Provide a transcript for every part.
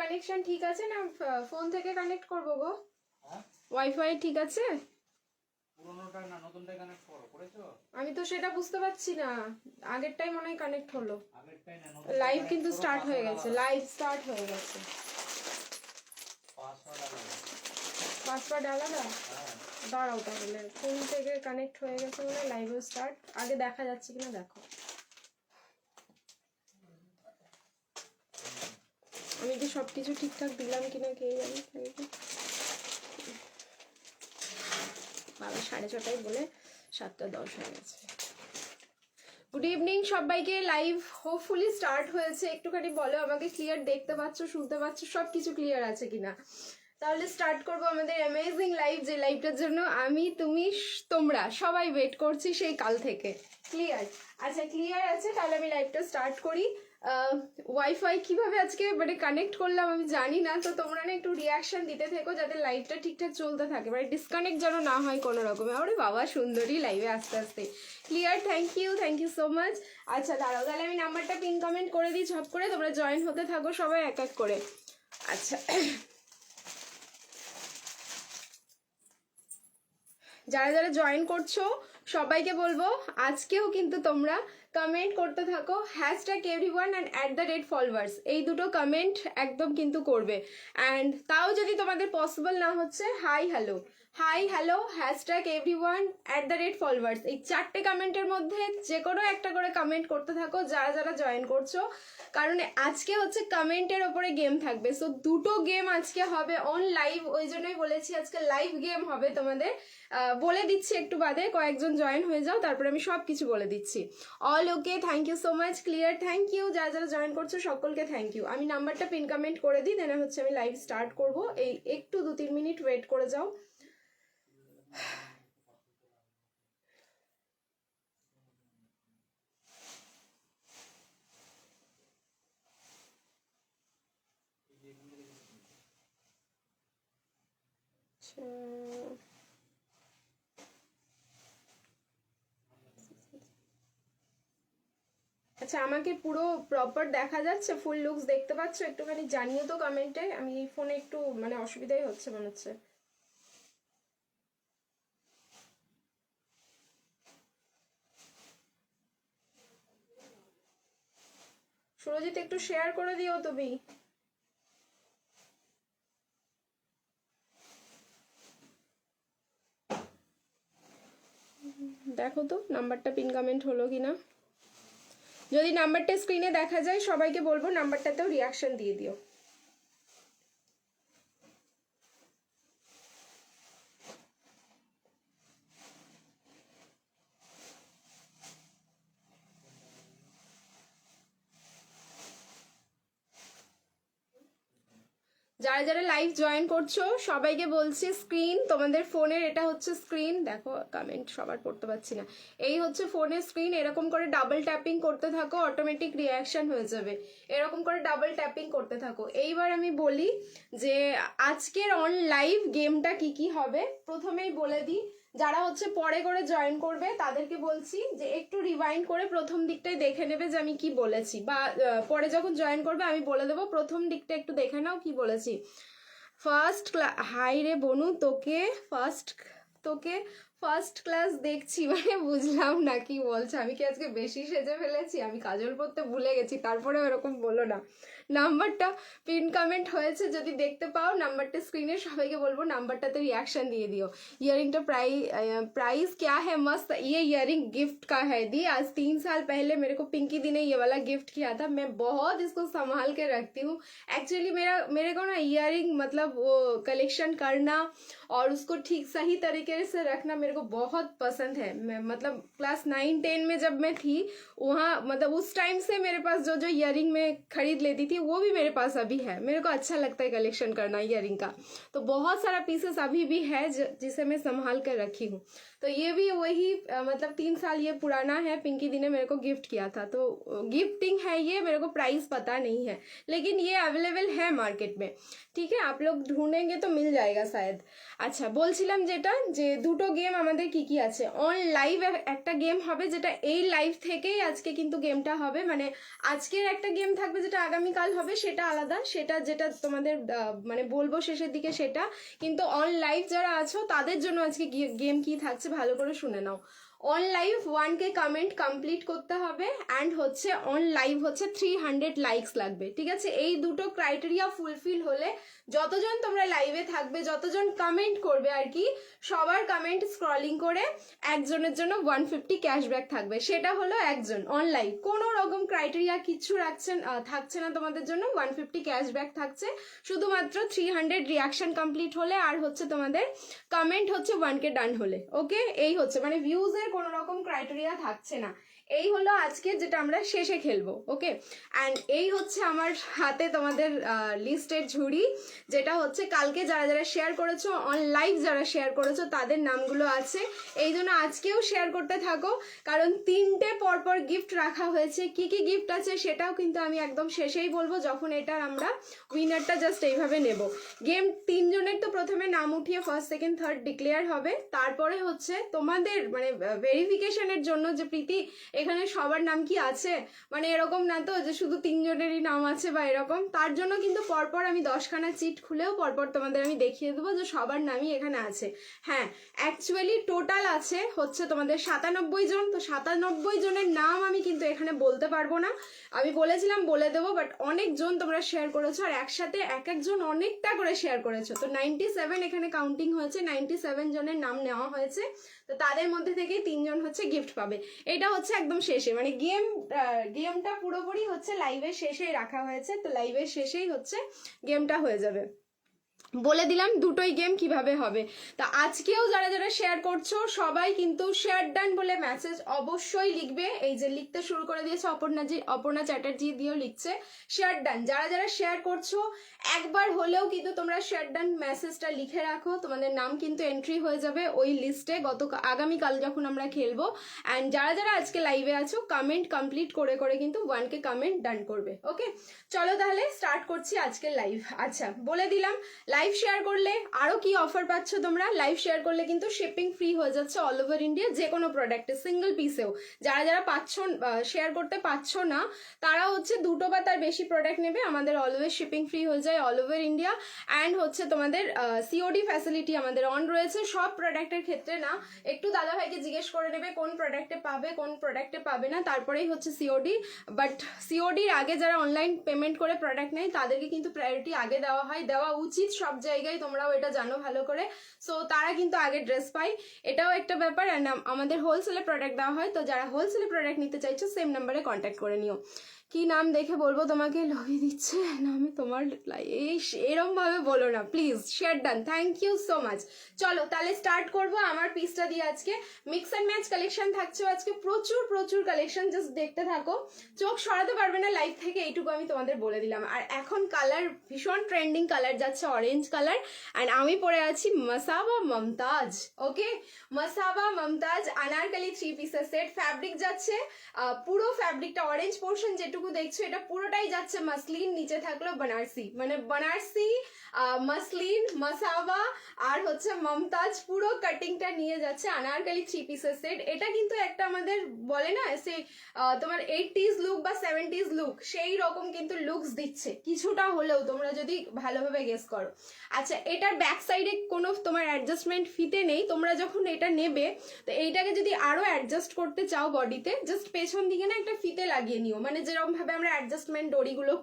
Connection ঠিক আছে না ফোন থেকে কানেক্ট করবো গো? ওয়াইফাই ঠিক আছে? পুরোনোটা না নতুনটাই কানেক্ট করেছো? আমি তো সেটা বুঝতে পারছি না, আগেরটাই মনে হয় কানেক্ট হলো। আগেরটাই না, লাইভ কিন্তু স্টার্ট হয়ে গেছে, লাইভ স্টার্ট হয়ে গেছে। পাসওয়ার্ড আলাদা? দাঁড়াও তাহলে, ফোন থেকে কানেক্ট হয়ে গেছে বলে লাইভ স্টার্ট। আগে দেখা যাচ্ছে কিনা দেখো। আমি কি সবকিছু ঠিকঠাক দিলাম কিনা কে জানি। বাবা 6:30 বলে 7:10 হয়ে গেছে। গুড ইভিনিং সবাইকে, লাইভ হোপফুলি স্টার্ট হয়েছে। একটুখানি বলো আমাকে ক্লিয়ার দেখতে পাচ্ছ, শুনতে পাচ্ছ, সব কিছু ক্লিয়ার আছে কিনা। তাহলে স্টার্ট করবো আমাদের অ্যামেজিং লাইভ, যে লাইভটার জন্য আমি, তুমি, তোমরা সবাই ওয়েট করছি সেই কাল থেকে। ক্লিয়ার? আচ্ছা ক্লিয়ার আছে, তাহলে আমি লাইভটা স্টার্ট করি। ওয়াইফাই কিভাবে আজকে মানে কানেক্ট করলাম আমি জানি না, তো তোমরা না একটু রিয়াকশন দিতে থেকো যাতে লাইভটা ঠিকঠাক চলতে থাকে, মানে ডিসকানেক্ট যেন না হয় কোনো রকমে। আরে বাবা সুন্দরী লাইভে আস্তে আস্তে clear. Thank you so much. আচ্ছা দাঁড়াও, তাহলে আমি নাম্বারটা পিন কমেন্ট করে দিই ঝপ করে, তোমরা জয়েন হতে থাকো সবাই এক এক করে। আচ্ছা যারা যারা জয়েন করছো সবাইকে বলবো আজকেও কিন্তু তোমরা কমেন্ট করতে থাকো #everyone and @followers, এই দুটো কমেন্ট একদম কিন্তু করবে। অ্যান্ড তাও যদি তোমাদের পসিবল না হচ্ছে হাই হ্যালো #everyone @followers, এই 4টে কমেন্টের মধ্যে যে কোনো একটা করে কমেন্ট করতে থাকো যারা যারা জয়েন করছো। কারণ আজকে হচ্ছে কমেন্টের ওপরে গেম থাকবে, সো দুটো গেম আজকে হবে অন লাইভ, ওই জন্যই বলেছি আজকে লাইভ গেম হবে তোমাদের। বলে দিচ্ছি একটু বাদে, কয়েকজন জয়েন হয়ে যাও তারপরে আমি সব কিছু বলে দিচ্ছি। All okay, thank you so much, clear, thank you যারা যারা জয়েন করছো সকলকে থ্যাংক ইউ। আমি নাম্বারটা পিন কমেন্ট করে দিই, দেন হচ্ছে আমি লাইভ স্টার্ট করব। এই একটু 2-3 মিনিট ওয়েট করে যাও। আচ্ছা আমাকে পুরো প্রপার দেখা যাচ্ছে, ফুল লুকস দেখতে পাচ্ছ? একটুখানি জানিও তো কমেন্টে, আমি এই ফোনে একটু মানে অসুবিধাই হচ্ছে মনে হচ্ছে। সুরজিৎ একটু শেয়ার করে দিও তুমি। দেখো তো নাম্বারটা পিন কমেন্ট হলো কিনা। যদি নাম্বারটা স্ক্রিনে দেখা যায় সবাইকে বলবো নাম্বারটাতেও রিয়াকশন দিয়ে দিও। যারা যারা লাইভ জয়েন করছো সবাইকে বলছি স্ক্রিন তোমাদের ফোনের, এটা হচ্ছে স্ক্রিন, দেখো কমেন্ট সবার পড়তে পারছি না, এই হচ্ছে ফোনের স্ক্রিন। এরকম করে ডাবল ট্যাপিং করতে থাকো, অটোমেটিক রিয়াকশন হয়ে যাবে। এরকম করে ডাবল ট্যাপিং করতে থাকো। এইবার আমি বলি যে আজকের অন লাইভ গেমটা কি কি হবে, প্রথমেই বলে দিই। যারা হচ্ছে পরে করে জয়েন করবে তাদেরকে বলছি যে একটু রিওয়াইন্ড করে প্রথম দিকটাই দেখে নেবে যে আমি কি বলেছি, বা পরে যখন জয়েন করবে আমি বলে দেবো, প্রথম দিকটা একটু দেখে নাও কি বলেছি। ফার্স্ট ক্লাস, হাই রে বনু তোকে ফার্স্ট ক্লাস দেখছি, মানে বুঝলাম না কি বলছে। আমি কি আজকে বেশি সেজে ফেলেছি? আমি কাজল পরতে ভুলে গেছি, তারপরে এরকম বলো না। নাম্বারটা পিন কমেন্ট হয়েছে, যদি দেখতে পাও নাম্বারটা স্ক্রিনে, সবাইকে বলবো নাম্বারটাতে रिएक्शन दिए दियो। इयरिंग प्राइस क्या है मस्त, ये इयरिंग गिफ्ट का है दी। आज 3 साल पहले मेरे को पिंकी दी ने ये वाला गिफ्ट किया था, मैं बहुत इसको संभाल के रखती हूँ। एक्चुअली मेरे को ना इयरिंग मतलब वो कलेक्शन करना और उसको ठीक सही तरीके से रखना मेरे को बहुत पसंद है। मैं मतलब क्लास 9-10 में जब मैं थी वहाँ, मतलब उस टाइम से मेरे पास जो जो इयरिंग में खरीद लेती थी वो भी मेरे पास अभी है। मेरे को अच्छा लगता है कलेक्शन करना इयरिंग का, तो बहुत सारा पीसेस अभी भी है जिसे मैं संभाल कर रखी हूँ। तो ये भी वही मतलब 3 साल ये पुराना है, पिंकी दी ने मेरे को गिफ्ट किया था, तो गिफ्टिंग है ये, मेरे को प्राइस पता नहीं है, लेकिन ये अवेलेबल है मार्केट में। ठीक है, आप लोग ढूंढेंगे तो मिल जाएगा शायद। আচ্ছা বলছিলাম যেটা যে দুটো গেম আমাদের কি কি আছে, অন লাইভ একটা গেম হবে যেটা এই লাইভ থেকেই আজকে কিন্তু গেমটা হবে, মানে আজকের একটা গেম থাকবে যেটা আগামীকাল হবে সেটা আলাদা, সেটা যেটা তোমাদের মানে বলবো শেষের দিকে সেটা, কিন্তু অন লাইভ যারা আছো তাদের জন্য আজকে গেম কি থাকছে ভালো করে শুনে নাও। On live 1K comment complete করতে হবে, অ্যান্ড হচ্ছে অন লাইভ হচ্ছে 300 লাইকস লাগবে। ঠিক আছে, এই দুটো ক্রাইটেরিয়া ফুলফিল হলে যতজন তোমরা লাইভে থাকবে, যতজন কমেন্ট করবে আর কি, সবার কমেন্ট স্ক্রলিং করে একজনের জন্য 150 ক্যাশব্যাক থাকবে, সেটা হলো একজন অন লাইভ। কোনো রকম ক্রাইটেরিয়া কিচ্ছু থাকছে না তোমাদের জন্য, 150 ক্যাশব্যাক থাকছে শুধুমাত্র 300 রিয়াকশন কমপ্লিট হলে, আর হচ্ছে তোমাদের কমেন্ট হচ্ছে 1K ডান হলে। ওকে, এই হচ্ছে মানে ভিউজের কোনো রকম ক্রাইটেরিয়া থাকছে না। এই হলো আজকে যেটা আমরা শেষে খেলবো। ওকে, অ্যান্ড এই হচ্ছে আমার হাতে তোমাদের লিস্টের ঝুড়ি, যেটা হচ্ছে কালকে যারা যারা শেয়ার করেছো, অন লাইভ যারা শেয়ার করেছো তাদের নামগুলো আছে। এই জন্য আজকেও শেয়ার করতে থাকো, কারণ 3টে পরপর গিফট রাখা হয়েছে। কি কি গিফট আছে সেটাও কিন্তু আমি একদম শেষেই বলবো, যখন এটার আমরা উইনারটা জাস্ট এইভাবে নেব। গেম 3 জনের তো প্রথমে নাম উঠিয়ে ফার্স্ট সেকেন্ড থার্ড ডিক্লেয়ার হবে, তারপরে হচ্ছে তোমাদের মানে ভেরিফিকেশনের জন্য যে প্রীতি এখানে সবার নাম কি আছে, মানে এরকম না তো যে শুধু 3 জনেরই নাম আছে বা এরকম, তার জন্য কিন্তু পরপর আমি 10খানা চিট খুলেও পরপর তোমাদের আমি দেখিয়ে দেবো যে সবার নামই এখানে আছে। হ্যাঁ, অ্যাকচুয়ালি টোটাল আছে হচ্ছে তোমাদের 97 জন, তো 97 জনের নাম আমি কিন্তু এখানে বলতে পারবো না, আমি বলেছিলাম বলে দেবো, বাট অনেকজন তোমরা শেয়ার করেছো আর একসাথে এক একজন অনেকটা করে শেয়ার করেছো, তো 97 এখানে কাউন্টিং হয়েছে, 97 জনের নাম নেওয়া হয়েছে, তো তাদের মধ্যে থেকে 3 জন হচ্ছে গিফট পাবে। এটা হচ্ছে একদম শেষে, মানে গেমটা পুরোপুরি হচ্ছে লাইভের শেষেই রাখা হয়েছে, তো লাইভের শেষেই হচ্ছে গেমটা হয়ে যাবে। বলে দিলাম দুটোই গেম কিভাবে হবে। তা আজকেও যারা যারা শেয়ার করছো সবাই কিন্তু শেয়ার ডান বলে মেসেজ অবশ্যই লিখবে। এই যে লিখতে শুরু করে দিয়েছে অপর্ণা চ্যাটার্জি দিয়েও লিখছে শেয়ার ডান। যারা যারা শেয়ার করছো একবার হলেও কিন্তু তোমরা শেয়ার ডান মেসেজটা লিখে রাখো, তোমাদের নাম কিন্তু এন্ট্রি হয়ে যাবে ওই লিস্টে আগামীকাল যখন আমরা খেলবো। অ্যান্ড যারা যারা আজকে লাইভে আছো কমেন্ট কমপ্লিট করে করে কিন্তু 1K কমেন্ট ডান করবে। ওকে, চলো তাহলে স্টার্ট করছি আজকের লাইভ। আচ্ছা বলে দিলাম, লাইভ শেয়ার করলে আরো কি অফার পাচ্ছ তোমরা। লাইভ শেয়ার করলে কিন্তু শিপিং ফ্রি হয়ে যাচ্ছে অল ওভার ইন্ডিয়া, যে কোনো প্রোডাক্টে সিঙ্গেল পিসেও। যারা যারা শেয়ার করতে পারছ না তারা হচ্ছে 2টো বা তার বেশি প্রোডাক্ট নেবে, আমাদের অলওয়েজ শিপিং ফ্রি হয়ে যায় অল ওভার ইন্ডিয়া। অ্যান্ড হচ্ছে তোমাদের সিওডি ফ্যাসিলিটি আমাদের অন রয়েছে সব প্রোডাক্টের ক্ষেত্রে। না, একটু দাদাভাইকে জিজ্ঞেস করে নেবে কোন প্রোডাক্টে পাবে কোন প্রোডাক্টে পাবে না, তারপরেই হচ্ছে সিওডি। বাট সিওডির আগে যারা অনলাইন পেমেন্ট করে প্রোডাক্ট নেয় তাদেরকে কিন্তু প্রায়োরিটি আগে দেওয়া হয়, দেওয়া উচিত সব জায়গায়, তোমরাও এটা জানো ভালো করে। সো তারা কিন্তু আগে ড্রেস পায়, এটাও একটা ব্যাপার। অ্যান্ড আমাদের হোলসেলে প্রোডাক্ট দেওয়া হয়, তো যারা হোলসেলে প্রোডাক্ট নিতে চাইছো সেম নাম্বারে কন্ট্যাক্ট করে নিও। কি নাম দেখে বলবো তোমাকে, লগিয়ে দিচ্ছে নামে তোমার এরম ভাবে বলো না please. Share done, thank you so much. চলো তাহলে স্টার্ট করবো আমার পিসটা দিয়ে। আজকে মিক্স অ্যান্ড ম্যাচ কালেকশন থাকছে আজকে, প্রচুর প্রচুর কালেকশন, জাস্ট দেখতে থাকো, চোখ সরাতে পারবে না লাইভ থেকে, এইটুকু আমি তোমাদের বলে দিলাম। আর এখন কালার ভীষণ ট্রেন্ডিং কালার যাচ্ছে অরেঞ্জ কালার, অ্যান্ড আমি পরে আছি মাসাবা মমতাজ। ওকে, মাসাবা মমতাজ আনারকলি 3 পিসের সেট। ফ্যাব্রিক যাচ্ছে পুরো ফ্যাব্রিকটা অরেঞ্জ পোর্শন যেটুকু দেখছো এটা পুরোটাই যাচ্ছে মাসলিন, নিচে থাকলো বানারসি, মানে বানারসি মাসলিন মাসাবা আর হচ্ছে মমতাজ পুরো কাটিংটা নিয়ে যাচ্ছে আনারকলি 3 পিসের সেট। এটা কিন্তু একটা আমাদের বলে না সে তোমার 80s লুক বা 70s লুক, সেই রকম কিন্তু লুকস দিচ্ছে কিছুটা হলেও, তোমরা যদি ভালোভাবে গেস করো। আচ্ছা, এটার ব্যাক সাইডে কোনো তোমার অ্যাডজাস্টমেন্ট ফিতে নেই, তোমরা যখন এটা নেবে তো এইটাকে যদি আরো অ্যাডজাস্ট করতে চাও বডিতে, জাস্ট পেছন দিকে না একটা ফিতে লাগিয়ে নিও, মানে যেরকম ভাবে আমরা অ্যাডজাস্টমেন্ট দড়িগুলো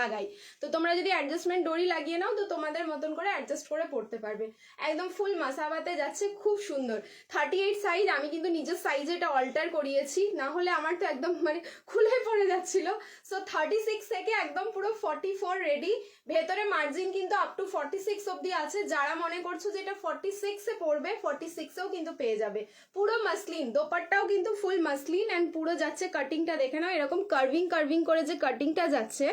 লাগাই, তো তোমরা যদি অ্যাডজাস্টমেন্ট দড়ি লাগিয়ে নাও তো তোমাদের মতন করে অ্যাডজাস্ট করে পড়তে পারবে। একদম ফুল মাসাবাতে যাচ্ছে, খুব সুন্দর। 38 সাইজ, আমি কিন্তু নিজের সাইজে এটা অল্টার করিয়েছি, না হলে আমার তো একদম মানে খুলে পড়ে যাচ্ছিল। সো 36 থেকে একদম পুরো 44 রেডি। ভেতরে মার্জিন কিন্তু আপ টু 46 অব্দি আছে, যারা মনে করছো যে এটা 46 এ পড়বে 46 এও কিন্তু পেয়ে যাবে। পুরো মাসলিন, দোপাট্টাও কিন্তু ফুল মাসলিন, অ্যান্ড পুরো যাচ্ছে কাটিংটা দেখে নাও, এরকম কার্ভিং করে যে কাটিংটা যাচ্ছে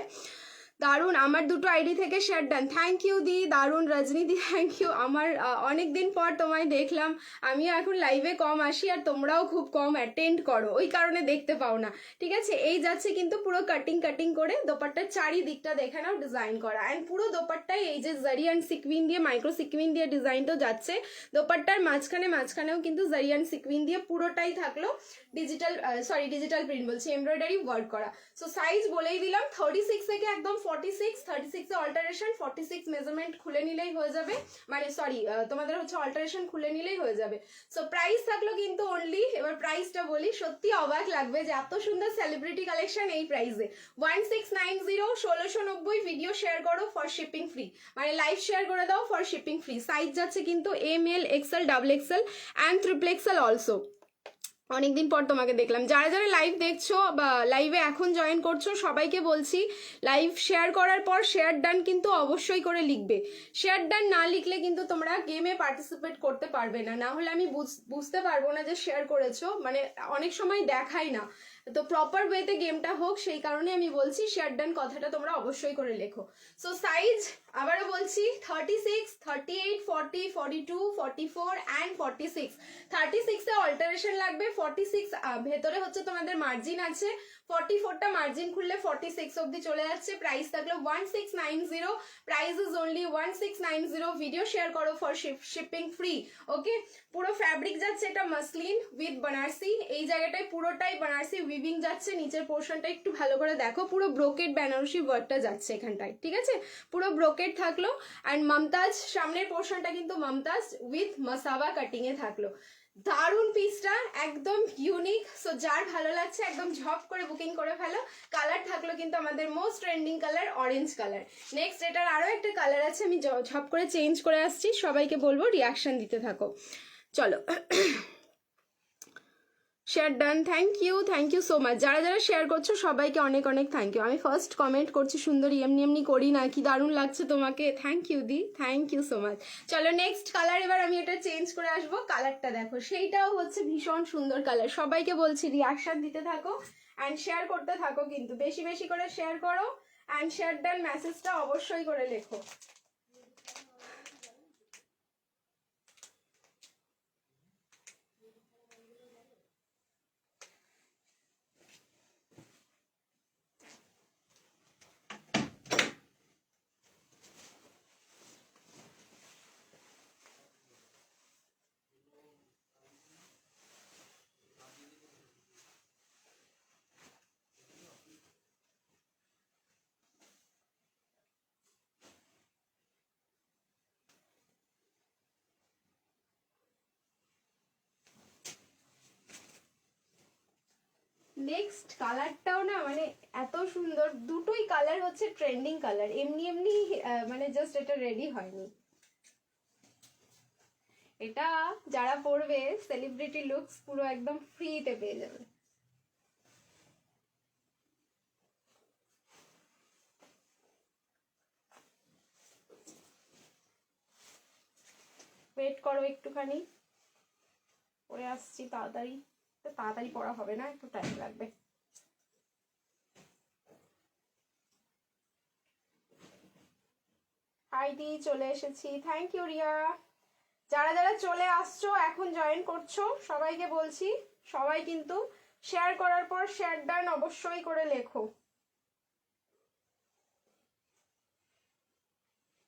দারুণ, আমার দুটো আইডি থেকে শেয়ার ডান, থ্যাংক ইউ দি, দারুণ রজনী দি, থ্যাংক ইউ। আমার অনেক দিন পর তোমায় দেখলাম, আমিও এখন লাইভে কম আসি আর তোমরাও খুব কম অ্যাটেন্ড করো, ওই কারণে দেখতে পাও না, ঠিক আছে। এই যাচ্ছে কিন্তু পুরো কাটিং কাটিং করে, দোপাট্টার চারিদিকটা দেখে নাও ডিজাইন করা, অ্যান্ড পুরো দোপাট্টায় এই যে জারি অ্যান্ড সিকুইন দিয়ে, মাইক্রো সিকুইন দিয়ে ডিজাইনটাও যাচ্ছে, দোপাট্টার মাঝখানেও কিন্তু জারি অ্যান্ড সিকুইন দিয়ে পুরোটাই থাকলো ডিজিটাল প্রিন্ট বলছি, এমব্রয়ডারি ওয়ার্ক করা। সো সাইজ বলেই দিলাম 36 থেকে একদম 46, 36 এ অল্টারেশন, 46 মেজারমেন্ট খুলে নিলেই হয়ে যাবে, মানে সরি তোমাদের হচ্ছে অল্টারেশন খুলে নিলেই হয়ে যাবে। সো প্রাইস থাকলো কিন্তু অনলি, এবার প্রাইসটা বলি, সত্যি অবাক লাগবে যে এত সুন্দর সেলিব্রিটি কালেকশন এই প্রাইসে, 1690, 1690। ভিডিও শেয়ার করো ফর শিপিং ফ্রি, মানে লাইভ শেয়ার করে দাও ফর শিপিং ফ্রি। সাইজ যাচ্ছে কিন্তু M L XL, double XL and triple XL also. অনেকদিন পর তোমাকে দেখলাম, যারা যারা লাইভ দেখছো বা লাইভে এখন জয়েন করছো সবাইকে বলছি, লাইভ শেয়ার করার পর শেয়ার ডান কিন্তু অবশ্যই করে লিখবে। শেয়ার ডান না লিখলে কিন্তু তোমরা গেমে পার্টিসিপেট করতে পারবে না, না হলে আমি বুঝতে পারবো না যে শেয়ার করেছো, মানে অনেক সময় দেখাই না, তো প্রপার ওয়েতে গেমটা হোক সেই কারণে আমি বলছি শেয়ার ডান কথাটা তোমরা অবশ্যই করে লেখো। সো সাইজ আবারও বলছি 36, 38, 40, 42, 44 অ্যান্ড 46। 36 এ অল্টারেশন লাগবে, 46 ভেতরে হচ্ছে তোমাদের মার্জিন আছে, 44টা মার্জিন খুললে 46 অবধি চলে যাচ্ছে। প্রাইস থাকলো 1690, price is only 1690। Video share করো ফর শিপিং ফ্রি, ওকে। পুরো ফ্যাব্রিক যাচ্ছে এটা মাসলিন উইথ বানারসি, এই জায়গাটায় পুরোটাই বানারসি উইভিং যাচ্ছে, নিচের পোর্শনটা একটু ভালো করে দেখো, পুরো ব্রোকেড বেনারসি ওয়ার্কটা যাচ্ছে এখানটায়, ঠিক আছে, পুরো ব্রোকেড থাকলো। অ্যান্ড মমতাজ, সামনের পোর্শনটা কিন্তু মমতাজ উইথ মাসাবা কাটিং এ থাকলো। দারুণ পিসটা, একদম ইউনিক। সো যার ভালো লাগছে একদম ঝপ করে বুকিং করে ফেলো। কালার থাকলো কিন্তু আমাদের most trending colour orange colour. Next এটার আরো একটা কালার আছে, আমি ঝপ করে চেঞ্জ করে আসছি, সবাইকে বলবো রিয়াকশন দিতে থাকো। চলো share done, thank you so much. যারা যারা শেয়ার করছো সবাইকে অনেক অনেক থ্যাংক ইউ। আমি ফার্স্ট কমেন্ট করছি সুন্দরী, এমনি এমনি করি না, কি দারুণ লাগছে তোমাকে, থ্যাংক ইউ দি, থ্যাংক ইউ সো মাচ। চলো নেক্সট কালার, এবার আমি এটা চেঞ্জ করে আসবো, কালারটা দেখো, সেইটাও হচ্ছে ভীষণ সুন্দর কালার। সবাইকে বলছি রিয়াকশন দিতে থাকো অ্যান্ড শেয়ার করতে থাকো, কিন্তু বেশি বেশি করে শেয়ার করো অ্যান্ড শেয়ার ডান মেসেজটা অবশ্যই করে লেখো। নেক্সট কালারটাও না মানে এত সুন্দর, দুটোই কালার হচ্ছে ট্রেন্ডিং কালার, এমনি এমনি মানে জাস্ট এটা রেডি হয়নি, এটা যারা পরবে সেলিব্রিটি লুকস পুরো একদম ফ্রিতে পেয়ে যাবে। ওয়েট করো একটুখানি, পরে আসছি তাড়াতাড়ি, তাড়াতাড়ি পড়া হবে না, একটু টাইম লাগবে। আইডি চলে এসেছি, থ্যাংক ইউ রিয়া। যারা যারা চলে আসছো এখন জয়েন করছো সবাইকে বলছি, সবাই কিন্তু শেয়ার করার পর শেয়ার ডান অবশ্যই করে লেখো।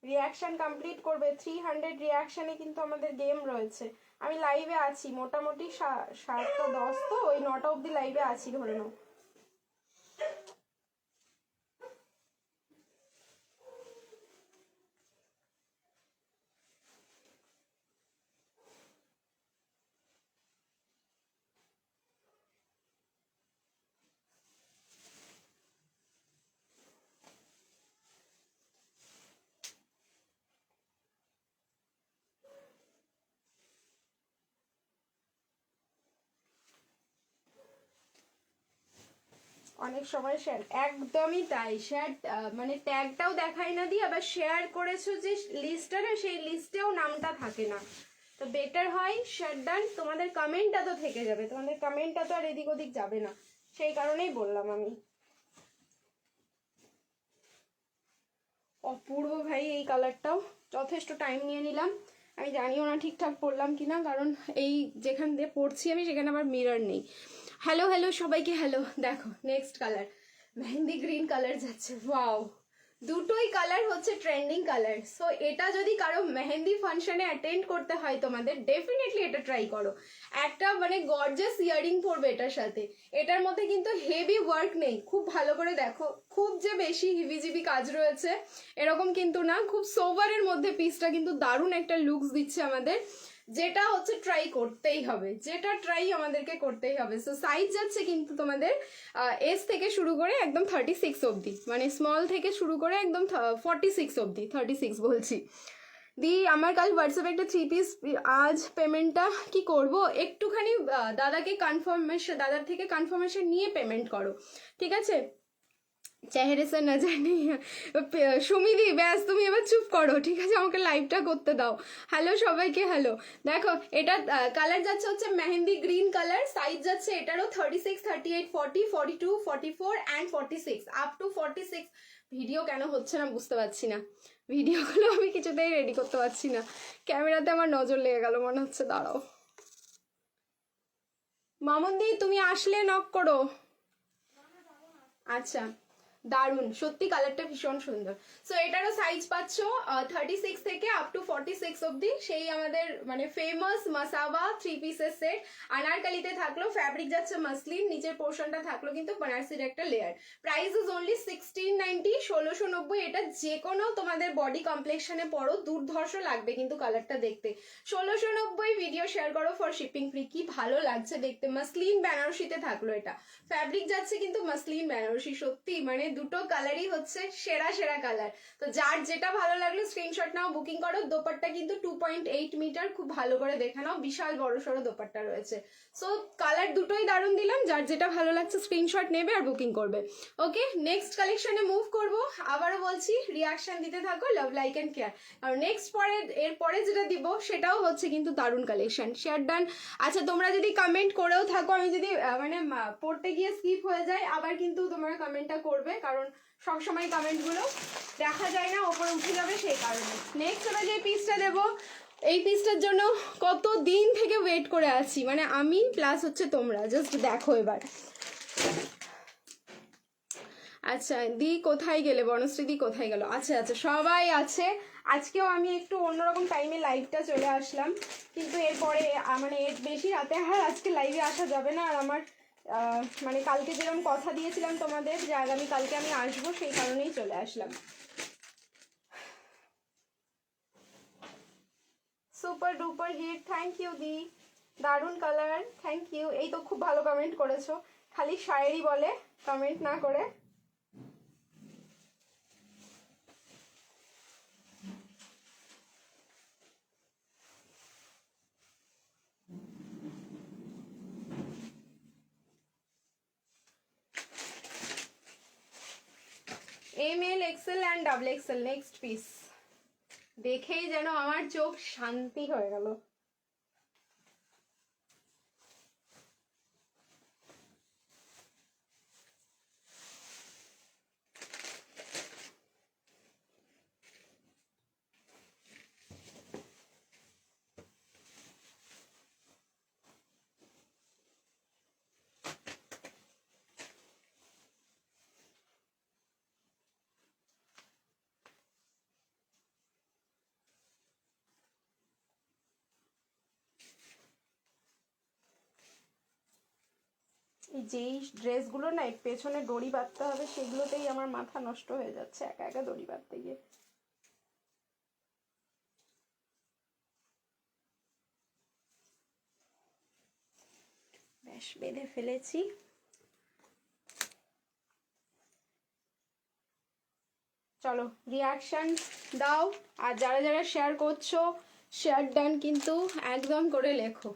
রিয়াকশন কমপ্লিট করবে, 300 রিয়াকশনে কিন্তু আমাদের গেম রয়েছে। আমি লাইভে আছি মোটামুটি 7:10, তো ওই 9টা অবধি লাইভে আছি ধরে নাও। অনেক সময় শেয়ার, একদমই তাই, শেয়ার মানে ট্যাগটাও দেখায় না দিয়ে, আবার শেয়ার করেছো যে লিস্টটা না, সেই লিস্টেও নামটা থাকে না, তো বেটার হয় শেয়ার ডান। তোমাদের কমেন্টটা তো থেকে যাবে, তোমাদের কমেন্টটা তো আর এদিক ওদিক যাবে না, সেই কারণেই বললাম আমি। অপূর্ব ভাই এই কালারটাও, যথেষ্ট টাইম নিয়ে নিলাম। আমি জানিও না ঠিকঠাক পরলাম কিনা, কারণ এই যেখান দিয়ে পড়ছি আমি সেখানে আমার মিরর নেই। হ্যালো হ্যালো সবাইকে হ্যালো। দেখো next colour mehendi green colour যাচ্ছে, ওয়াও, দুটোই কালার হচ্ছে ট্রেন্ডিং কালার। সো এটা যদি কারো মেহেন্দি ফাংশনে অ্যাটেন্ড করতে হয় তোমাদের, ডেফিনেটলি এটা ট্রাই করো। একটা মানে গর্জাস ইয়ারিং পরবে এটার সাথে। এটার মধ্যে কিন্তু হেভি ওয়ার্ক নেই, খুব ভালো করে দেখো, খুব যে বেশি হিবিজিবি কাজ রয়েছে এরকম কিন্তু না, খুব সোভারের মধ্যে পিসটা কিন্তু দারুণ একটা লুকস দিচ্ছে আমাদের, যেটা হচ্ছে ট্রাই করতেই হবে, যেটা ট্রাই আমাদেরকে করতেই হবে। সো সাইজ যাচ্ছে কিন্তু তোমাদের এস থেকে শুরু করে একদম 36 অবধি, মানে স্মল থেকে শুরু করে একদম 46 অবধি, 36 বলছি। দি আমার কাল হোয়াটসঅ্যাপে একটা 3 পিস, আজ পেমেন্টটা কি করব, একটুখানি দাদার থেকে কনফার্মেশন নিয়ে পেমেন্ট করো, ঠিক আছে? চেহারে সে না জানি সুমিদি, ব্যাস তুমি এবার চুপ করো, ঠিক আছে? আমাকে লাইভটা করতে দাও। হ্যালো সবাইকে হ্যালো। দেখো এটা কালার যাচ্ছে হচ্ছে মেহেন্দি গ্রিন কালার, সাইজ যাচ্ছে এটারও 36, 38, 40, 42, 44 অ্যান্ড 46, আপ টু 46। ভিডিও কেন হচ্ছে না বুঝতে পারছি না, ভিডিওগুলো আমি কিছুতেই রেডি করতে পারছি না, ক্যামেরাতে আমার নজর লেগে গেল মনে হচ্ছে। দাঁড়াও মামুনদি, তুমি আসলে নক করো। আচ্ছা, দারুন, সত্যি কালারটা ভীষণ সুন্দর। সো এটারও সাইজ পাচ্ছ 36 থেকে আপ টু 46 অবধি, সেই আমাদের মানে ফেমাস মাসাবা 3 পিসের সেট। আনারকালিতে থাকলো, ফ্যাব্রিক যাচ্ছে মাসলিন, নিচের পোর্শনটা থাকলো কিন্তু বানারসির একটা লেয়ার। Price is only 1690, 1690। এটা যে কোনো তোমাদের বডি কমপ্লেকশনে পড়ো, দুর্ধর্ষ লাগবে কিন্তু কালারটা দেখতে। 1690 ভিডিও শেয়ার করো ফর শিপিং ফ্রি। কি ভালো লাগছে দেখতে, মাসলিন বেনারসিতে থাকলো এটা, ফ্যাব্রিক যাচ্ছে কিন্তু মাসলিন বেনারসি। সত্যি মানে দুটো কালারই হচ্ছে সেরা সেরা কালার। তো যার যেটা ভালো লাগলো স্ক্রিনশট নাও, বুকিং করো। দোপাট্টা কিন্তু 2.8 মিটার, খুব ভালো করে দেখে নাও, বিশাল বড় সড়ো দোপাট্টা রয়েছে। সো কালার দুটোই দারুণ দিলাম, যার যেটা ভালো লাগছে স্ক্রিনশট নেবে আর বুকিং করবে। ওকে, নেক্সট কালেকশনে মুভ করব। আবারও বলছি রিয়াকশন দিতে থাকো, লাভ লাইক অ্যান্ড কেয়ার। আর নেক্সট এরপরে যেটা দিব সেটাও হচ্ছে কিন্তু দারুণ কালেকশন। Share done. আচ্ছা, তোমরা যদি কমেন্ট করেও থাকো, আমি যদি মানে পড়তে গিয়ে স্কিপ হয়ে যায়, আবার কিন্তু তোমরা কমেন্টটা করবে, কারণ সবসময় কমেন্টগুলো দেখা যায় না, ওপরে উঠে যাবে সেই কারণে। নেক্সট এবার যে পিসটা দেবো, এই পিসটার জন্য কত দিন থেকে ওয়েট করে আছি, মানে আমি প্লাস হচ্ছে তোমরা, জাস্ট দেখো এবার। আচ্ছা দি কোথায় গেলে, বনশ্রী দি কোথায় গেল? আচ্ছা আচ্ছা, সবাই আছে। আজকেও আমি একটু অন্যরকম টাইমে লাইভটা চলে আসলাম, কিন্তু এরপরে মানে এর বেশি রাতে আর আজকে লাইভে আসা যাবে না। আর আমার মানে কালকে যেরকম কথা দিয়েছিলাম তোমাদের যে আগামী কালকে আমি আসবো, সেই কারণেই চলে আসলাম। Super duper hit, thank you দি, দারুণ কালার, থ্যাংক ইউ। এই তো খুব ভালো কমেন্ট করেছো, খালি শায়েরি বলে কমেন্ট না করে। ML, XL and double XL next piece. দেখেই যেন আমার চোখ শান্তি হয়ে গেল। যেই ড্রেসগুলো না পেছনে দড়ি বাঁধতে হবে, সেগুলোতেই আমার মাথা নষ্ট হয়ে যাচ্ছে একা একা দড়ি বাঁধতে গিয়ে। বেশ বেঁধে ফেলেছি। চলো রিয়াকশন দাও, আর যারা যারা শেয়ার করছো শেয়ার ডান কিন্তু একদম করে লেখো।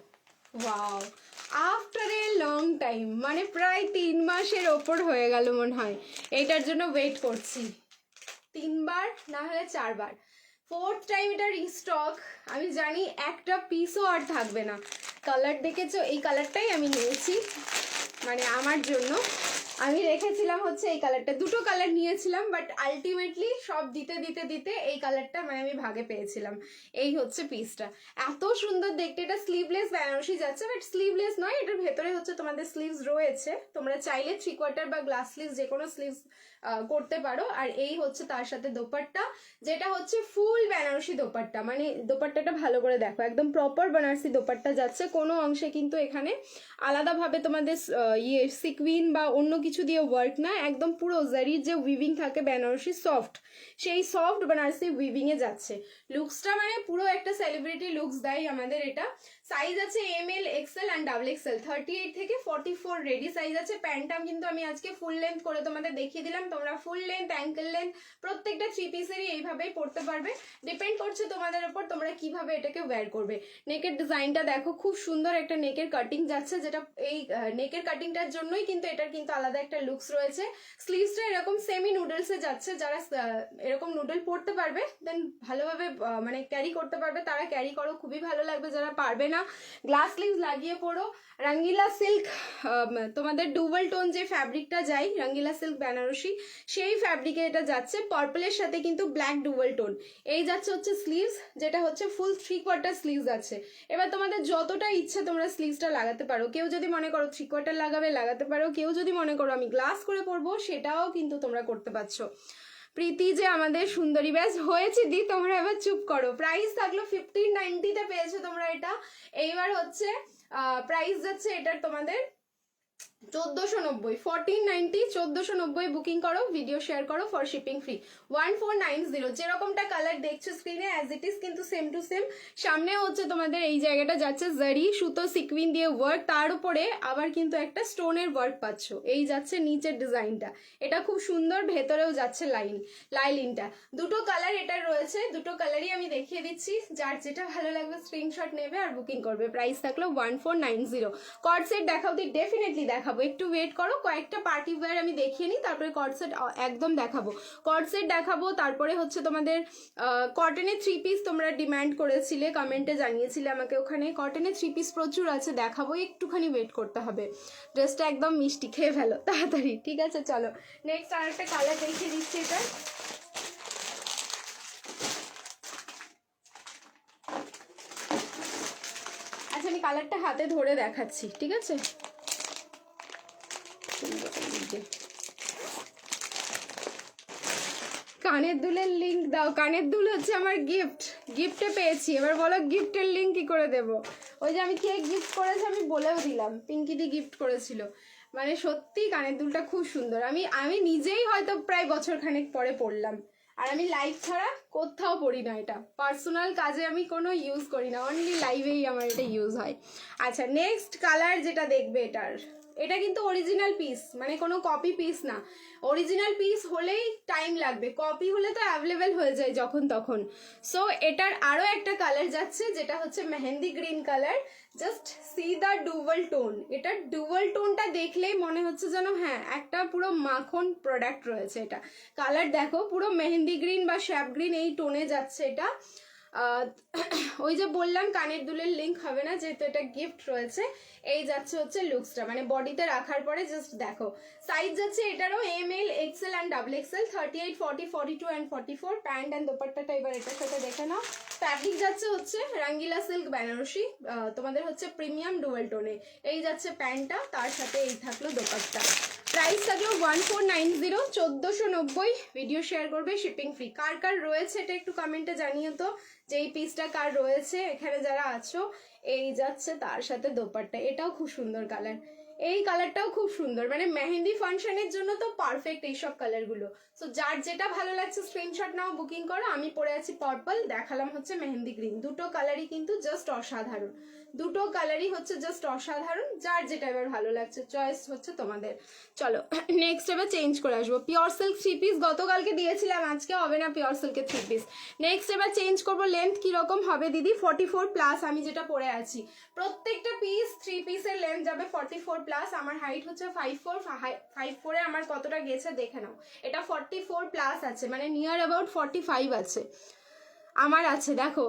Wow, after a long time, মানে প্রায় 3 মাসের ওপর হয়ে গেল মনে হয় এইটার জন্য ওয়েট করছি। 3 বার না হলে 4 বার, 4th টাইম এটা রিস্টক। আমি জানি একটা পিসও আর থাকবে না। কালার দেখেছো, এই কালারটাই আমি নিয়েছি মানে আমার জন্য। আমি রেখেছিলাম হচ্ছে এই কালারটা, দুটো কালার নিয়েছিলাম বাট আলটিমেটলি সব দিতে দিতে দিতে এই কালারটা মানে আমি ভাগে পেয়েছিলাম। এই হচ্ছে পিসটা, এত সুন্দর দেখতে। এটা স্লিভলেস বেনারসি যাচ্ছে, বাট স্লিভলেস নয়, এটার ভেতরে হচ্ছে তোমাদের স্লিভস রয়েছে, তোমরা চাইলে 3/4 বা গ্লাস স্লিভস যে কোনো স্লিভস করতে পারো। আর এই হচ্ছে তার সাথে দোপাট্টা, যেটা হচ্ছে ফুল বেনারসি দোপাট্টা, মানে দোপাট্টাটা ভালো করে দেখো, একদম প্রপার বেনারসি দোপাট্টা যাচ্ছে, কোনো অংশে কিন্তু এখানে আলাদাভাবে তোমাদের সিকুইন বা অন্য কিছু দিয়ে ওয়ার্ক না, একদম পুরো জারির যে উইভিং থাকে বেনারসি সফট, সেই সফট বেনারসি উইভিং এ যাচ্ছে। লুকসটা মানে পুরো একটা সেলিব্রিটি লুকস দেয় আমাদের এটা। সাইজ আছে ML, XL অ্যান্ড XXL, 38 থেকে 44 রেডি সাইজ আছে। প্যান্টটা কিন্তু আমি আজকে ফুল লেন্থ করে তোমাদের দেখিয়ে দিলাম, তোমরা ফুল লেন্থ, অ্যাঙ্কেল লেন্থ প্রত্যেকটা 3 পিসেরই এইভাবেই পরতে পারবে। ডিপেন্ড করছে তোমাদের উপর তোমরা কিভাবে এটাকে ওয়্যার করবে। নেকের ডিজাইনটা দেখো, খুব সুন্দর একটা নেকের কাটিং যাচ্ছে, যেটা এই নেকের কাটিংটার জন্যই কিন্তু এটার কিন্তু আলাদা একটা লুকস রয়েছে। স্লিভসটা এরকম সেমি নুডলসে যাচ্ছে, যারা এরকম নুডল পরতে পারবে দেন ভালোভাবে মানে ক্যারি করতে পারবে, তারা ক্যারি করো, খুবই ভালো লাগবে। যারা পারবে না গ্লাস স্লিভস লাগিয়ে পরো। রঙ্গিলা সিল্ক, তোমাদের ডুবল টোন যে ফ্যাব্রিকটা যায় রঙ্গিলা সিল্ক বেনারসি, সেই ফ্যাব্রিকে এটা যাচ্ছে, পার্পলের সাথে কিন্তু ব্ল্যাক ডুবল টোন। এই যাচ্ছে হচ্ছে স্লিভস, যেটা হচ্ছে ফুল 3/4 স্লিভস আছে। এবার তোমাদের যতটা ইচ্ছে তোমরা স্লিভসটা লাগাতে পারো, কেউ যদি মনে করো 3/4 লাগাতে পারো, কেউ যদি মনে করো আমি গ্লাস করে পরবো সেটাও কিন্তু তোমরা করতে পারছো। প্রীতি যে আমাদের সুন্দরী, ব্যাস হয়েছে দি, তোমরা এবার চুপ করো। প্রাইস থাকলো 1590-তে পেয়েছো তোমরা এটা। এইবার হচ্ছে প্রাইস যাচ্ছে এটার তোমাদের 1490, 1490, 1490 বুকিং করো, ভিডিও শেয়ার করো ফর শিপিং ফ্রি। 1490, যেরকমটা কালার দেখছো স্ক্রিনে অ্যাজ ইট ইজ কিন্তু সেম টু সেম। সামনে হচ্ছে তোমাদের এই জায়গাটা যাচ্ছে জারি সুতো সিকুইন দিয়ে ওয়ার্ক, তার উপরে আবার কিন্তু একটা স্টোনের ওয়ার্ক পাচ্ছ। এই যাচ্ছে নিচের ডিজাইনটা, এটা খুব সুন্দর, ভেতরেও যাচ্ছে লাইলিনটা। দুটো কালার এটা রয়েছে, দুটো কালারই আমি দেখিয়ে দিচ্ছি, যার যেটা ভালো লাগবে স্ক্রিনশট নেবে আর বুকিং করবে। প্রাইস থাকলো 1490। কর্ড সেট দেখাও দি, ডেফিনেটলি দেখাবো, একটু ওয়েট করো, কয়েকটা পার্টি ওয়্যার আমি দেখিয়ে নিই, তারপরে কর্ড সেট একদম দেখাবো। কর্ড সেট দেখাবো, তারপরে হচ্ছে তোমাদের কটনের 3 পিস তোমরা ডিমান্ড করেছিলে, কমেন্টে জানিয়েছিলে আমাকে, ওখানে কটনের 3 পিস প্রচুর আছে, দেখাবো, একটুখানি ওয়েট করতে হবে। ড্রেসটা একদম মিষ্টি, খেয়ে ফেলো তাড়াতাড়ি, ঠিক আছে? চলো নেক্সট আর একটা কালার দেখিয়ে দিচ্ছি। এটা আচ্ছা, আমি কালারটা হাতে ধরে দেখাচ্ছি, ঠিক আছে? কানের দুলের লিংক দাও। কানের দুল হচ্ছে আমার গিফটে পেয়েছি, এবার বলো গিফটের লিংক কি করে দেব? ওই যে আমি কে গিফট করেছে আমি বলেও দিলাম, পিঙ্কিদি গিফট করেছিল। মানে সত্যি কানের দুলটা খুব সুন্দর, আমি নিজেই হয়তো প্রায় বছর খানেক পরে পরলাম। আর আমি লাইভ ছাড়া কোথাও পরি না, এটা পার্সোনাল কাজে আমি কোনো ইউজ করি না, অনলি লাইভেই আমার এটা ইউজ হয়। আচ্ছা, নেক্সট কালার যেটা দেখবে এটার, এটা কিন্তু অরিজিনাল পিস, মানে কোনো কপি পিস না। অরিজিনাল পিস হলেই টাইম লাগবে, কপি হলে তো অ্যাভেলেবেল হয়ে যায় যখন তখন। সো এটার আরো একটা কালার যাচ্ছে, যেটা হচ্ছে mehendi green colour. Just see the dual tone, এটার ডুয়াল টোনটা দেখলেই মনে হচ্ছে যেন হ্যাঁ একটা পুরো মাখন প্রোডাক্ট রয়েছে। এটা কালার দেখো, পুরো মেহেন্দি গ্রিন বা শ্যাপ গ্রিন এই টোনে যাচ্ছে এটা। ওই যে বললাম কানের দুলের লিংক হবে না, যেহেতু এটা গিফট রয়েছে। এই যাচ্ছে হচ্ছে লুকসটা, মানে বডিতে রাখার পরে জাস্ট দেখো। সাইজ যাচ্ছে এটারও ML, XL and XXL, 38, 40, 42 and 44। Pant and দোপাট্টাটা এবার এটার সাথে দেখে নাও। ফ্যাব্রিক যাচ্ছে হচ্ছে রঙ্গিলা সিল্ক বেনারসি, তোমাদের হচ্ছে প্রিমিয়াম ডুয়েল টোনে। এই যাচ্ছে প্যান্টটা, তার সাথে এই থাকলো দোপাট্টা। প্রাইস থাকলো 1490, 1490। ভিডিও শেয়ার করবে, শিপিং ফ্রি। কার কার রয়েছে এটা একটু কমেন্টে জানিও তো, যে এই পিসটা কার রয়েছে এখানে যারা আছো। এই যাচ্ছে তার সাথে দোপাট্টা, এটাও খুব সুন্দর কালার, এই কালারটাও খুব সুন্দর, মানে মেহেন্দি ফাংশনের জন্য তো পারফেক্ট এইসব কালারগুলো। সো যার যেটা ভালো লাগছে স্ক্রিনশট নাও, বুকিং করো। আমি পরে আছি পার্পল, দেখালাম হচ্ছে মেহেন্দি গ্রিন, দুটো কালারই কিন্তু জাস্ট অসাধারণ, দুটো কালারই হচ্ছে জাস্ট অসাধারণ। যার যেটা এবার ভালো লাগছে, চয়েস হচ্ছে তোমাদের। চলো নেক্সট এবার চেঞ্জ করে আসবো। পিওর সিল্ক 3 পিস গতকালকে দিয়েছিলাম, আজকে হবে না পিওর সিল্কের 3 পিস। নেক্সট এবার চেঞ্জ করবো। লেন্থ কিরকম হবে দিদি? 44+, আমি যেটা পরে আছি প্রত্যেকটা পিস 3 পিসের লেন্থ যাবে 44+। আমার হাইট হচ্ছে 5'4", 5'4" আমার কতটা গেছে দেখে নাও। এটা 44+ আছে, মানে নিয়ার অ্যাবাউট 45 আছে। আমার আছে, দেখো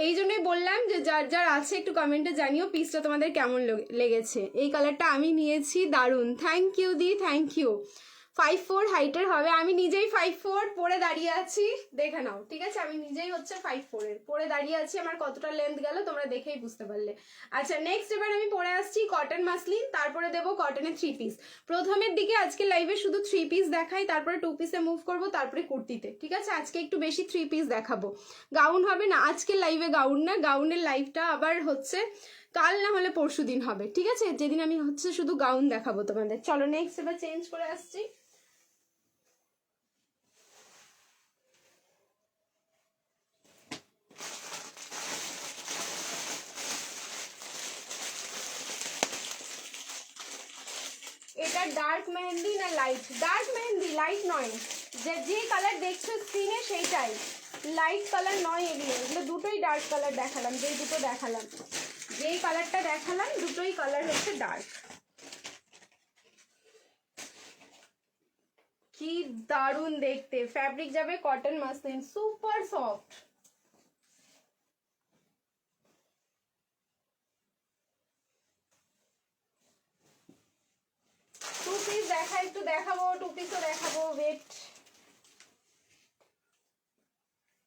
এই জন্যই বললাম যে যার যার আছে একটু কমেন্টে জানিও পিসটা তোমাদের কেমন লেগেছে। এই কালারটা আমি নিয়েছি, দারুণ, থ্যাংক ইউ দি, থ্যাংক ইউ। 5'4" হাইটের হবে, আমি নিজেই 5'4" পরে দাঁড়িয়ে আছি, দেখে নাও, ঠিক আছে? আমি নিজেই হচ্ছে 5'4" পরে দাঁড়িয়ে আছি, আমার কতটা লেন্থ গেল তোমরা দেখেই বুঝতে পারলে। আচ্ছা, নেক্সট এবার আমি পরে আসছি কটন মাসলিন, তারপরে দেবো কটনের 3 পিস। প্রথমের দিকে আজকে লাইভে শুধু 3 পিস দেখাই, তারপরে 2 পিসে মুভ করবো, তারপরে কুর্তিতে, ঠিক আছে? আজকে একটু বেশি 3 পিস দেখাবো, গাউন হবে না আজকে লাইভে, গাউন না, গাউনের লাইভটা আবার হচ্ছে কাল না হলে পরশু দিন হবে, ঠিক আছে? যেদিন আমি হচ্ছে শুধু গাউন দেখাবো তোমাদের। চলো নেক্সট এবার চেঞ্জ করে আসছি। এটা ডার্ক মেহেন্দি না লাইট? ডার্ক মেহেন্দি, লাইট নয়। যে কালার দেখছো স্ক্রিনে সেইটাই, লাইট কালার নয় এগুলো, এগুলো দুটোই ডার্ক কালার দেখালাম, যেই দুটো দেখালাম, যেই কালারটা দেখালাম দুটোই কালার হচ্ছে ডার্ক। কি দারুণ দেখতে, ফ্যাব্রিক যাবে cotton muslin, super soft. Two piece দেখা, একটু দেখাবো, টু পিসও দেখাবো, ওয়েট।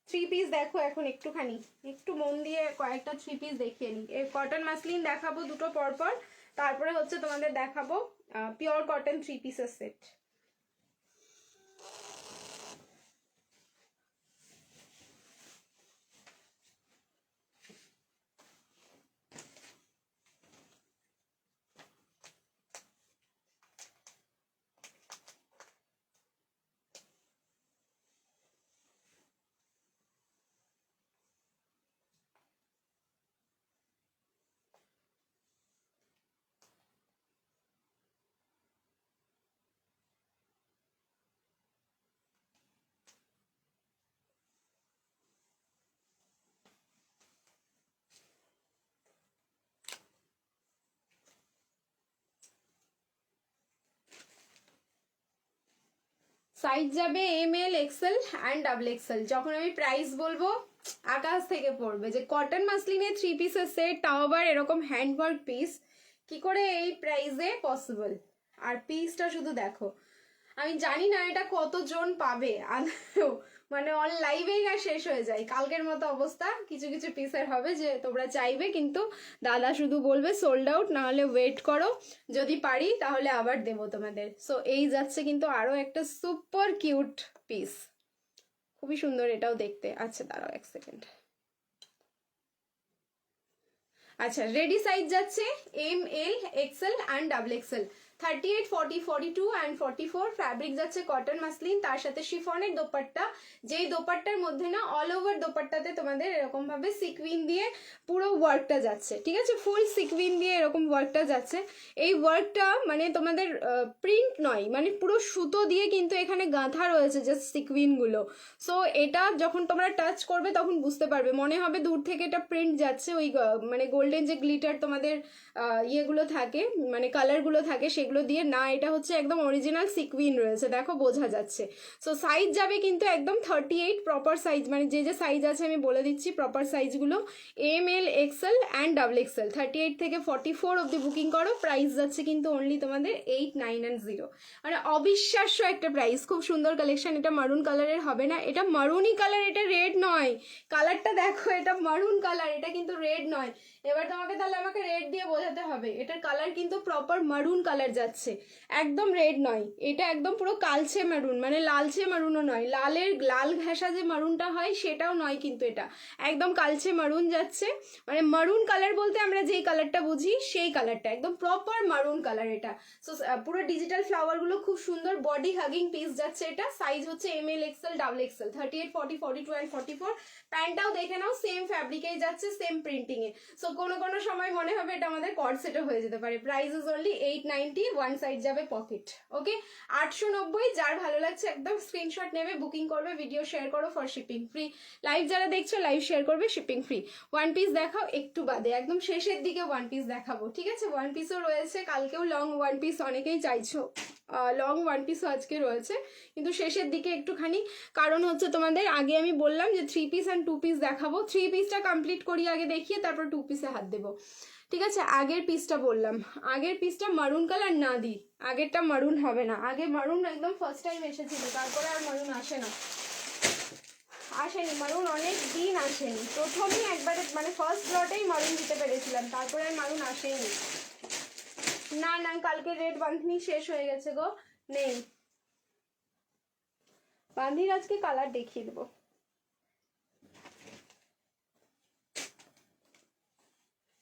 3 পিস দেখো এখন, একটুখানি একটু মন দিয়ে কয়েকটা 3 পিস দেখিয়ে নিই। এই কটন মাসলিন দেখাবো দুটো পরপর, তারপরে হচ্ছে তোমাদের দেখাবো পিওর কটন 3 পিসের সেট। সাইজ যাবে ML, XL অ্যান্ড XXL। যখন আমি প্রাইস বলবো আকাশ থেকে পড়বে যে কটন মাসলিনের 3 পিসের সেট, তাও আবার এরকম হ্যান্ডওয়ার্ক পিস, কি করে এই প্রাইসে পসিবল? আর পিসটা শুধু দেখো, আমি জানি না এটা কতজন পাবে, মানে অন লাইভেই না শেষ হয়ে যায়। কালকের মতো অবস্থা কিছু কিছু পিসের হবে যে তোমরা চাইবে, কিন্তু দাদা শুধু বলবে সোল্ড আউট, না হলে ওয়েট করো, যদি পারি তাহলে আবার দেবো তোমাদের। সো এই যাচ্ছে কিন্তু আরো একটা সুপার কিউট পিস, খুবই সুন্দর এটাও দেখতে। আচ্ছা দাঁড়াও 1 সেকেন্ড। আচ্ছা, রেডি সাইজ যাচ্ছে ML, XL and XXL, 38, 40, 42 and 44। Fabric যাচ্ছে কটন মাসলিন, তার সাথে শিফনের দোপাট্টা, যেই দোপাট্টার মধ্যে না অল ওভার দোপাট্টাতে তোমাদের এরকম ভাবে সিকুইন দিয়ে পুরো ওয়ার্কটা যাচ্ছে, ঠিক আছে? ফুল সিকুইন দিয়ে এরকম ওয়ার্কটা যাচ্ছে। এই ওয়ার্কটা মানে তোমাদের প্রিন্ট নয়, মানে পুরো সুতো দিয়ে কিন্তু এখানে গাঁথা রয়েছে জাস্ট সিকুইনগুলো। সো এটা যখন তোমরা টাচ করবে তখন বুঝতে পারবে, মনে হবে দূর থেকে এটা প্রিন্ট যাচ্ছে, ওই মানে গোল্ডেন যে গ্লিটার তোমাদের ইয়েগুলো থাকে, মানে কালারগুলো থাকে সেগুলো দিয়ে না, এটা হচ্ছে একদম অরিজিনাল সিকুইন রয়েছে, দেখো বোঝা যাচ্ছে। সো সাইজ যাবে কিন্তু একদম 38 প্রপার সাইজ, মানে যে যে সাইজ আছে আমি বলে দিচ্ছি প্রপার সাইজগুলো, ML, XL অ্যান্ড XXL। 38 থেকে 44 অব্দি বুকিং করো। প্রাইস যাচ্ছে কিন্তু অনলি তোমাদের 8,990, মানে অবিশ্বাস্য একটা প্রাইস। খুব সুন্দর কালেকশন। এটা মারুন কালারের হবে না, এটা মারুনই কালার, এটা রেড নয়। কালারটা দেখো, এটা মারুন কালার, এটা কিন্তু রেড নয়। এবার তোমাকে তাহলে আমাকে রেড দিয়ে বোঝাতে হবে, এটার কালার কিন্তু প্রপার মারুন কালার যাচ্ছে, একদম রেড নয়। এটা একদম পুরো কালচে মারুন, মানে লালচে মারুনও নয়, লাল ঘেঁষা যে মারুনটা হয় সেটাও নয়, কিন্তু এটা একদম কালচে মারুন যাচ্ছে। মানে মারুন কালার বলতে আমরা যেই কালারটা বুঝি সেই কালারটা, একদম প্রপার মারুন কালার এটা। সো পুরো ডিজিটাল ফ্লাওয়ারগুলো খুব সুন্দর, বডি হাগিং পিস যাচ্ছে এটা। সাইজ হচ্ছে ML, XL, XXL, 38, 40, 42 অ্যান্ড 44। প্যান্টটাও দেখে নাও, সেম ফ্যাব্রিকেই যাচ্ছে, সেম প্রিন্টিং এ। সো কোনো কোনো সময় মনে হবে এটা আমাদের কর্ড সেটও হয়ে যেতে পারে। Price is only 890, one side যাবে পকেট। ওকে, 890। যার ভালো লাগছে একদম স্ক্রিনশট নেবে, বুকিং করবে, ভিডিও শেয়ার করো ফর শিপিং ফ্রি। লাইভ যারা দেখছো লাইভ শেয়ার করবে, শিপিং ফ্রি। ওয়ান পিস দেখাও একটু বাদে, একদম শেষের দিকে ওয়ান পিস দেখাবো, ঠিক আছে? ওয়ান পিসও রয়েছে, কালকেও লং ওয়ান পিস অনেকেই চাইছো। লং ওয়ান পিসও আজকে রয়েছে, কিন্তু শেষের দিকে একটুখানি, কারণ হচ্ছে তোমাদের আগে আমি বললাম যে 3 পিস অ্যান্ড 2 পিস দেখাবো, 3 পিসটা কমপ্লিট করি আগে দেখিয়ে তারপর 2 পিসে হাত দেবো। ঠিক আছে, আগের পিসটা বললাম, আগের পিসটা মারুন কালার না দিই, আগেরটা মারুন হবে না, আগে মারুন একদম ফার্স্ট টাইম এসেছিল, তারপরে আর মারুন আসে না, আসেনি মারুন, অনেক দিন আসেনি, প্রথমেই একবারে মানে ফার্স্ট লটেই মারুন দিতে পেরেছিলাম, তারপরে আর মারুন আসেনি। না না, কালকে রেড বাঁধনি শেষ হয়ে গেছে গো, নেই। বাঁধির আজকে কালার দেখিয়ে দেবো।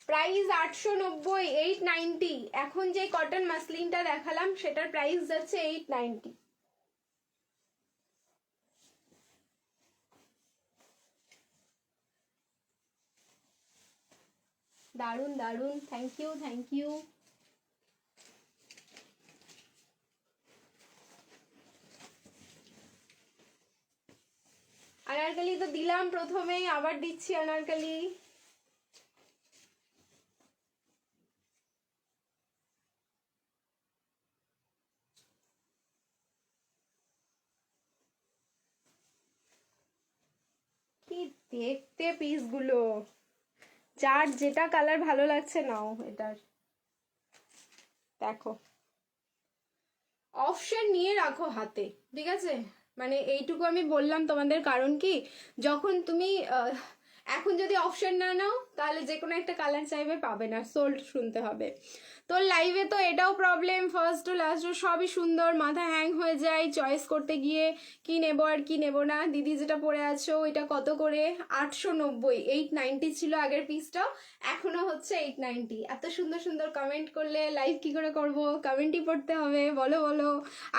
প্রাইস 890, 890। এখন যে কটন মাসলিনটা দেখালাম সেটার প্রাইস যাচ্ছে 890। দারুন দারুন, thank you thank you. Anarkali তো দিলাম প্রথমেই, আবার দিচ্ছি আনারকলি। কি দেখতে পিসগুলো, যার যেটা কালার ভালো লাগছে নাও এটার। দেখো, অপশন নিয়ে রাখো হাতে, ঠিক আছে? মানে এইটুকু আমি বললাম তোমাদের, কারণ কি যখন তুমি এখন যদি অপশন না নাও তাহলে যে কোনো একটা কালার চাইবে পাবে না, সোল্ড শুনতে হবে। তো লাইভে তো এটাও প্রবলেম, ফার্স্ট টু লাস্ট সবই সুন্দর, মাথা হ্যাং হয়ে যায় চয়েস করতে গিয়ে কি নেবো আর কি নেবো না। দিদি যেটা পরে আছো এটা কত করে? 890, 890 ছিল আগের পিসটাও, এখনো হচ্ছে 890। এত সুন্দর সুন্দর কমেন্ট করলে লাইভ কি করে করবো, কমেন্টই পড়তে হবে, বলো বলো।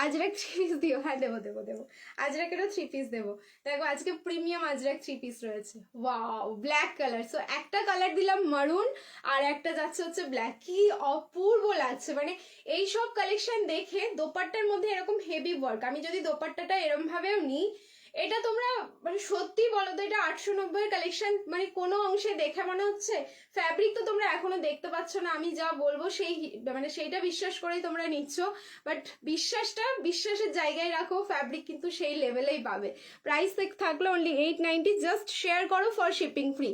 আজরাক 3 পিস দিও, হ্যাঁ দেবো দেবো দেবো, আজরাকেরও 3 পিস দেবো। দেখো আজকে প্রিমিয়াম আজরাক 3 পিস রয়েছে, ওয়াও ব্ল্যাক কালার। সো একটা কালার দিলাম মারুন আর একটা যাচ্ছে হচ্ছে ব্ল্যাক, কি অপূর্ব লাগছে। মানে এই সব কালেকশন দেখে দোপাট্টার মধ্যে এরকম হেভি ওয়ার্ক, আমি যদি দোপাট্টাটা এরম ভাবেও নিই, এটা তোমরা মানে সত্যি বলো তো এটা 890 কালেকশন, মানে কোনো অংশে দেখে মনে হচ্ছে ফ্যাব্রিক তো তোমরা এখনো দেখতে পাচ্ছ না, আমি যা বলবো সেই মানে সেইটা বিশ্বাস করেই তোমরা নিচ্ছ, বাট বিশ্বাসের জায়গায় রাখো, ফ্যাব্রিক কিন্তু সেই লেভেলেই পাবে। প্রাইস থাকলো অনলি 890, জাস্ট শেয়ার করো for shipping free.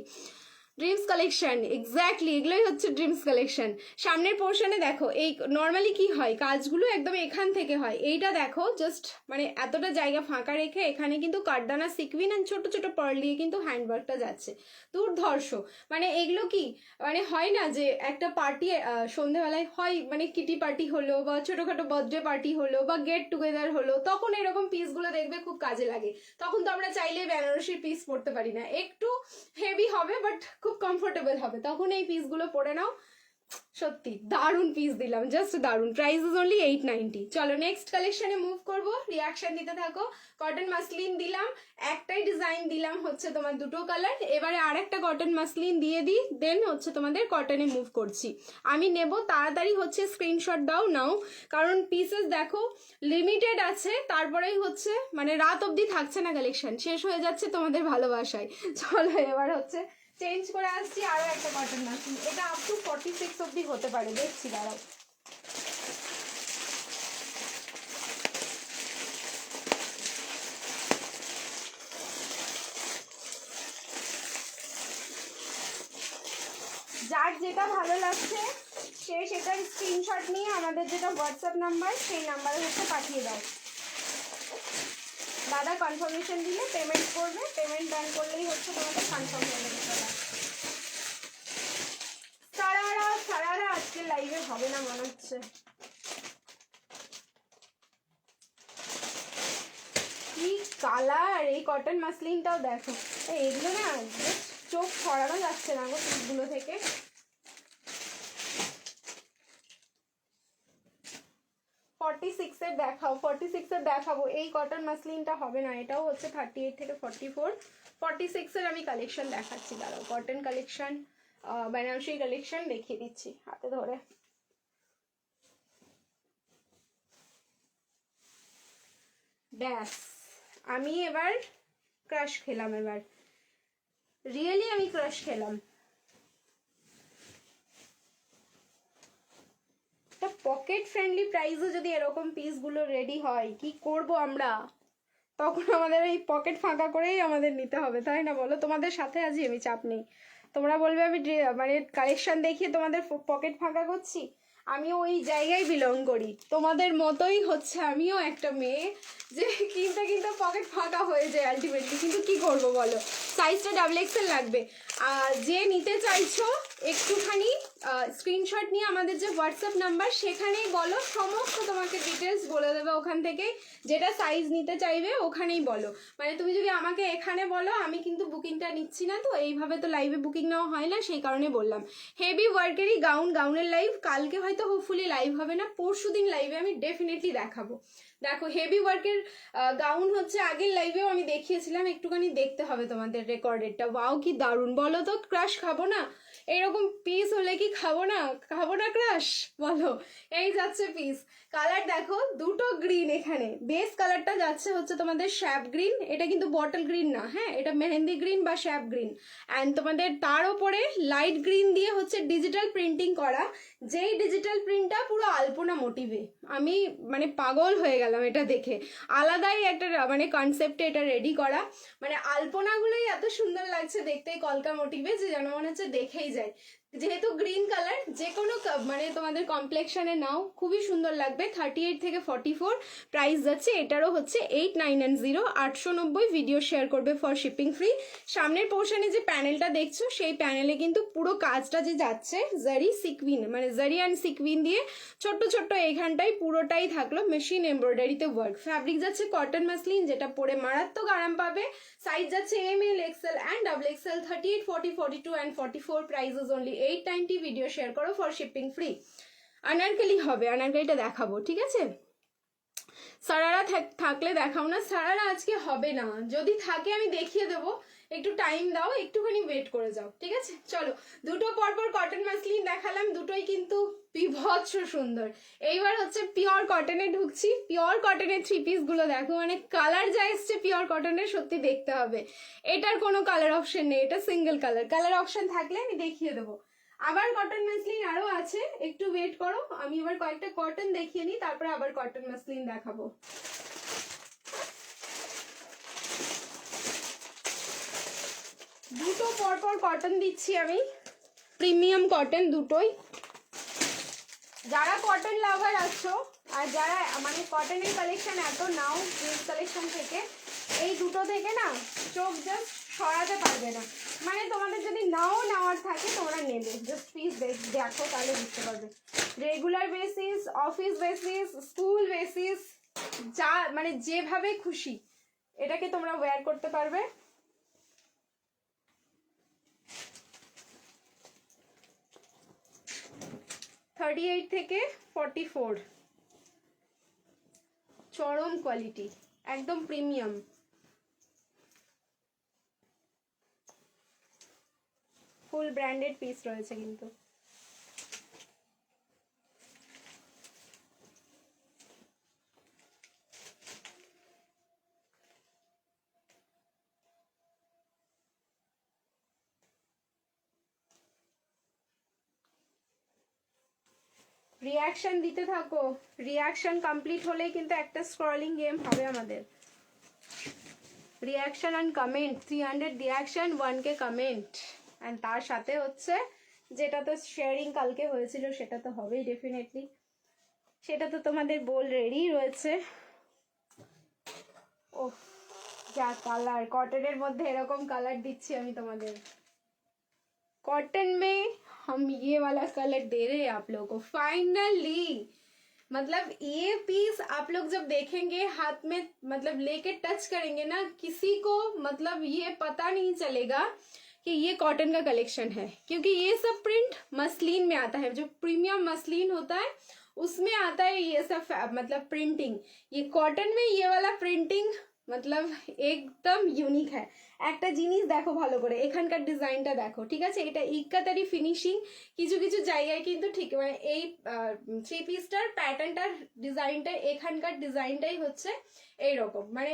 Dreams collection, exactly এগুলোই হচ্ছে ড্রিমস কালেকশন। সামনের পোর্শনে দেখো, এই নর্মালি কি হয় কাজগুলো একদম এখান থেকে হয়, এইটা দেখো জাস্ট মানে এতটা জায়গা ফাঁকা রেখে এখানে কিন্তু কাঠদানা সিকুইন আর ছোট ছোট পার্ল দিয়ে কিন্তু হ্যান্ডওয়ার্কটা যাচ্ছে, দুর্ধর্ষ। মানে এগুলো কি মানে হয় না যে একটা পার্টি সন্ধেবেলায় হয়, মানে কিটি পার্টি হলো বা ছোটখাটো বার্থডে পার্টি হলো বা গেট টুগেদার হলো, তখন এরকম পিসগুলো দেখবে খুব কাজে লাগে। তখন তো আমরা চাইলে বেনারসির পিস পরতে পারি না, একটু হেভি হবে বাট খুব কমফোর্টেবল হবে, তখন এই পিসগুলো পরে নাও। সত্যি দারুন পিস দিলাম, জাস্ট দারুন। Price is only 890। চলো নেক্সট কালেকশনে মুভ করব, রিয়াকশন দিতে থাকো। কটন মাসলিন দিলাম, একটাই ডিজাইন দিলাম হচ্ছে তোমার দুটো কালার, এবারে আরেকটা কটন মাসলিন দিয়ে দিই, দেন হচ্ছে তোমাদের কটনে মুভ করছি। আমি নেব, তাড়াতাড়ি হচ্ছে স্ক্রিনশট দাও নাও, কারণ পিসেস দেখো লিমিটেড আছে, তারপরেই হচ্ছে মানে রাত অবধি থাকছে না, কালেকশন শেষ হয়ে যাচ্ছে তোমাদের ভালোবাসায়। চলো এবার হচ্ছে চেঞ্জ করে আসছি আরো একটা কটন মাসলিন, এটা আপ টু 46 অবধি হতে পারে, দেখছি দাঁড়াও। যার যেটা ভালো লাগছে সে সেটার স্ক্রিনশট নিয়ে আমাদের যেটা হোয়াটসঅ্যাপ নাম্বার সেই নাম্বারে হচ্ছে পাঠিয়ে দাও। দাদা কনফার্মেশন দিলে পেমেন্ট করবে, পেমেন্ট ডান করলেই হচ্ছে তোমাদের কনফার্ম হয়ে যাবে। সারারা আজকে লাইভে হবে না মনে হচ্ছে। কি কালার, এই কটন মাসলিনটাও দেখো, এগুলো না চোখ ছড়ানো যাচ্ছে না গো পিসগুলো থেকে। দেখাও, 46 এর দেখাবো, এই কটন মাসলিনটা হবে না, এটাও হচ্ছে 38 থেকে 44, 46 এর আমি কালেকশন দেখাচ্ছি, দাঁড়াও কটন কালেকশন বেনারসি কালেকশন দেখিয়ে দিচ্ছি হাতে ধরে। ব্যাস, আমি এবার ক্রাশ খেলাম, এবার রিয়েলি আমি ক্রাশ খেলাম। এটা পকেট ফ্রেন্ডলি প্রাইসে যদি এরকম পিসগুলো রেডি হয় কি করব আমরা, তখন আমাদের এই পকেট ফাঁকা করেই আমাদের নিতে হবে, তাই না বলো? তোমাদের সাথে আছি আমি, চাপ নেই। তোমরা বলবে আমি মানে কালেকশন দেখিয়ে তোমাদের পকেট ফাঁকা করছি, আমিও ওই জায়গায় বিলং করি, তোমাদের মতোই হচ্ছে আমিও একটা মেয়ে যে কিনতে কিনতে পকেট ফাঁকা হয়ে যায় আলটিমেটলি। কিন্তু কি করব বলো, সাইজটা XXL লাগবে। আর যে নিতে চাইছো একটুখানি স্ক্রিনশট নিয়ে আমাদের যে হোয়াটসঅ্যাপ নাম্বার সেখানেই বলো, সমস্ত তোমাকে ডিটেলস বলে দেবে ওখান থেকে, যেটা সাইজ নিতে চাইবে ওখানেই বলো। মানে তুমি যদি আমাকে এখানে বলো, আমি কিন্তু বুকিংটা নিচ্ছি না, তো এইভাবে তো লাইভে বুকিং নেওয়া হয় না, সেই কারণে বললাম। হেভি ওয়ার্কেরই গাউনের লাইভ কালকে হয়তো হোপফুলি লাইভ হবে না, পরশু দিন লাইভে আমি ডেফিনেটলি দেখাবো। দেখো হেভি ওয়ার্কের গাউন হচ্ছে আগের লাইভেও আমি দেখিয়েছিলাম, একটুখানি দেখতে হবে তোমাদের রেকর্ডেডটা। ওয়াও কি দারুণ বলো তো, ক্রাশ খাবো না? এরকম পিস হলে কি খাবো না ক্রাশ বলো? এই যাচ্ছে পিস। কালার দেখো দুটো গ্রিন, এখানে বেস কালারটা যাচ্ছে হচ্ছে তোমাদের শ্যাপ গ্রিন, এটা কিন্তু বটল গ্রিন না, হ্যাঁ এটা মেহেন্দি গ্রিন বা শ্যাপ গ্রিন। অ্যান্ড তোমাদের তার ওপরে লাইট গ্রিন দিয়ে হচ্ছে ডিজিটাল প্রিন্টিং করা, যেই ডিজিটাল প্রিন্টটা পুরো আলপনা মোটিভে। আমি মানে পাগল হয়ে গেলাম এটা দেখে, আলাদাই একটা মানে কনসেপ্টে এটা রেডি করা, মানে আলপনাগুলোই এত সুন্দর লাগছে দেখতে কলকা মোটিভে, যে যেন মনে হচ্ছে দেখেই যায়। যেহেতু গ্রিন কালার, যে কোনো মানে তোমাদের কমপ্লেক্সনে নাও খুবই সুন্দর লাগবে। 38 থেকে 44 প্রাইস যাচ্ছে, এটারও হচ্ছে 8990, 890। ভিডিও শেয়ার করবে ফর শিপিং ফ্রি। সামনের পোর্শনে যে প্যানেলটা দেখছো সেই প্যানেলে কিন্তু পুরো কাজটা যে যাচ্ছে জারি সিকুইন, মানে জারি অ্যান্ড সিকুইন দিয়ে ছোট্ট ছোট্ট এইখানটাই পুরোটাই থাকলো মেশিন এমব্রয়ডারিতে ওয়ার্ক। ফ্যাব্রিক যাচ্ছে কটন মাসলিন, যেটা পরে মারাত্মক আরাম পাবে। সাইজ যাচ্ছে ML, XL and XXL, 38, 40, 42 and 44। Prices only 890। Video share করো ফর শিপিং ফ্রি। আনারকলি হবে, আনারকলিটা দেখাবো, ঠিক আছে? সারারা থাকলে দেখাও না, সারারা আজকে হবে না, যদি থাকে আমি দেখিয়ে দেবো, একটু টাইম দাও, একটুখানি ওয়েট করে যাও, ঠিক আছে? চলো, দুটো পরপর কটন মাসলিন দেখালাম, দুটোই কিন্তু বিভৎস সুন্দর। এইবার হচ্ছে পিওর কটনে ঢুকছি। পিওর কটনের 3 পিসগুলো দেখো, মানে কালার যা এসছে পিওর কটনের, সত্যি দেখতে হবে। এটার কোনো কালার অপশন নেই, এটা সিঙ্গেল কালার, কালার অপশন থাকলে আমি দেখিয়ে দেবো। আবার কটন মাসলিন আরো আছে, একটু ওয়েট করো, আমি এবার কয়েকটা কটন দেখিয়ে নিই, তারপরে আবার কটন মাসলিন দেখাবো। দুটো পরপর কটন দিচ্ছি আমি, প্রিমিয়াম কটন দুটোই। যারা কটন লাভার আছো আর যারা মানে কটনের কালেকশন এত নাও ড্রেস কালেকশন থেকে, এই দুটো থেকে না চোখ জাস্ট সরাতে পারবে না। মানে তোমাদের যদি নাও নেওয়ার থাকে তোমরা নেবে, জাস্ট প্লিজ দেখো তাহলে বুঝতে পারবে। Regular basis, office basis, school basis, যা মানে যেভাবে খুশি এটাকে তোমরা ওয়্যার করতে পারবে। $38 থেকে 44, চরম কোয়ালিটি, একদম প্রিমিয়াম। ফুল ব্র্যান্ডেড পিস রয়েছে কিন্তু। রিয়াকশন দিতে থাকো, রিয়াকশন কমপ্লিট হলেই কিন্তু একটা স্ক্রলিং গেম হবে আমাদের। Reaction and comment, 300 reaction, 1K comment, and তার সাথে হচ্ছে যেটা তো শেয়ারিং কালকে হয়েছিল সেটা তো হবেই ডেফিনেটলি, সেটা তো তোমাদের বোল রেডি রয়েছে। ও যা কালার, কটনের মধ্যে এরকম কালার দিচ্ছি আমি তোমাদের। कॉटन में हम ये वाला कलर दे रहे हैं आप लोगों को फाइनली। मतलब ये पीस आप लोग जब देखेंगे हाथ में, मतलब लेके टच करेंगे ना, किसी को मतलब ये पता नहीं चलेगा कि ये कॉटन का कलेक्शन है, क्योंकि ये सब प्रिंट मसलिन में आता है, जो प्रीमियम मसलिन होता है उसमें आता है ये सब मतलब प्रिंटिंग। ये कॉटन में ये वाला प्रिंटिंग मतलब एकदम यूनिक है। একটা জিনিস দেখো ভালো করে, এখানকার ডিজাইনটা দেখো, ঠিক আছে? এটা ইক্কাতারি ফিনিশিং, কিছু কিছু জায়গায় কিন্তু ঠিক মানে এই থ্রি পিসটার প্যাটার্নটার ডিজাইনটা, এখানকার ডিজাইনটাই হচ্ছে এইরকম। মানে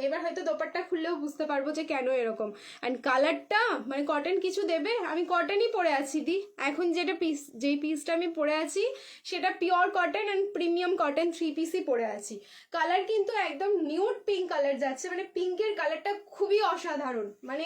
এবার হয়তো দোপাট্টা খুললেও বুঝতে পারবো যে কেন এরকম। অ্যান্ড কালারটা মানে কটন কিছু দেবে, আমি কটনই পরে আছি দি এখন, যেই পিসটা আমি পরে আছি সেটা pure cotton and premium cotton three পিসই পরে আছি। কালার কিন্তু একদম নিউড পিঙ্ক কালার যাচ্ছে, মানে পিঙ্কের কালারটা খুবই অসাধারণ। মানে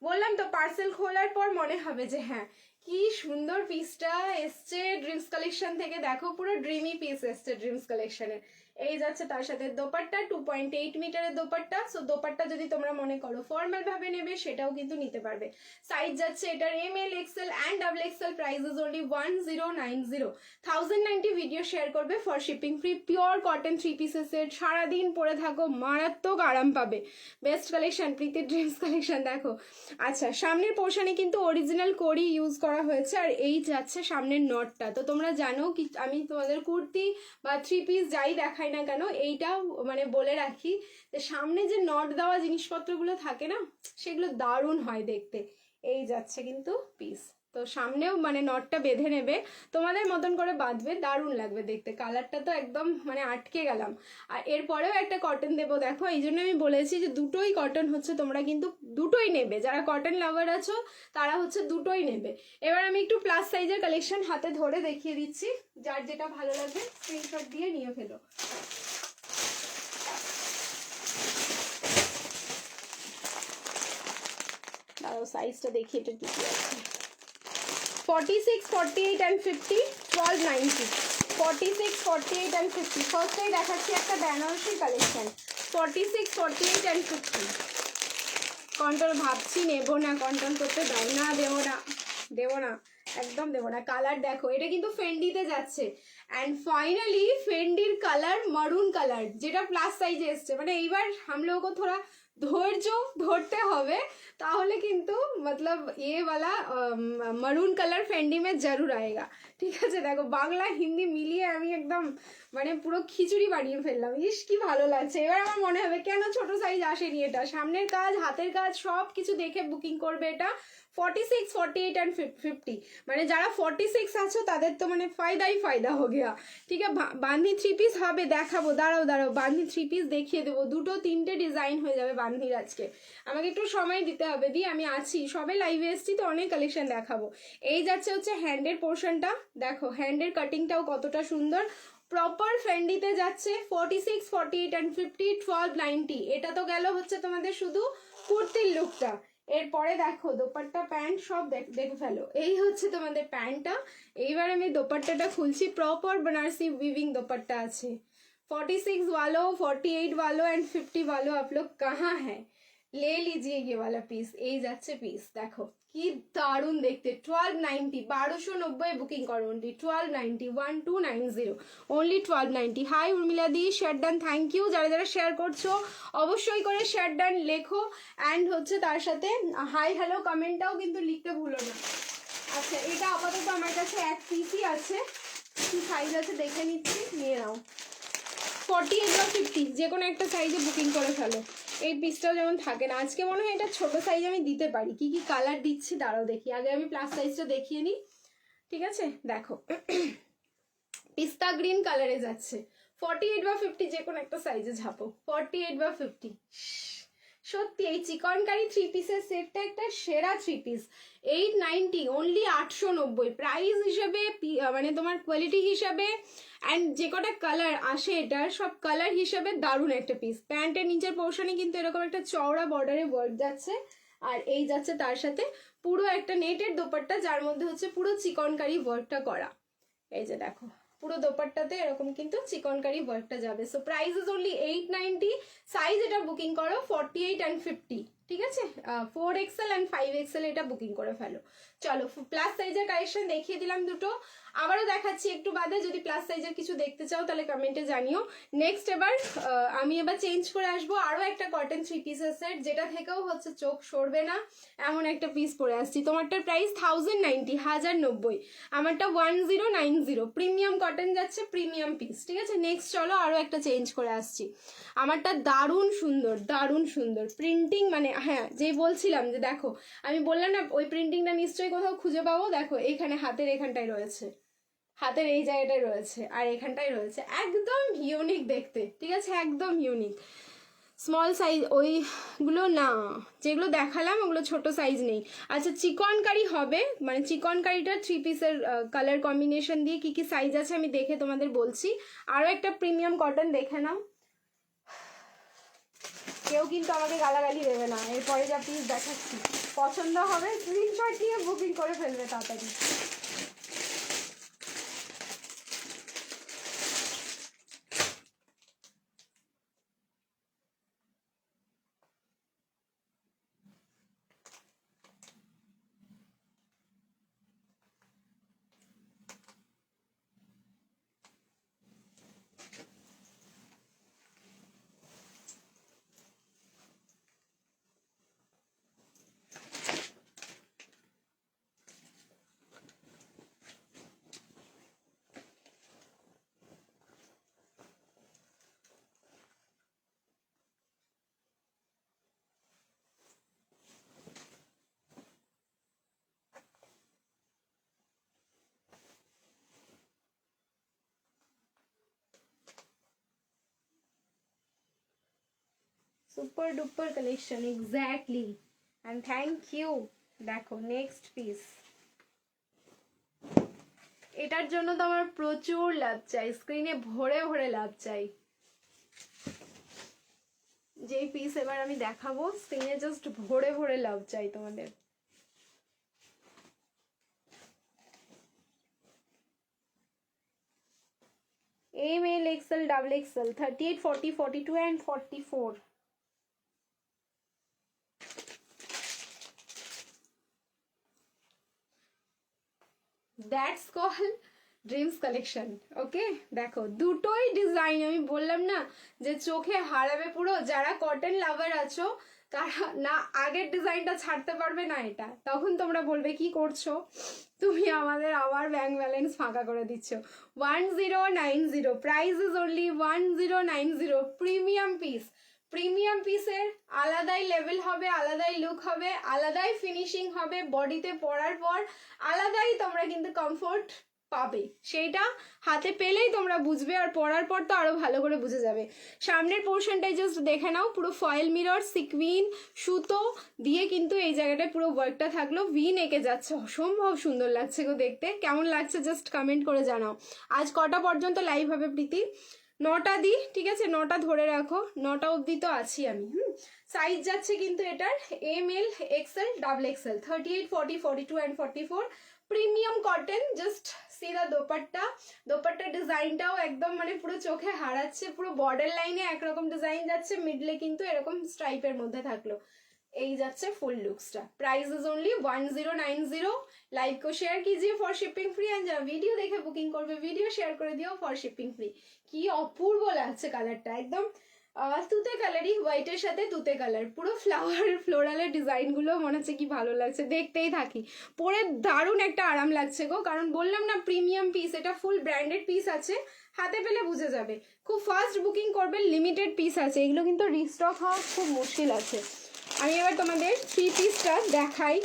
বললাম তো, পার্সেল খোলার পর মনে হবে যে হ্যাঁ কি সুন্দর পিসটা এসছে ড্রিমস কালেকশন থেকে। দেখো পুরো ড্রিমি পিস এসছে ড্রিমস কালেকশনের। এই যাচ্ছে তার সাথে দোপাট্টা, 2.8 মিটারের দোপাট্টা। সো দোপাট্টা যদি তোমরা মনে করো ফর্মাল ভাবে নেবে সেটাও কিন্তু নিতে পারবে। সাইজ যাচ্ছে এটার ML, XL and XXL। Price is only 1090। 1090 video share করবে for shipping free. Pure cotton three পিসের সেট, সারাদিন পরে থাকো মারাত্মক আরাম পাবে। Best collection, Preeti Dreams collection. দেখো আচ্ছা, সামনের পোর্শনে কিন্তু অরিজিনাল কড়ি ইউজ করা হয়েছে, আর এই যাচ্ছে সামনের নটটা। তো তোমরা জানো কি আমি তোমাদের কুর্তি বা থ্রি পিস যাই দেখাই না কেন, এইটাও মানে বলে রাখি যে সামনে যে নট দেওয়া জিনিসপত্রগুলো থাকে না, সেগুলো দারুণ হয় দেখতে। এই যাচ্ছে কিন্তু পিস, তো সামনেও মানে নটটা বেঁধে নেবে, তোমাদের মতন করে বাঁধবে, দারুণ লাগবে দেখতে। কালারটা তো একদম মানে আটকে গেলাম। আর এরপরেও একটা কটন দেবো দেখো, এই জন্য আমি বলেছি যে দুটোই কটন হচ্ছে, তোমরা কিন্তু দুটোই নেবে, যারা কটন লাভার আছো তারা হচ্ছে দুটোই নেবে। এবার আমি একটু প্লাস সাইজের কালেকশন হাতে ধরে দেখিয়ে দিচ্ছি, যার যেটা ভালো লাগবে স্ক্রিনশট দিয়ে নিয়ে ফেলো। দাঁড়াও সাইজটা দেখি এটা কি আছে। 46, 48 and 50, 1290। 46, 48 and 50। ফার্স্টেই দেখাচ্ছি একটা বেনারসি কালেকশন, 46, 48 and 50। কন্ট্রোল ভাবছি নেবো না, কন্ট্রোল করতে দাও না, দেবো না একদম দেবো না। কালার দেখো, এটা কিন্তু ফেন্ডিতে যাচ্ছে। অ্যান্ড ফাইনালি ফেন্ডির কালার মারুন কালার, যেটা প্লাস সাইজে এসছে। মানে এইবার हम लोगों को थोड़ा ধৈর্য ধরতে হবে, তাহলে কিন্তু মতলব वाला মারুন কালার ফেন্ডি মে জরুর আয়েগা। ঠিক আছে, দেখো বাংলা হিন্দি মিলিয়ে আমি একদম মানে পুরো খিচুড়ি বানিয়ে ফেললাম। ইস কি ভালো লাগছে। এবার আমার মনে হবে কেন ছোট সাইজ আসেনি। এটা সামনের কাজ, হাতের কাজ সব কিছু দেখে বুকিং করবে। এটা 46, 48 and 50। মানে যারা 46 আছো তাদের তো মানে ফায়দাই ফায়দা হো গিয়া। ঠিক আছে, বান্ধি থ্রি পিস হবে, দেখাবো, দাঁড়াও বান্ধি থ্রি পিস দেখিয়ে দেবো। দুটো তিনটে ডিজাইন হয়ে যাবে বান্ধির আজকে। আমাকে একটু সময় দিতে হবে দি, আমি আছি, সবে লাইভে এসছি তো অনেক কালেকশন দেখাবো। এই যাচ্ছে হচ্ছে হ্যান্ডের পোর্শনটা, দেখো হ্যান্ডের কাটিংটাও কতটা সুন্দর, প্রপার ফেন্ডিতে যাচ্ছে। 46, 48 and 50, 1290। এটা তো গেল হচ্ছে তোমাদের শুধু কুর্তির লুকটা। এরপরে দেখো দোপাট্টা প্যান্ট সব দেখে ফেলো। এই হচ্ছে তোমাদের প্যান্টটা। এইবার আমি দোপাট্টাটা খুলছি, প্রপার बनारसी वीविंग দোপাট্টা আছে। 46 वालों, 48 वालों एंड 50 वालों आप लोग कहाँ हैं, ले लीजिए ये वाला पीस। এই যাচ্ছে পিস, দেখো কি দারুণ দেখতে। 1290, 1290 বুকিং করো অনলি 1290, 1290 অনলি 1290। হাই উর্মিলা দি, শেয়ার ডান, থ্যাংক ইউ। যারা যারা শেয়ার করছো অবশ্যই করে শেয়ার ডান লেখো, অ্যান্ড হচ্ছে তার সাথে হাই হ্যালো কমেন্টটাও কিন্তু লিখতে ভুলো না। আচ্ছা, এটা আপাতত আমার কাছে এক পিসই আছে, কি সাইজ আছে দেখে নিচ্ছি, নিয়ে নাও। 48 বা 50 যে কোনো একটা সাইজে বুকিং করে ফেলো। এই পিসটাও যেমন থাকে না, আজকে মনে হয় এটা ছোট সাইজ আমি দিতে পারি। কি কি কালার দিচ্ছি দাঁড়াও দেখি, আগে আমি প্লাস সাইজটা দেখিয়ে নিই। ঠিক আছে, দেখো পিস্তা গ্রিন কালারে যাচ্ছে। 48 বা 50 যে কোনো একটা সাইজে ঝাপো। 48 বা 50। সত্যি এই চিকনকারি থ্রি পিসের সেটটা একটা সেরা থ্রি পিস। 890 অনলি 890। প্রাইস হিসেবে মানে তোমার কোয়ালিটি হিসাবে অ্যান্ড যে কটা কালার আসে এটার সব কালার হিসেবে দারুণ একটা পিস। প্যান্টের নিচের পোর্শনে কিন্তু এরকম একটা চওড়া বর্ডারে ওয়ার্ক যাচ্ছে, আর এই যাচ্ছে তার সাথে পুরো একটা নেটের দোপাট্টা, যার মধ্যে হচ্ছে পুরো চিকনকারি ওয়ার্কটা করা। এই যে দেখো পুরো দোপাট্টাতে এরকম কিন্তু চিকনকারি ওয়ার্কটা যাবে। So price is only 890। Size এটা বুকিং করো 48 and 50। ঠিক আছে, 4XL and 5XL এটা বুকিং করে ফেলো। চলো প্লাস সাইজের কালেকশন দেখিয়ে দিলাম দুটো, আবারও দেখাচ্ছি একটু বাদে। যদি প্লাস সাইজের কিছু দেখতে চাও তাহলে কমেন্টে জানিও। নেক্সট এবার আমি এবার চেঞ্জ করে আসবো আরও একটা কটন থ্রি পিসের সেট, যেটা থেকেও হচ্ছে চোখ সরবে না এমন একটা পিস পরে আসছি। তোমারটার প্রাইস 1090, 1090। আমারটা 1090। প্রিমিয়াম কটন যাচ্ছে, প্রিমিয়াম পিস। ঠিক আছে, নেক্সট চলো আরও একটা চেঞ্জ করে আসছি। আমারটা দারুণ সুন্দর, দারুণ সুন্দর প্রিন্টিং, মানে হ্যাঁ যেই বলছিলাম যে দেখো আমি বললাম না ওই প্রিন্টিংটা নিশ্চয়ই কোথাও খুঁজে পাবো, দেখো এইখানে হাতের এখানটায় রয়েছে, হাতের এই জায়গাটায় রয়েছে আর এখানটায় রয়েছে, একদম ইউনিক দেখতে, ঠিক আছে, একদম ইউনিক। স্মল সাইজ ওইগুলো না, যেগুলো দেখালাম ওগুলো ছোট সাইজ নেই। আচ্ছা চিকনকারি হবে, মানে চিকনকারিটা 3 পিসের কালার কম্বিনেশন দিয়ে কি কি সাইজ আছে আমি দেখে তোমাদের বলছি। আরও একটা প্রিমিয়াম কটন দেখে নাও, কেউ কিন্তু আমাকে গালাগালি দেবে না, এরপরে যা পিস দেখাচ্ছি পছন্দ হবে স্ক্রিনশট নিয়ে বুকিং করে ফেলবে তাড়াতাড়ি। Super duper collection exactly, and thank you. দেখো নেক্সট পিস, এটার জন্য তো আমার প্রচুর লাভ চাই, স্ক্রিনে ভরে ভরে লাভ চাই। যেই পিস এবার আমি দেখাবো স্ক্রিনে জাস্ট ভরে ভরে লাভ চাই তোমাদের। M L XL double XL 38, 40, 42 and 44। That's call Dreams collection. Okay দেখো দুটোই ডিজাইন, আমি বললাম না যে চোখে হারাবে পুরো, যারা কটন লাভার আছো তারা না আগের ডিজাইনটা ছাড়তে পারবে না এটা, তখন তোমরা বলবে কি করছো তুমি, আমাদের আবার ব্যাংক ব্যালেন্স ফাঁকা করে দিচ্ছ। 1090, price is only 1090। Premium piece, premium পিসের আলাদাই লেভেল হবে, আলাদাই লুক হবে, আলাদাই ফিনিশিং হবে, বডিতে পরার পর আলাদাই তোমরা কিন্তু কমফোর্ট পাবে, সেইটা হাতে পেলেই তোমরা বুঝবে, আর পরার পর তো আরো ভালো করে বুঝে যাবে। সামনের পোর্শনটাই জাস্ট দেখে নাও, পুরো ফয়েল মিরর সিকুইন সুতো দিয়ে কিন্তু এই জায়গাটায় পুরো ওয়ার্কটা থাকলো, ভিন এঁকে যাচ্ছে, অসম্ভব সুন্দর লাগছে গো দেখতে। কেমন লাগছে জাস্ট কমেন্ট করে জানাও। আজ কটা পর্যন্ত লাইভ হবে প্রীতি? 9টা দিই, ঠিক আছে, 9টা ধরে রাখো, 9টা অবধি তো আছি আমি। সাইজ যাচ্ছে কিন্তু এটার M L XL double XL 38, 40, 42 and 44। Premium cotton, just see the dupatta, দোপাট্টার ডিজাইনটাও একদম মানে পুরো চোখে হারাচ্ছে, পুরো বর্ডার লাইনে একরকম ডিজাইন যাচ্ছে, মিডলে কিন্তু এরকম স্ট্রাইপের মধ্যে থাকলো, এই যাচ্ছে ফুল লুকসটা। Price is only 1090। लाइव को शेयर कीजिए फॉर शिपिंग फ्री, एंड যারা ভিডিও দেখে বুকিং করবে ভিডিও শেয়ার করে দিও ফর শিপিং ফ্রি। কি অপূর্ব লাগছে কালারটা, একদম তুতে কালারই, হোয়াইটের সাথে তুতে কালার, পুরো ফ্লাওয়ার ফ্লোরালের ডিজাইনগুলো মনে হচ্ছে কি ভালো লাগছে, দেখতেই থাকি। পরে দারুণ একটা আরাম লাগছে গো, কারণ বললাম না প্রিমিয়াম পিস, এটা ফুল ব্র্যান্ডেড পিস আছে, হাতে পেলে বুঝে যাবে। খুব ফাস্ট বুকিং করবেন, লিমিটেড পিস আছে, এগুলো কিন্তু রিস্টক হওয়া খুব মুশকিল আছে। আমি এবার তোমাদের 3 পিসটা দেখাই,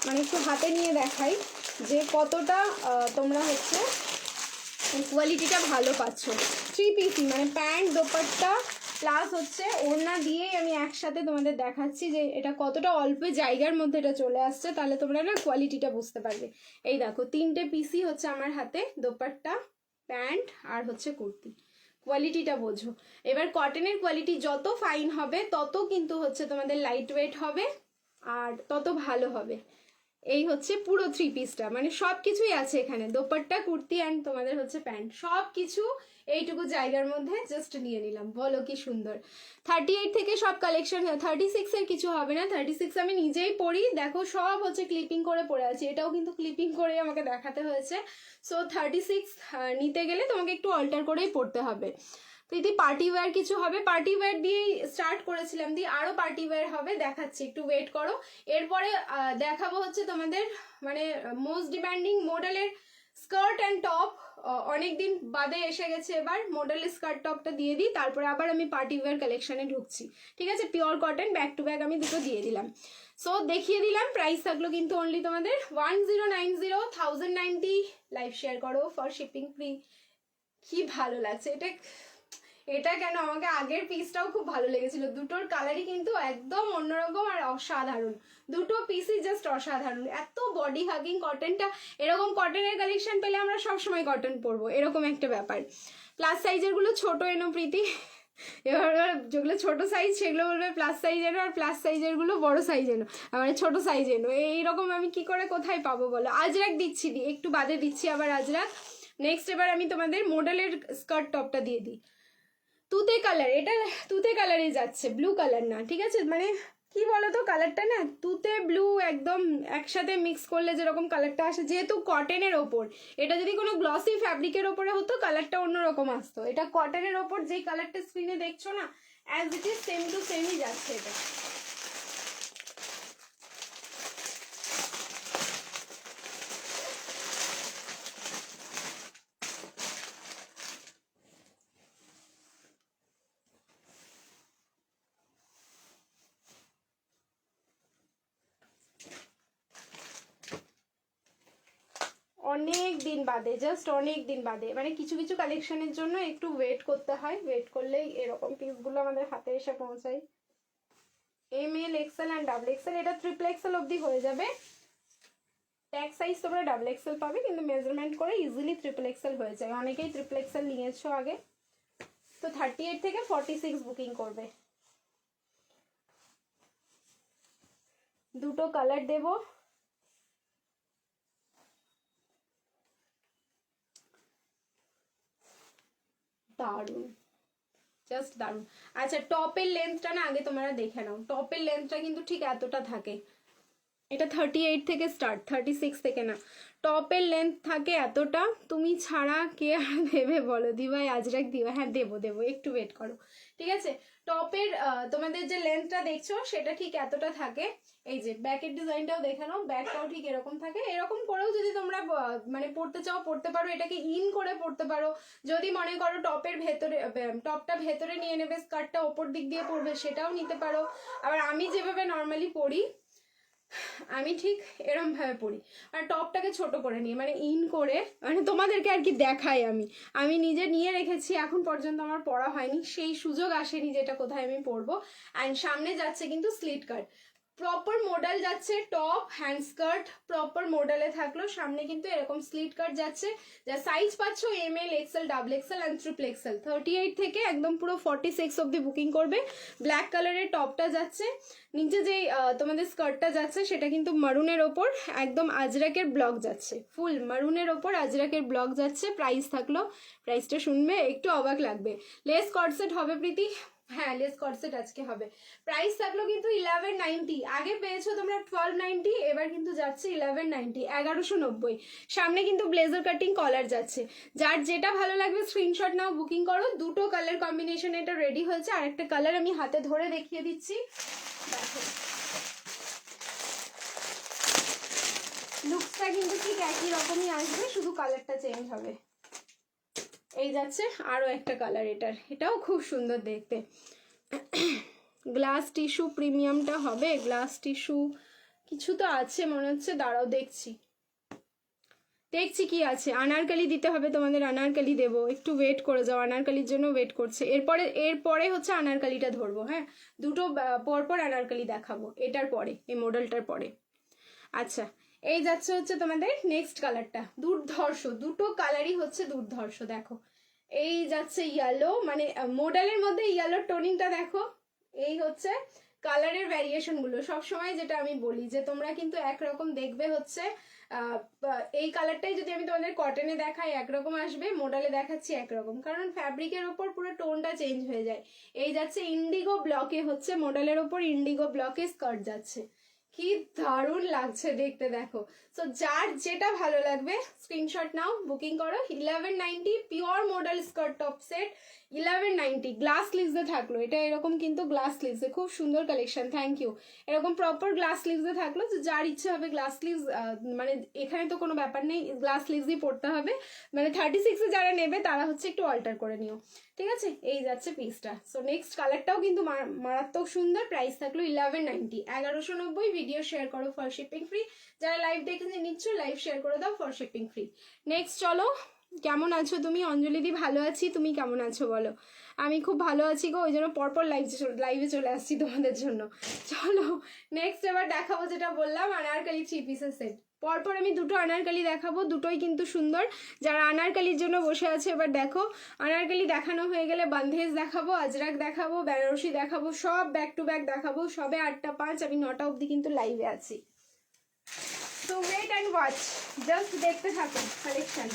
মানে একটু হাতে নিয়ে দেখাই যে কতটা তোমরা হচ্ছে কোয়ালিটিটা ভালো পাচ্ছ। 3 পিসই, মানে প্যান্ট দোপাট্টা প্লাস হচ্ছে ওড়না দিয়েই আমি একসাথে তোমাদের দেখাচ্ছি যে এটা কতটা অল্প জায়গার মধ্যে এটা চলে আসছে, তাহলে তোমরা না কোয়ালিটিটা বুঝতে পারবে। এই দেখো 3টে পিসই হচ্ছে আমার হাতে, দোপাট্টা প্যান্ট আর হচ্ছে কুর্তি, কোয়ালিটিটা বোঝো। এবার কটনের কোয়ালিটি যত ফাইন হবে তত কিন্তু হচ্ছে তোমাদের লাইট ওয়েট হবে আর তত ভালো হবে। এই হচ্ছে পুরো 3 পিসটা, মানে সব কিছুই আছে এখানে, দোপাট্টা কুর্তি অ্যান্ড তোমাদের হচ্ছে প্যান্ট, সব কিছু এইটুকু জায়গার মধ্যে জাস্ট নিয়ে নিলাম। বলো কি সুন্দর। 38 থেকে সব কালেকশন, 36 এর কিছু হবে না, 36 আমি নিজেই পরি, দেখো সব হচ্ছে ক্লিপিং করে পরে আছি, এটাও কিন্তু ক্লিপিং করে আমাকে দেখাতে হয়েছে। সো 36 নিতে গেলে তোমাকে একটু অল্টার করেই পড়তে হবে। প্রীতি পার্টি ওয়্যার কিছু হবে, পার্টি ওয়্যার দিয়েই স্টার্ট করেছিলাম, দিয়ে আরও পার্টি ওয়্যার হবে, দেখাচ্ছি, একটু ওয়েট করো। এরপরে দেখাবো হচ্ছে তোমাদের মানে মোস্ট ডিমান্ডিং মডেলের স্কার্ট অ্যান্ড টপ অনেকদিন বাদে এসে গেছে, এবার মডেলের স্কার্ট টপটা দিয়ে দিই, তারপরে আবার আমি পার্টি ওয়্যার কালেকশনে ঢুকছি। ঠিক আছে, pure cotton back to back আমি দুটো দিয়ে দিলাম। সো দেখিয়ে দিলাম, প্রাইস থাকলো কিন্তু অনলি তোমাদের 1090, 1090। লাইভ শেয়ার করো ফর শিপিং ফ্রি। কি ভালো লাগছে এটা, এটা কেন, আমাকে আগের পিসটাও খুব ভালো লেগেছিল, দুটোর কালারই কিন্তু একদম অন্যরকম আর অসাধারণ, দুটো পিসই জাস্ট অসাধারণ। এত বডি হাগিং কটনটা, এরকম কটনের কালেকশন পেলে আমরা সবসময় কটন পরবো, এরকম একটা ব্যাপার। প্লাস সাইজের গুলো ছোট এনো প্রীতি, এবার যেগুলো ছোট সাইজ সেগুলো বলবে প্লাস সাইজ এনো, আর প্লাস সাইজের গুলো বড় সাইজ এনো, মানে ছোট সাইজ এনো। এইরকম আমি কি করে কোথায় পাবো বলো? আজরাক দিচ্ছি, একটু বাদে দিচ্ছি আবার আজরাক। নেক্সট এবার আমি তোমাদের মডেলের স্কার্ট টপটা দিয়ে দিই, তুতে কালার, এটা তুতে কালারে যাচ্ছে, ব্লু কালার না, ঠিক আছে, মানে কি বলতো কালারটা না, তুতে ব্লু একদম একসাথে মিক্স করলে যেরকম কালারটা আসে, যেহেতু কটনের ওপর, এটা যদি কোনো গ্লসি ফ্যাব্রিকের ওপরে হতো কালারটা অন্যরকম আসতো, এটা কটনের ওপর যেই কালারটা স্ক্রিনে দেখছো না, as it is same two সেমই যাচ্ছে এটা। অনেক দিন বাদে, জাস্ট অনেক দিন বাদে, মানে কিছু কিছু কালেকশনের জন্য একটু ওয়েট করতে হয়, ওয়েট করলেই এরকম পিসগুলো আমাদের হাতে এসে পৌঁছায়। M L, XL and double XL, এটা ট্রিপল এক্সেল অবধি হয়ে যাবে। ট্যাগ সাইজ তোমরা ডাবল এক্সেল পাবে, কিন্তু মেজারমেন্ট করে ইজিলি ট্রিপল এক্সেল হয়ে যায়, অনেকেই ট্রিপল এক্সেল নিয়েছো আগে, তো 38 থেকে 46 বুকিং করবে। দুটো কালার দেবো, দারুন, জাস্ট দারুন। আচ্ছা, টপের লেন্থটা না আগে তোমরা দেখে নাও, টপের লেন্থটা কিন্তু ঠিক এতটা থাকে, এটা 38 থেকে স্টার্ট, 36 থেকে না, টপের লেন্থ থাকে এতটা, তুমি ছাড়া কে আর দেবে বলো? দিবাই আজরাক দিবা, হ্যাঁ দেবো দেবো, একটু ওয়েট করো, ঠিক আছে। টপের তোমাদের যে লেন্থটা দেখছো সেটা ঠিক এতটা থাকে। এই যে ব্যাকের ডিজাইনটাও দেখে নাও, ব্যাকটাও ঠিক এরকম থাকে, এরকম করেও যদি তোমরা মানে পড়তে চাও পড়তে পারো, এটাকে ইন করে পড়তে পারো। যদি মনে করো টপের ভেতরে, টপটা ভেতরে নিয়ে নেবে, স্কার্টটা ওপর দিক দিয়ে পরবে, সেটাও নিতে পারো। আবার আমি যেভাবে নর্মালি পরি, আমি ঠিক এরম ভাবে পরি, আর টপটাকে ছোট করে নিয়ে, মানে ইন করে, মানে তোমাদেরকে আর কি দেখাই, আমি নিজে নিয়ে রেখেছি, এখন পর্যন্ত আমার পরা হয়নি, সেই সুযোগ আসেনি যেটা কোথায় আমি পরবো। অ্যান্ড সামনে যাচ্ছে কিন্তু স্লিট কাট, প্রপার মডেল যাচ্ছে, টপ হ্যান্ড স্কার্ট প্রপার মডেলে থাকলো, সামনে কিন্তু এরকম স্লিট কাট যাচ্ছে, যা সাইজ পাচ্ছ M L, XL, double XL and triple XL, 38 থেকে একদম পুরো 46 অব্দি বুকিং করবে। ব্ল্যাক কালারের টপটা যাচ্ছে, নিচে যে তোমাদের স্কার্টটা যাচ্ছে সেটা কিন্তু মারুনের ওপর একদম আজরাকের ব্লক যাচ্ছে, ফুল মারুনের ওপর আজরাকের ব্লক যাচ্ছে। প্রাইস থাকলো, প্রাইসটা শুনবে একটু অবাক লাগবে, লেস কর্ডসেট হবে প্রীতি, হ্যাঁ লেস কর্ডসেট আজকে হবে। প্রাইস থাকলো কিন্তু 1190, আগে পেয়েছো তোমরা 1290, এবার কিন্তু যাচ্ছে 1190, 1190। সামনে কিন্তু ব্লেজার কাটিং কলার যাচ্ছে, যার যেটা ভালো লাগবে স্ক্রিনশট নাও, বুকিং করো। দুটো কালার কম্বিনেশন এটা রেডি হয়েছে, আর একটা কালার আমি হাতে ধরে দেখিয়ে দিচ্ছি, দেখো লুকসটা কিন্তু ঠিক একই রকমই আসবে, শুধু কালারটা চেঞ্জ হবে। এই যাচ্ছে আরো একটা কালার, এটাও খুব সুন্দর দেখতে, গ্লাস টিস্যু প্রিমিয়ামটা হবে, গ্লাস টিস্যু কিছু তো আছে মনে হচ্ছে, দাঁড়াও দেখছি কি আছে। আনারকালি দিতে হবে তোমাদের, আনারকালি দেবো, একটু ওয়েট করে যাও, আনারকালির জন্য ওয়েট করছে। এরপরে হচ্ছে আনারকালিটা ধরবো, হ্যাঁ দুটো পরপর আনারকালি দেখাবো, এটার পরে, এই মডেলটার পরে। আচ্ছা, এই যাচ্ছে হচ্ছে তোমাদের নেক্সট কালারটা, দুর্ধর্ষ, দুটো কালারই হচ্ছে দুর্ধর্ষ, দেখো এই যাচ্ছে ইয়েলো, মানে মডেলের মধ্যে ইয়েলোর টোনিংটা দেখো, এই হচ্ছে কালারের ভ্যারিয়েশন গুলো। সবসময় যেটা আমি বলি যে তোমরা কিন্তু একরকম দেখবে হচ্ছে এই কালারটাই যদি আমি তোমাদের কটনে দেখাই একরকম আসবে, মডেলে দেখাচ্ছি একরকম, কারণ ফ্যাব্রিকের ওপর পুরো টোনটা চেঞ্জ হয়ে যায়। এই যাচ্ছে ইন্ডিগো ব্লকে, হচ্ছে মডেলের ওপর ইন্ডিগো ব্লকে স্কার্ট যাচ্ছে, কি দারুণ লাগছে দেখতে, দেখো। সো যার যেটা ভালো লাগবে স্ক্রিনশট নাও, বুকিং করো। 1190 pure model skirt top set, 1190 glass স্লিভসে থাকলো। এটা এরকম কিন্তু গ্লাস স্লিভসে, খুব সুন্দর কালেকশন, থ্যাংক ইউ। এরকম প্রপার গ্লাস স্লিভসে থাকলো, যে যার ইচ্ছে হবে গ্লাস স্লিভস, মানে এখানে তো কোনো ব্যাপার নেই, গ্লাস স্লিভসই পড়তে হবে। মানে 36-এ যারা নেবে তারা হচ্ছে একটু অল্টার করে নিও, ঠিক আছে। এই যাচ্ছে পিসটা। সো নেক্সট কালারটাও কিন্তু মারাত্মক সুন্দর। প্রাইস থাকলো 1190, 1190। ভিডিও শেয়ার করো ফর শিপিং ফ্রি। যারা লাইভ দেখে নিচ্ছ লাইভ শেয়ার করে দাও ফর শিপিং ফ্রি। নেক্সট চলো, কেমন আছো তুমি? অঞ্জলি দি ভালো আছি, তুমি কেমন আছো বলো? আমি খুব ভালো আছি গো, ওই জন্য পরপর লাইভে চলে আসছি তোমাদের জন্য। চলো নেক্সট এবার দেখাবো, যেটা বললাম আনারকলি 3 পিসের সেট। পরপর আমি দুটো আনারকলি দেখাবো, দুটোই কিন্তু সুন্দর। যারা আনারকলির জন্য বসে আছে এবার দেখো। আনারকলি দেখানো হয়ে গেলে বান্ধেজ দেখাবো, আজরাক দেখাবো, বেনারসি দেখাবো, সব ব্যাক টু ব্যাক দেখাবো। সবে 8টা 5, আমি 9টা অবধি কিন্তু লাইভে আছি। তো ওয়েট অ্যান্ড ওয়াচ, জাস্ট দেখতে থাকো কালেকশন।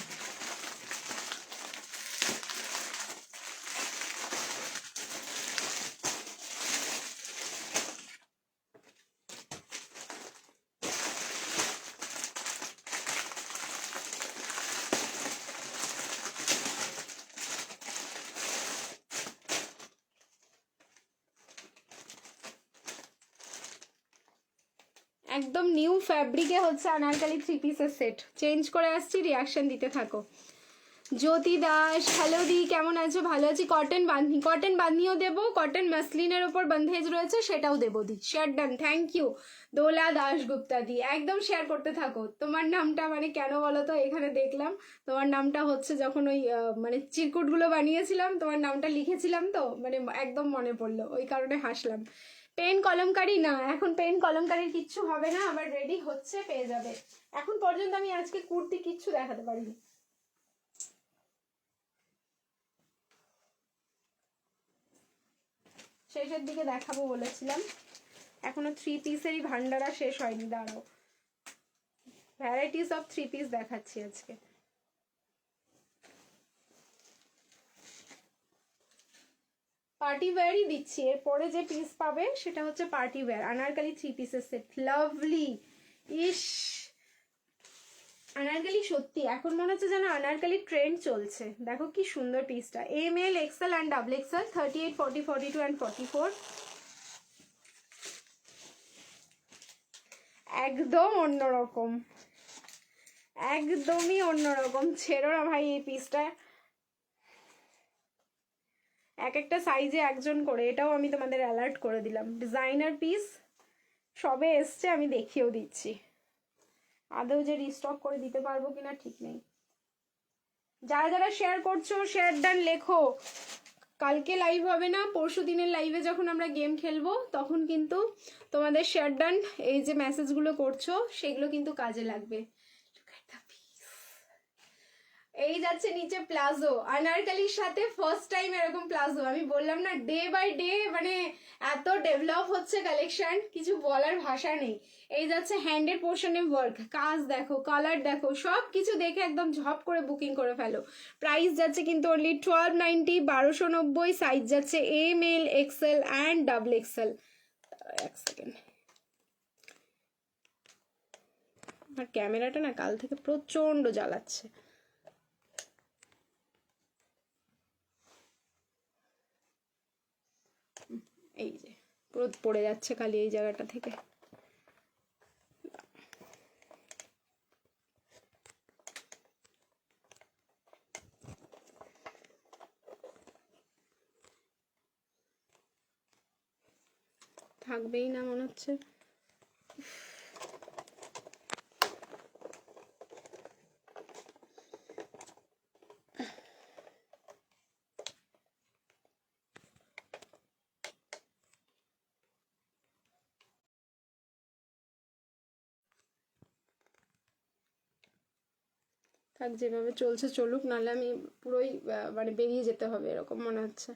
একদম নিউ ফ্যাব্রিকে হচ্ছে আনারকলি 3 পিসের সেট। চেঞ্জ করে আসছি, রিয়াকশন দিতে থাকো। জ্যোতি দাস, হ্যালো দি, কেমন আছো? ভালো আছি। কটন বাঁধনিও দেবো, কটন মাসলিনের ওপর বন্ধেজ রয়েছে সেটাও দেবো দি। Share done, thank you. Dola Das Gupta দি, একদম শেয়ার করতে থাকো। তোমার নামটা মানে কেন বলো তো, এখানে দেখলাম তোমার নামটা হচ্ছে যখন ওই মানে চিরকুটগুলো বানিয়েছিলাম তোমার নামটা লিখেছিলাম, তো মানে একদম মনে পড়লো, ওই কারণে হাসলাম। পেন কলমকারি না, এখন পেন কলমকারির কিচ্ছু হবে না, আবার রেডি হচ্ছে, পেয়ে যাবে। এখন পর্যন্ত আমি আজকে কুর্তি কিচ্ছু দেখাতে পারিনি। শেষের দিকে দেখাবো বলেছিলাম, এখনো 3 পিসেরই ভান্ডারা শেষ হয়নি, দাঁড়াও। ভ্যারাইটিস অফ 3 পিস দেখাচ্ছি আজকে। পার্টি ওয়্যারই দিচ্ছি, এরপরে যে পিস পাবে সেটা হচ্ছে পার্টি ওয়্যার। আনারকলি 3 পিসের সেট, লাভলি। ইস, আনারকলি সত্যি এখন মনে হচ্ছে যেন আনারকলি ট্রেন্ড চলছে। দেখো কি সুন্দর পিসটা। ML, XL and XXL, 38, 40, 42 and 44। একদম অন্যরকম, একদমই অন্যরকম। ছেড়ো না ভাই এই পিসটা। এক একটা সাইজে একজন করে, এটাও আমি তোমাদের অ্যালার্ট করে দিলাম। ডিজাইনার পিস সবে এসছে, আমি দেখিয়েও দিচ্ছি। আদৌ যে রিস্টক করে দিতে পারবো কিনা ঠিক নেই। যারা যারা শেয়ার করছো শেয়ার ডান লেখো। কালকে লাইভ হবে না, পরশু দিনের লাইভে যখন আমরা গেম খেলবো তখন কিন্তু তোমাদের শেয়ার ডান, এই যে মেসেজগুলো করছো সেগুলো কিন্তু কাজে লাগবে। এই যাচ্ছে নিচে প্লাজো, আনারকলির সাথে ফার্স্ট টাইম এরকম প্লাজো। আমি বললাম না, ডে বাই ডে মানে এত ডেভেলপ হচ্ছে কালেকশন, কিছু বলার ভাষা নেই। এই যাচ্ছে হ্যান্ডের পোর্শনে ওয়ার্ক, কাজ দেখো, কালার দেখো, সব কিছু দেখে একদম ঝপ করে বুকিং করে ফেলো। প্রাইস যাচ্ছে কিন্তু অনলি 1290, 1290। সাইজ যাচ্ছে ML, XL অ্যান্ড XXL। এক সেকেন্ড, আমার ক্যামেরাটা না কাল থেকে প্রচন্ড জ্বালাচ্ছে। এই যে পুরো পড়ে যাচ্ছে খালি এই জায়গাটা থেকে। থাকবেই না মনে হচ্ছে। থাক, যেভাবে চলছে চলুক, নাহলে আমি পুরোই মানে বেরিয়ে যেতে হবে এরকম মনে হচ্ছে।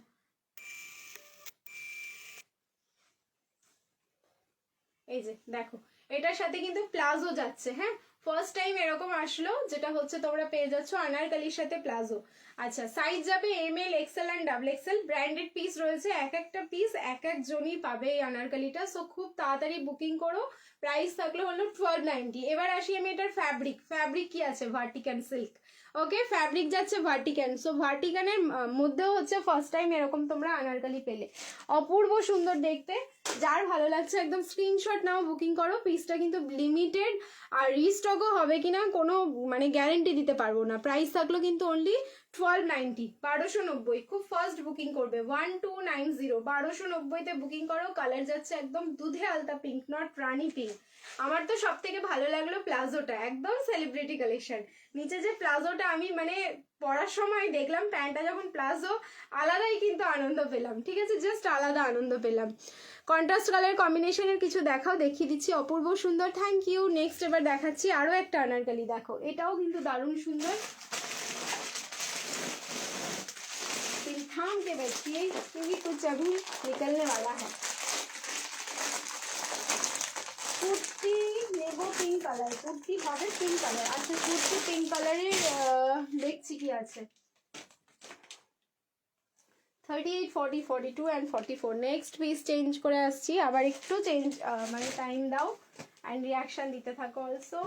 এই যে দেখো, এটার সাথে কিন্তু প্লাজো যাচ্ছে, হ্যাঁ ফার্স্ট টাইম এরকম আসলো, যেটা হচ্ছে তোমরা পেয়ে যাচ্ছ আনারকালির সাথে প্লাজো। আচ্ছা, সাইজ যাবে M L, XL and double XL. Branded piece রয়েছে, এক একটা পিস এক একজনই পাবে এই আনারকালিটা। সো খুব তাড়াতাড়ি বুকিং করো। প্রাইস থাকলো হলো 1290। এবার আসি আমি এটার ফ্যাব্রিক কি আছে, ভার্টিকান সিল্ক। ওকে, ফ্যাব্রিক যাচ্ছে ভার্টিকান। সো ভার্টিকানের মধ্যেও হচ্ছে ফার্স্ট টাইম এরকম তোমরা আনারকালি পেলে। অপূর্ব সুন্দর দেখতে, যার ভালো লাগছে একদম স্ক্রিনশট নাও, বুকিং করো। পিসটা কিন্তু লিমিটেড, আর রিস্টকও হবে কিনা কোনো মানে গ্যারেন্টি দিতে পারবো না। প্রাইস থাকলো কিন্তু অনলি 1290, 1290। খুব ফার্স্ট বুকিং করবে 1290, 1290-তে বুকিং করো। কালার যাচ্ছে একদম দুধে আলতা পিঙ্ক, নট রানি পিঙ্ক। আমার তো সব থেকে ভালো লাগলো প্লাজোটা, একদম সেলিব্রিটি কালেকশন। নিচে যে প্লাজোটা আমি মানে পরার সময় দেখলাম, প্যান্টটা যখন প্লাজো, আলাদাই কিন্তু আনন্দ পেলাম। ঠিক আছে, জাস্ট আলাদা আনন্দ পেলাম। কন্ট্রাস্ট কালার কম্বিনেশনের কিছু দেখাও, দেখিয়ে দিচ্ছি। অপূর্ব সুন্দর, থ্যাংক ইউ। নেক্সট এবার দেখাচ্ছি আরো একটা আনারকলি, দেখো এটাও কিন্তু দারুণ সুন্দর। थाम के बैठिए क्योंकि कुछ अभी निकलने वाला है। কুর্তি নেব পিঙ্ক কালার, কুর্তি হবে পিঙ্ক কালার। আচ্ছা, কুর্তি পিঙ্ক কালারের দেখছি কি আছে। 38, 40, 42 অ্যান্ড 44। নেক্সট পিস চেঞ্জ করে আসছি, আবার একটু চেঞ্জ মানে টাইম দাও অ্যান্ড রিয়াকশন দিতে থাকো অলসো।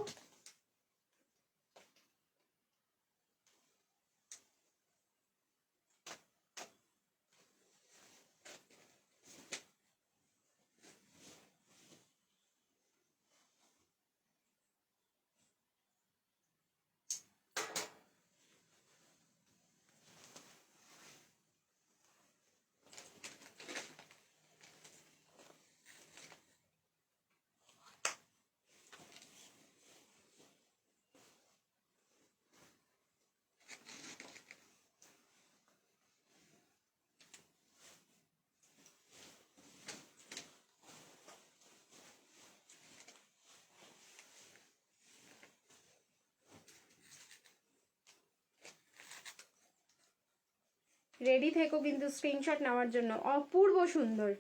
रेडी थे को किंतु स्क्रीनशॉट नेওয়ার জন্য। अपूर्व सुंदर।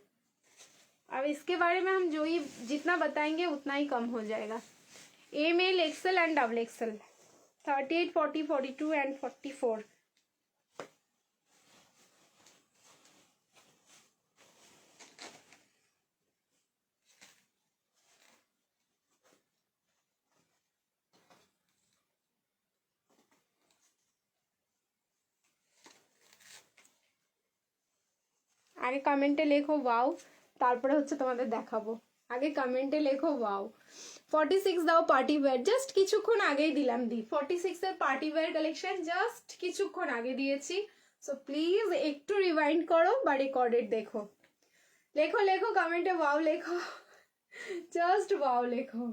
अब इसके बारे में हम जो ही जितना बताएंगे उतना ही कम हो जाएगा। M L, XL and double XL, 38, 40, 42 and 44। আগে কমেন্টে লেখো ওয়াও, তারপরে হচ্ছে তোমাদের দেখাবো। আগে কমেন্টে লেখো ওয়াও। 46 দাও পার্টি ওয়্যার, জাস্ট কিছুক্ষণ আগেই দিলাম। 46 এর পার্টি ওয়্যার কালেকশন জাস্ট কিছুক্ষণ আগে দিয়েছি। সো প্লিজ একটু রিওয়াইন্ড করো বা রেকর্ডেড দেখো। লেখো লেখো কমেন্টে ওয়াও লেখো, জাস্ট ওয়াও লেখো।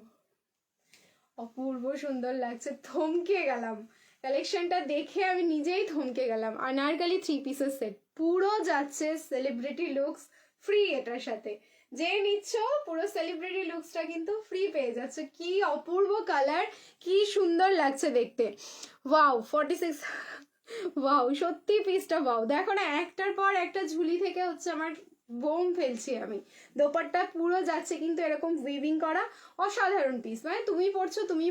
অপূর্ব সুন্দর লাগছে, থমকে গেলাম। কালেকশনটা দেখে আমি নিজেই থমকে গেলাম। আনারকলি 3 পিসের সেট, পুরো যাচ্ছে সেলিব্রিটি লুকস ফ্রি। এটার সাথে যে নিচ্ছ পুরো সেলিব্রিটি লুকসটা কিন্তু ফ্রি পেয়ে যাচ্ছে। কি অপূর্ব কালার, কি সুন্দর লাগছে দেখতে। ওয়াও 46, ওয়াও সত্যি পিসটা ওয়াও। দেখো না, একটার পর একটা ঝুলি থেকে হচ্ছে আমার বোম ফেলছি আমি। দোপাট্টা পুরো যাচ্ছে কিন্তু এরকম উইভিং করা, অসাধারণ পিস। মানে তুমি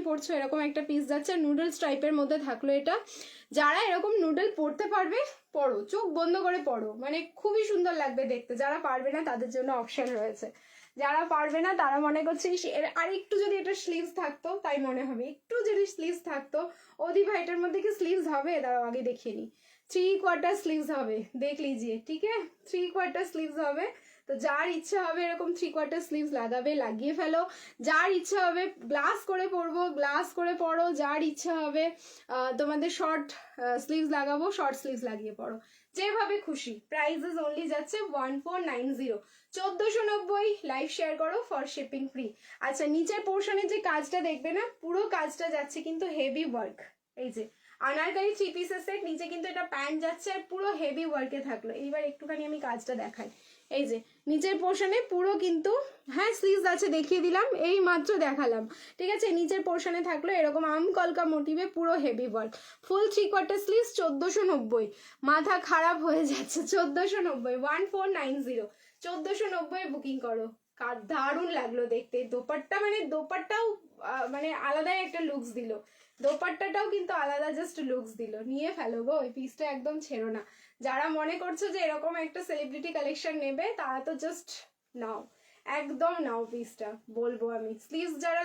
পড়ছো এরকম একটা পিস যাচ্ছে। নুডলস টাইপের মধ্যে থাকলো এটা। যারা এরকম নুডল পড়তে পারবে পড়ো, চোখ বন্ধ করে পড়ো, মানে খুবই সুন্দর লাগবে দেখতে। যারা পারবে না তাদের জন্য অপশন রয়েছে। যারা পারবে না তারা মনে করছে আর একটু যদি এটা স্লিভস থাকতো, তাই মনে হবে একটু যদি স্লিভস থাকতো। অদি ভাইটার মধ্যে কি স্লিভস হবে? দাঁড়াও আগে দেখিয়ে নি। 3 কোয়ার্টার স্লিভস হবে, দেখ লিজিয়ে। ঠিক আছে, 3 কোয়ার্টার স্লিভস হবে। তো যার ইচ্ছা হবে এরকম 3 কোয়ার্টার স্লিভস লাগাবে, লাগিয়ে ফেলো। যার ইচ্ছা হবে গ্লাস করে পরবো, গ্লাস করে পরো। যার ইচ্ছা হবে তোমাদের শর্ট স্লিভস লাগাবো, শর্ট স্লিভস লাগিয়ে পরো, যেভাবে খুশি। প্রাইসেস অনলি যাচ্ছে 1490, 1490। লাইভ শেয়ার করো ফর শিপিং ফ্রি। আচ্ছা, নিচের পোর্শনে যে কাজটা দেখবে না, পুরো কাজটা যাচ্ছে কিন্তু হেভি ওয়ার্ক। এই যে আনারকলি 3 পিসের সেট, নিচে কিন্তু এটা প্যান্ট যাচ্ছে আর পুরো হেভি ওয়ার্কে থাকলো। এইবার একটুখানি আমি কাজটা দেখাই। এই যে নিচের পোর্শনে পুরো কিন্তু, হ্যাঁ স্লিভস আছে দেখিয়ে দিলাম, এই মাত্র দেখালাম। ঠিক আছে, নিচের পোর্শনে থাকলো এরকম আম কলকা মোটিভে পুরো হেভি ওয়ার্ক। ফুল 3 কোয়ার্টার স্লিভস 1490। মাথা খারাপ হয়ে যাচ্ছে, 1490, 1490, 1490 বুকিং করো। দারুণ লাগলো দেখতে। দোপাট্টা মানে দোপাট্টাও মানে আলাদাই একটা লুকস দিল। দোপাট্টাটাও কিন্তু আলাদা জাস্ট লুকস দিল। নিয়ে ফেলো গো, ওই পিসটা একদম ছেড়ো না। যারা মনে করছো যে এরকম একটা সেলিব্রিটি কালেকশন নেবে তারা তো জাস্ট নাও, একদম নাও পিসটা, বলবো আমি। স্লিভস যারা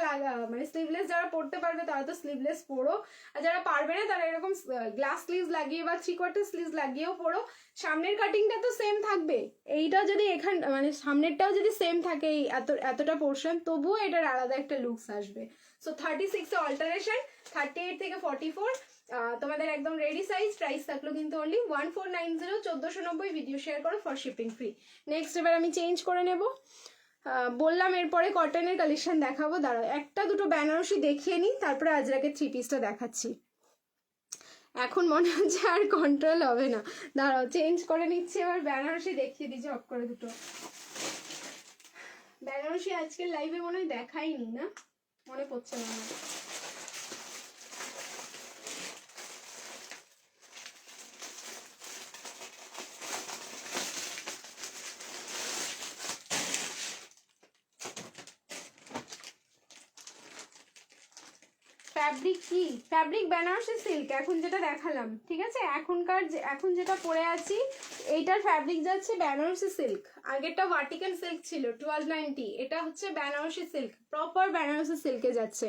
মানে স্লিভলেস যারা পরতে পারবে তারা তো স্লিভলেস পরো, আর যারা পারবে না তারা এরকম গ্লাস স্লিভস লাগিয়ে বা 3/4 স্লিভস লাগিয়েও পরো। সামনের কাটিংটা তো সেম থাকবে, এইটা যদি এখান মানে সামনেরটাও যদি সেম থাকে এই এতটা পোর্শন, তবুও এটার আলাদা একটা লুকস আসবে। সো 36 অল্টারেশন, 38 থেকে 44 তোমাদের একদম রেডি সাইজ। প্রাইস থাকলো কিন্তু অনলি 1490, 1490। ভিডিও শেয়ার করো ফর শিপিং ফ্রি। নেক্সট এবার আমি চেঞ্জ করে নেব। বললাম এরপরে কটনের কালেকশন দেখাবো। দাঁড়াও একটা দুটো বেনারসি দেখিয়ে নিই, তারপরে আজরাকে 3 পিসটা দেখাচ্ছি। এখন মনে হচ্ছে আর কন্ট্রোল হবে না। দাঁড়াও চেঞ্জ করে নিচ্ছি, এবার বেনারসি দেখিয়ে দিচ্ছি অফ করে দুটো। বেনারসি আজকের লাইভে মনে হয় দেখাইনি, না মনে পড়ছে না আমার। ফ্যাব্রিক কি? ফ্যাব্রিক বেনারসি সিল্ক, এখন যেটা দেখালাম, ঠিক আছে? এখন যেটা পরে আছি এইটার ফ্যাব্রিক যাচ্ছে বেনারসি সিল্ক। আগেরটা ভার্টিকাল সিল্ক ছিল 1290, এটা হচ্ছে বেনারসি সিল্ক, প্রপার বেনারসি সিল্কে যাচ্ছে।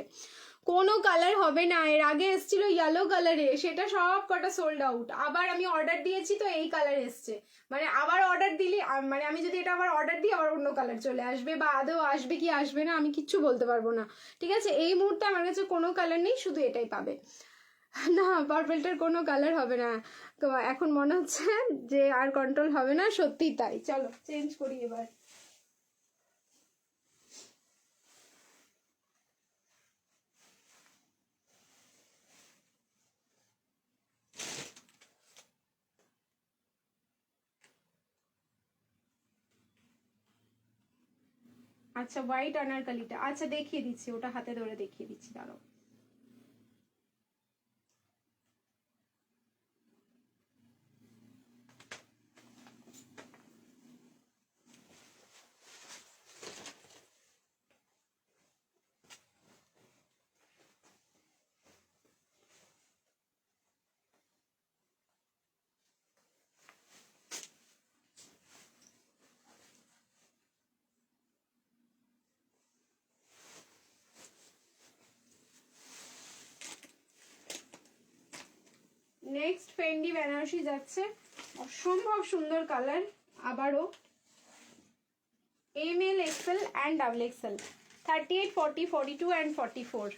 কোনো কালার হবে না। এর আগে এসেছিল ইয়েলো কালারে, সেটা সব কটা সোল্ড আউট। আবার আমি অর্ডার দিয়েছি তো এই কালার এসছে। মানে আবার অর্ডার দিলে মানে আমি যদি এটা আবার অর্ডার দিই আবার অন্য কালার চলে আসবে, বা আদৌ আসবে কি আসবে না আমি কিচ্ছু বলতে পারবো না, ঠিক আছে? এই মুহূর্তে আমার কাছে কোনো কালার নেই, শুধু এটাই পাবে। না, পার্পেলটার কোনো কালার হবে না। তো এখন মনে হচ্ছে যে আর কন্ট্রোল হবে না, সত্যি তাই। চলো চেঞ্জ করি এবার। আচ্ছা হোয়াইট আনারকালিটা, আচ্ছা দেখিয়ে দিচ্ছি, ওটা হাতে ধরে দেখিয়ে দিচ্ছি, দাঁড়াও। নেক্সট ফেন্ডি বেনারসি যাচ্ছে, অসম্ভব সুন্দর কালার। আবারও ML, XL and XXL, 38, 40, 42 and 44।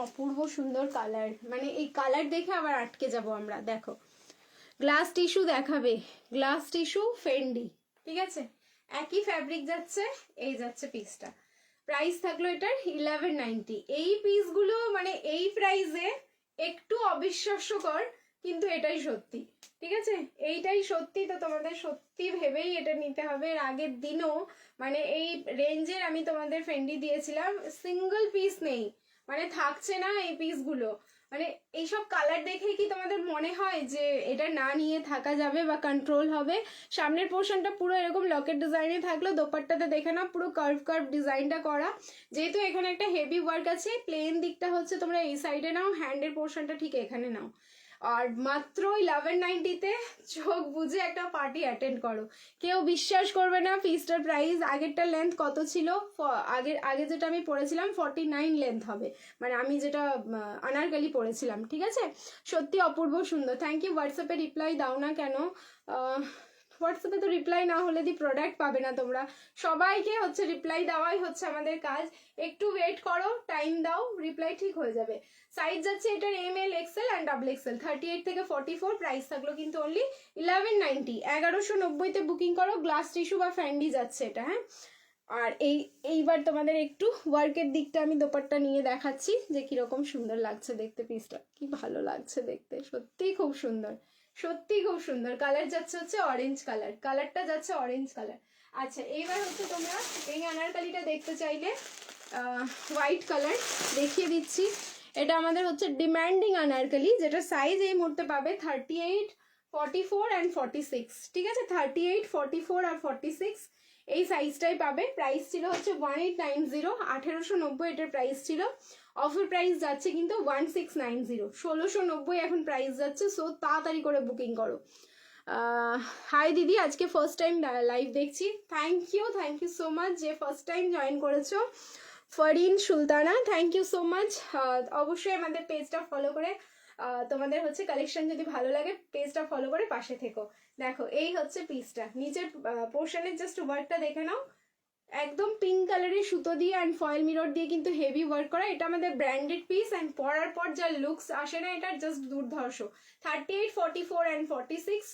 অপূর্ব সুন্দর কালার, মানে এই কালার দেখে আবার আটকে যাব আমরা। দেখো গ্লাস টিস্যু দেখাবে, গ্লাস টিস্যু ফেন্ডি, ঠিক আছে? একই ফ্যাব্রিক যাচ্ছে, এই যাচ্ছে পিসটা। প্রাইস থাকলো এটার 1190। এই পিসগুলো মানে এই প্রাইসে একটু অবিশ্বাস্যকর, কিন্তু এটাই সত্যি, ঠিক আছে? এইটাই সত্যি। তো তোমাদের সত্যি ভেবেই এটা নিতে হবে। এর আগের দিনও মানে এই রেঞ্জের আমি তোমাদের ফেন্ডি দিয়েছিলাম, সিঙ্গেল পিস নেই, মানে থাকছে না এই পিসগুলো। মানে এইসব কালার দেখেই কি তোমাদের মনে হয় যে এটা না নিয়ে থাকা যাবে বা কন্ট্রোল হবে? সামনের পোর্শনটা পুরো এরকম লকেট ডিজাইনে থাকলো, দোপাট্টাতে দেখে না পুরো কার্ভ ডিজাইনটা করা। যেহেতু এখানে একটা হেভি ওয়ার্ক আছে, প্লেন দিকটা হচ্ছে তোমরা এই সাইডে নাও, হ্যান্ডের পোর্শনটা ঠিক এখানে নাও। আর মাত্র 1190-তে চোখ বুঝে একটা পার্টি অ্যাটেন্ড করো। কেউ বিশ্বাস করবে না পিসটার প্রাইস। আগেরটার লেন্থ কত ছিল? আগে যেটা আমি পরেছিলাম 49 লেন্থ হবে, মানে আমি যেটা আনারকালি পরেছিলাম, ঠিক আছে? সত্যি অপূর্ব সুন্দর। Thank you. হোয়াটসঅ্যাপে রিপ্লাই দাও না কেন? হোয়াটসঅ্যাপে তো রিপ্লাই না হলে দি প্রোডাক্ট পাবে না তোমরা। সবাইকে হচ্ছে রিপ্লাই দেওয়াই হচ্ছে আমাদের কাজ। একটু ওয়েট করো, টাইম দাও, রিপ্লাই ঠিক হয়ে যাবে। সাইজ যাচ্ছে এটার ML, XL অ্যান্ড XXL, 38 থেকে 44। প্রাইস থাকলো কিন্তু অনলি 1190। 1190-তে বুকিং করো। গ্লাস টিস্যু বা ফ্যান্ডি যাচ্ছে এটা, হ্যাঁ। আর এইবার তোমাদের একটু ওয়ার্কের দিকটা আমি দোপাট্টা নিয়ে দেখাচ্ছি যে কিরকম সুন্দর লাগছে দেখতে। পিসটা কি ভালো লাগছে দেখতে, সত্যি খুব সুন্দর, সত্যি খুব সুন্দর। কালার যাচ্ছে হচ্ছে অরেঞ্জ কালার, কালারটা যাচ্ছে অরেঞ্জ কালার। আচ্ছা এইবার হচ্ছে তোমরা এই আনারকালিটা দেখতে চাইলে হোয়াইট কালার দেখিয়ে দিচ্ছি। এটা আমাদের হচ্ছে ডিমান্ডিং আনারকালি, যেটা সাইজ এই মুহূর্তে পাবে 38, 44 অ্যান্ড 46, ঠিক আছে? 38, 44 আর 46 এই সাইজটাই পাবে। প্রাইস ছিল হচ্ছে 1890, 1890 এটার প্রাইস ছিল। অফার প্রাইস যাচ্ছে কিন্তু 1690, 1690 এখন প্রাইস যাচ্ছে। সো তাড়াতাড়ি করে বুকিং করো। হাই দিদি, আজকে ফার্স্ট টাইম লাইভ দেখছি। থ্যাংক ইউ সো মাচ যে ফার্স্ট টাইম জয়েন করেছো। Farin Sultana, thank you so much. অবশ্যই আমাদের পেজটা ফলো করে তোমাদের হচ্ছে কালেকশন যদি ভালো লাগে পেজটা ফলো করে পাশে থেকো। দেখো এই হচ্ছে পিসটা, নিচের পোর্শনের জাস্ট ওয়ার্কটা দেখে নাও। একদম পিঙ্ক কালারের সুতো দিয়ে অ্যান্ড ফয়েল মিরর দিয়ে কিন্তু হেভি ওয়ার্ক করা। এটা আমাদের ব্র্যান্ডেড পিস অ্যান্ড পরার পর যা লুকস আসে না, এটা জাস্ট দুর্ধর্ষ। 38, 44 অ্যান্ড 46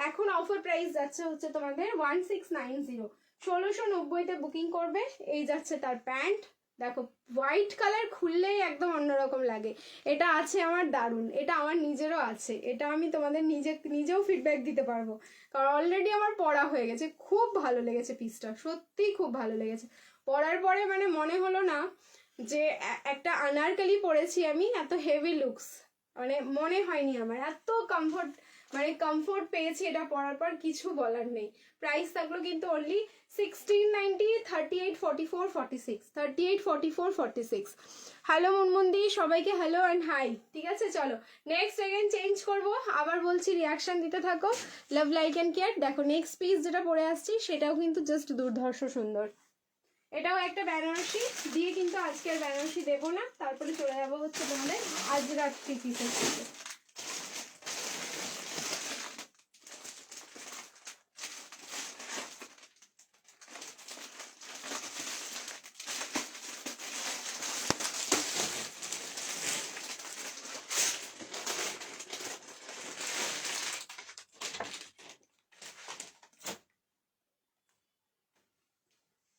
এখন অফার প্রাইস যাচ্ছে হচ্ছে তোমাদের 1690। 1690-তে বুকিং করবে। এই যাচ্ছে তার প্যান্ট, দেখো হোয়াইট কালার খুললেই একদম অন্যরকম লাগে। এটা আছে আমার দারুণ, এটা আমার নিজেরও আছে। এটা আমি তোমাদের নিজেও ফিডব্যাক দিতে পারবো, কারণ অলরেডি আমার পরা হয়ে গেছে। খুব ভালো লেগেছে পিসটা, সত্যিই খুব ভালো লেগেছে। পরার পরে মানে মনে হলো না যে একটা আনারকালি পরেছি আমি, এত হেভি লুকস মানে মনে হয়নি আমার। এত কমফোর্ট, মানে কমফোর্ট পেয়েছি এটা পরার পর, কিছু বলার নেই। প্রাইস থাকলো কিন্তু অনলি 1690, 38, 44, 46, 38, 44, 46। হ্যালো মুনমুন্দি, সবাইকে হ্যালো অ্যান্ড হাই, ঠিক আছে? চলো নেক্সট এগেন চেঞ্জ করবো, আবার বলছি রিয়াকশন দিতে থাকো। Love like and care. দেখো নেক্সট পিস যেটা পরে আসছি সেটাও কিন্তু জাস্ট দুর্ধর্ষ সুন্দর। এটাও একটা বেনারসি দিয়ে, কিন্তু আজকে আর বেনারসি দেবো না, তারপরে চলে যাবো হচ্ছে তোমাদের আজ রাত্রি পিসের থেকে।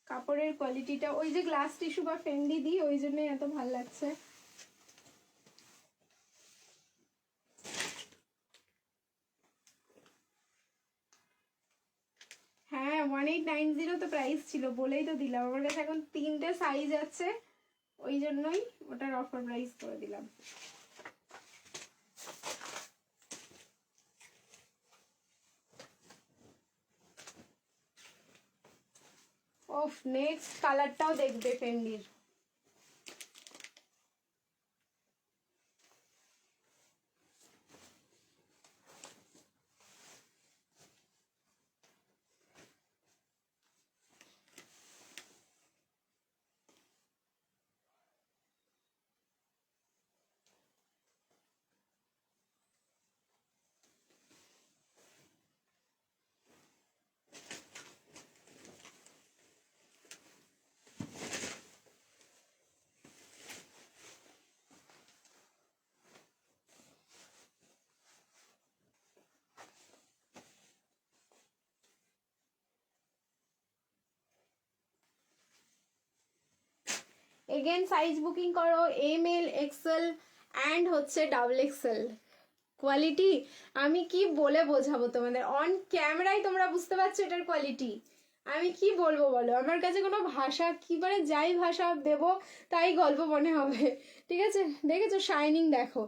কাপড়ের কোয়ালিটিটা ওই যে গ্লাস টিস্যু বা ফেন্ডি দিই, ওই জন্যই এত ভালো লাগছে। হ্যাঁ 1890 তো প্রাইস ছিল, বলেই তো দিলাম। আমার কাছে এখন 3টে সাইজ আছে, ওই জন্যই ওটার অফার প্রাইস করে দিলাম। ওফ, নেক্সট কালারটাও দেখবে ফেন্ডির। এগেন সাইজ বুকিং করো, ML, XL অ্যান্ড হচ্ছে XXL। কোয়ালিটি আমি কি বলে বোঝাবো তোমাদের, অন ক্যামেরায় তোমরা বুঝতে পারছো এটার কোয়ালিটি। আমি কি বলবো বলো, আমার কাছে কোনো ভাষা কি মানে যাই ভাষা দেব তাই গল্প মনে হবে, ঠিক আছে? দেখেছো শাইনিং, দেখো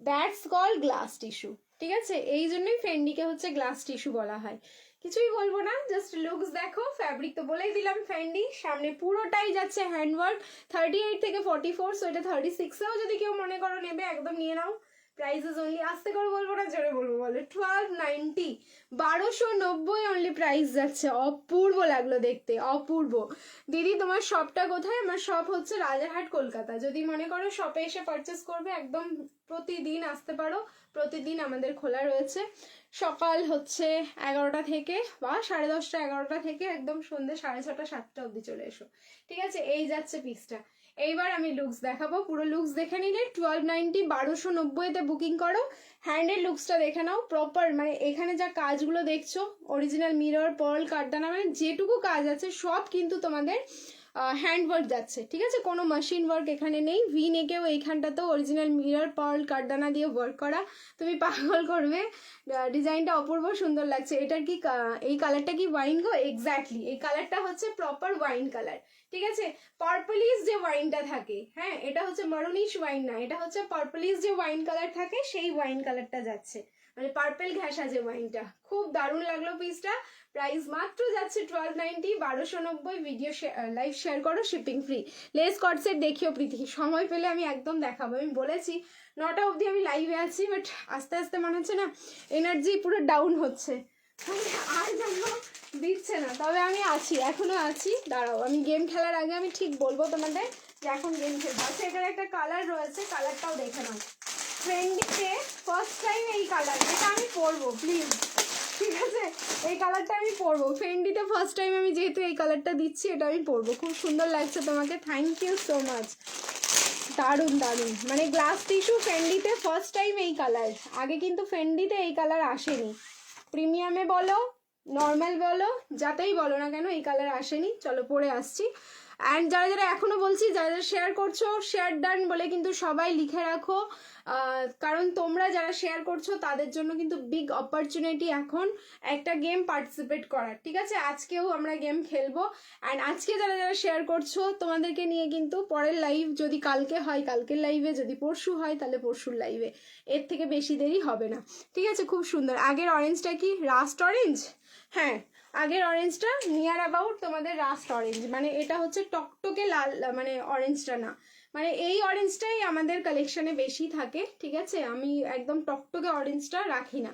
দ্যাটস কল্ড গ্লাস টিস্যু, ঠিক আছে? এই জন্যই ফেন্ডিকে হচ্ছে গ্লাস টিস্যু বলা হয়। কিছুই বলবো না, জাস্ট লুকস দেখো। ফ্যাব্রিক তো বলেই দিলাম ফেন্ডি, সামনে পুরোটাই যাচ্ছে হ্যান্ডওয়ার্ক। 38 থেকে 44, সো এটা 36এও যদি কেউ মনে করো নেবে একদম নিয়ে নাও। প্রাইসেস অনলি, আস্তে করে বলবো না জোরে বলবো বলো, 1290, 1290 অনলি প্রাইস যাচ্ছে। অপূর্ব লাগলো দেখতে, অপূর্ব। দিদি তোমার শপটা কোথায়? আমার শপ হচ্ছে রাজারহাট কলকাতা। যদি মনে করো শপে এসে পারচেস করবে, একদম প্রতিদিন আসতে পারো, প্রতিদিন আমাদের খোলা রয়েছে। সকাল হচ্ছে 11টা থেকে বা 10:30 11টা থেকে একদম সন্ধ্যে 6:30 7টা অবধি চলে এসো, ঠিক আছে? এই যাচ্ছে পিসটা। এইবার আমি লুকস দেখাবো, পুরো লুকস দেখে নিলে 1290, 1290-তে বুকিং করো। হ্যান্ডের লুকসটা দেখে নাও প্রপার, মানে এখানে যা কাজগুলো দেখছো অরিজিনাল মিরর, পার্ল, কাঠদানা, মানে যেটুকু কাজ আছে সব কিন্তু তোমাদের হ্যান্ড ওয়ার্ক যাচ্ছে, ঠিক আছে? কোনো মেশিন ওয়ার্ক এখানে নেই। ভি নেকেও এইখানটাতেও অরিজিনাল মিরর, পার্ল, কাঠদানা দিয়ে ওয়ার্ক করা, তুমি পাগল করবে। ডিজাইনটা অপূর্ব সুন্দর লাগছে। এটার কি এই কালারটা কি ওয়াইন গো? এক্স্যাক্টলি, এই কালারটা হচ্ছে প্রপার ওয়াইন কালার, ঠিক আছে? পার্পলিশ যে ওয়াইনটা থাকে, হ্যাঁ, এটা হচ্ছে মারুনিশ ওয়াইন না, এটা হচ্ছে পার্পলিশ যে ওয়াইন কালার থাকে সেই ওয়াইন কালারটা যাচ্ছে, মানে পার্পেল ঘেঁষা যে ওয়াইনটা। খুব দারুণ লাগলো পিসটা। প্রাইস মাত্র যাচ্ছে 1290, 1290। ভিডিও লাইভ শেয়ার করো, শিপিং ফ্রি। লেস কটসেট দেখিও প্রীতি, সময় পেলে আমি একদম দেখাবো। আমি বলেছি 9টা অবধি আমি লাইভে আছি, বাট আস্তে আস্তে মনে হচ্ছে না এনার্জি পুরো ডাউন হচ্ছে, আর যেন দিচ্ছে না। তবে আমি আছি, এখনো আছি। দাঁড়াও, আমি গেম খেলার আগে আমি ঠিক বলবো তোমাদের যে এখন গেম খেলবো। আচ্ছা, এখানে একটা কালার রয়েছে, কালারটাও দেখে নাও। ট্রেন্ডিংয়ে ফার্স্ট টাইম এই কালার, এটা আমি পরবো প্লিজ, ঠিক আছে? এই কালারটা আমি পরবো ফেন্ডিতে ফার্স্ট টাইম, আমি যেহেতু এই কালারটা দিচ্ছি এটা আমি পরবো। খুব সুন্দর লাগছে তোমাকে, থ্যাংক ইউ সো মাচ। দারুণ দারুণ, মানে গ্লাস টিস্যু ফেন্ডিতে ফার্স্ট টাইম এই কালার, আগে কিন্তু ফেন্ডিতে এই কালার আসেনি। প্রিমিয়ামে বলো, নর্মাল বলো, যাতেই বলো না কেন এই কালার আসেনি। চলো পরে আসছি। অ্যান্ড যারা যারা এখনো বলছি, যারা যারা শেয়ার করছো, শেয়ার ডান বলে কিন্তু সবাই লিখে রাখো, কারণ তোমরা যারা শেয়ার করছো তাদের জন্য কিন্তু বিগ অপরচুনিটি এখন একটা গেম পার্টিসিপেট করার, ঠিক আছে? আজকেও আমরা গেম খেলবো। অ্যান্ড আজকে যারা যারা শেয়ার করছো তোমাদেরকে নিয়ে কিন্তু পরের লাইভ, যদি কালকে হয় কালকের লাইভে, যদি পরশু হয় তাহলে পরশুর লাইভে, এর থেকে বেশি দেরি হবে না, ঠিক আছে? খুব সুন্দর। আগের অরেঞ্জটা কি রাস্ট অরেঞ্জ? হ্যাঁ, আগের অরেঞ্জটা নিয়ার অ্যাবাউট তোমাদের রাস্ট অরেঞ্জ, মানে এটা হচ্ছে টকটকে লাল, মানে অরেঞ্জটা না, মানে এই অরেঞ্জটাই আমাদের কালেকশনে বেশি থাকে, ঠিক আছে? আমি একদম টকটকে অরেঞ্জটা রাখি না,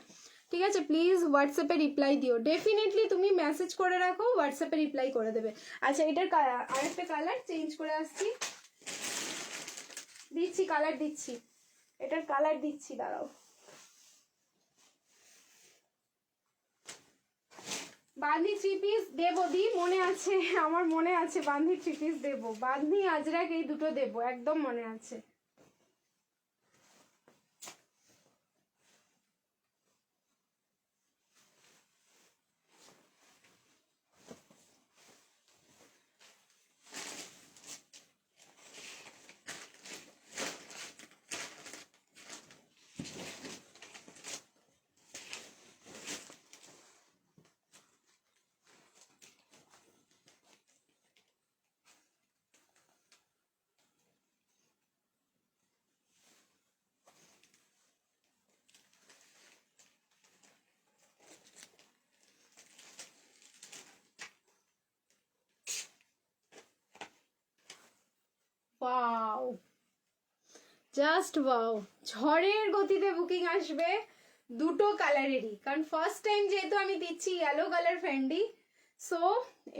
ঠিক আছে? প্লিজ হোয়াটসঅ্যাপে রিপ্লাই দিও, ডেফিনেটলি তুমি মেসেজ করে রাখো, হোয়াটসঅ্যাপে রিপ্লাই করে দেবে। আচ্ছা, এটার আরেকটা কালার চেঞ্জ করে আসছি, দিচ্ছি কালার দিচ্ছি, এটার কালার দিচ্ছি, দাঁড়াও। বাঁধনি 3 পিস দেবো দি, মনে আছে আমার, মনে আছে বাঁধনি 3 পিস দেবো, বাঁধনি আজরাক এই দুটো দেবো, একদম মনে আছে। ওয়াও, জাস্ট ওয়াও, ঝড়ের গতিতে বুকিং আসবে দুটো কালারেরই, কারণ ফার্স্ট টাইম যেহেতু আমি দিচ্ছি ইয়েলো কালার ফেন্ডি, সো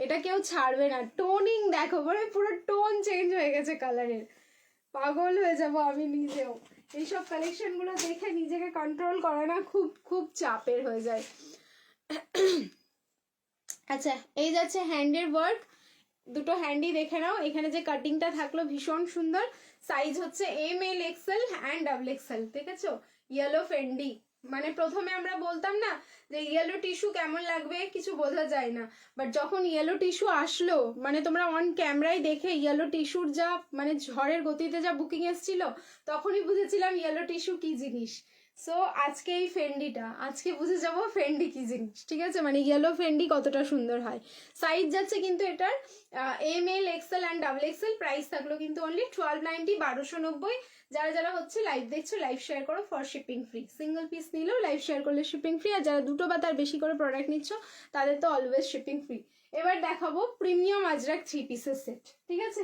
এটা কেউ ছাড়বে না। টোনিং দেখো, মানে পুরো টোন চেঞ্জ হয়ে গেছে কালারের, পাগল হয়ে যাব আমি নিজেও। এইসব কালেকশনগুলো দেখে নিজেকে কন্ট্রোল করা না খুব খুব চাপের হয়ে যায়। আচ্ছা, এই যাচ্ছে হ্যান্ডের ওয়ার্ক, দুটো হ্যান্ডই দেখে নাও। এখানে যে কাটিংটা থাকলো ভীষণ সুন্দর। সাইজ হচ্ছে ML XL অ্যান্ড XXL, ঠিক আছে? ইয়েলো ফেন্ডি, মানে প্রথমে আমরা বলতাম না যে ইয়েলো টিস্যু কেমন লাগবে, কিছু বোঝা যায় না, বাট যখন ইয়েলো টিস্যু আসলো, মানে তোমরা অন ক্যামেরায় দেখে ইয়েলো টিস্যুর যা, মানে ঝড়ের গতিতে যা বুকিং এসেছিল, তখনই বুঝেছিলাম ইয়েলো টিস্যু কি জিনিস। সো আজকে এই ফেন্ডিটা, আজকে বুঝে যাবো ফেন্ডি কি জিনিস, ঠিক আছে? মানে ইয়েলো ফেন্ডি কতটা সুন্দর হয়। সাইজ যাচ্ছে কিন্তু এটার ML XL and XXL। Price থাকলো কিন্তু অনলি 1290, 1290। যারা যারা হচ্ছে লাইভ দেখছো, লাইভ শেয়ার করো for shipping free. Single piece নিলেও লাইভ শেয়ার করলে শিপিং ফ্রি, আর যারা দুটো বা তার বেশি করে প্রোডাক্ট নিচ্ছ তাদের তো অলওয়েজ শিপিং ফ্রি। এবার দেখাবো প্রিমিয়াম আজরাক 3 পিসের সেট, ঠিক আছে?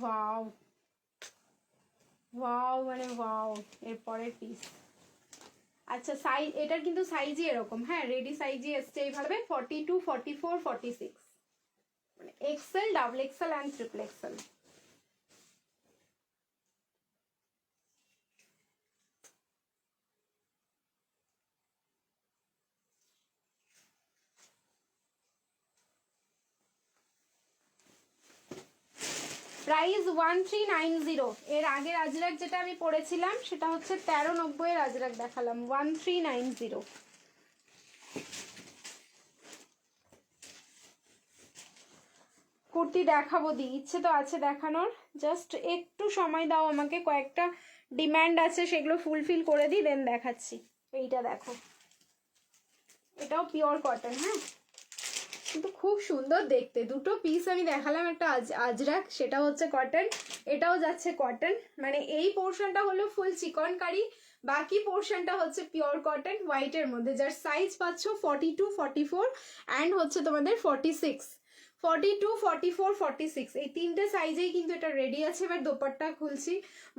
ওয়াও ওয়াও, মানে ওয়াও। এরপরের পিস, আচ্ছা সাইজ, এটার কিন্তু সাইজই এরকম, হ্যাঁ রেডি সাইজই এসছে এইভাবে, 42, 44, 46, মানে XL, double XL and triple XL. Price 1390। এর আগের আজরাক যেটা আমি পরেছিলাম সেটা হচ্ছে 1390 এর আজরাক দেখালাম, 1390। কুর্তি দেখাবো দি, ইচ্ছে তো আছে দেখানোর, জাস্ট একটু সময় দাও আমাকে, কয়েকটা ডিমান্ড আছে সেগুলো ফুলফিল করে দিই, দেন দেখাচ্ছি। এইটা দেখো, এটাও পিওর কটন, হ্যাঁ কিন্তু খুব সুন্দর দেখতে। দুটো পিস আমি দেখালাম, একটা আজরাক সেটা হচ্ছে কটন, এটাও যাচ্ছে কটন, মানে এই পোর্শনটা হলো ফুল চিকনকারি, বাকি পোর্শনটা হচ্ছে পিওর কটন হোয়াইটের মধ্যে, যার সাইজ পাচ্ছ 42, 44 অ্যান্ড হচ্ছে তোমাদের 46, 42, 44, 46 এই তিনটে সাইজেই কিন্তু এটা রেডি আছে। এবার দোপাট্টা খুলছি,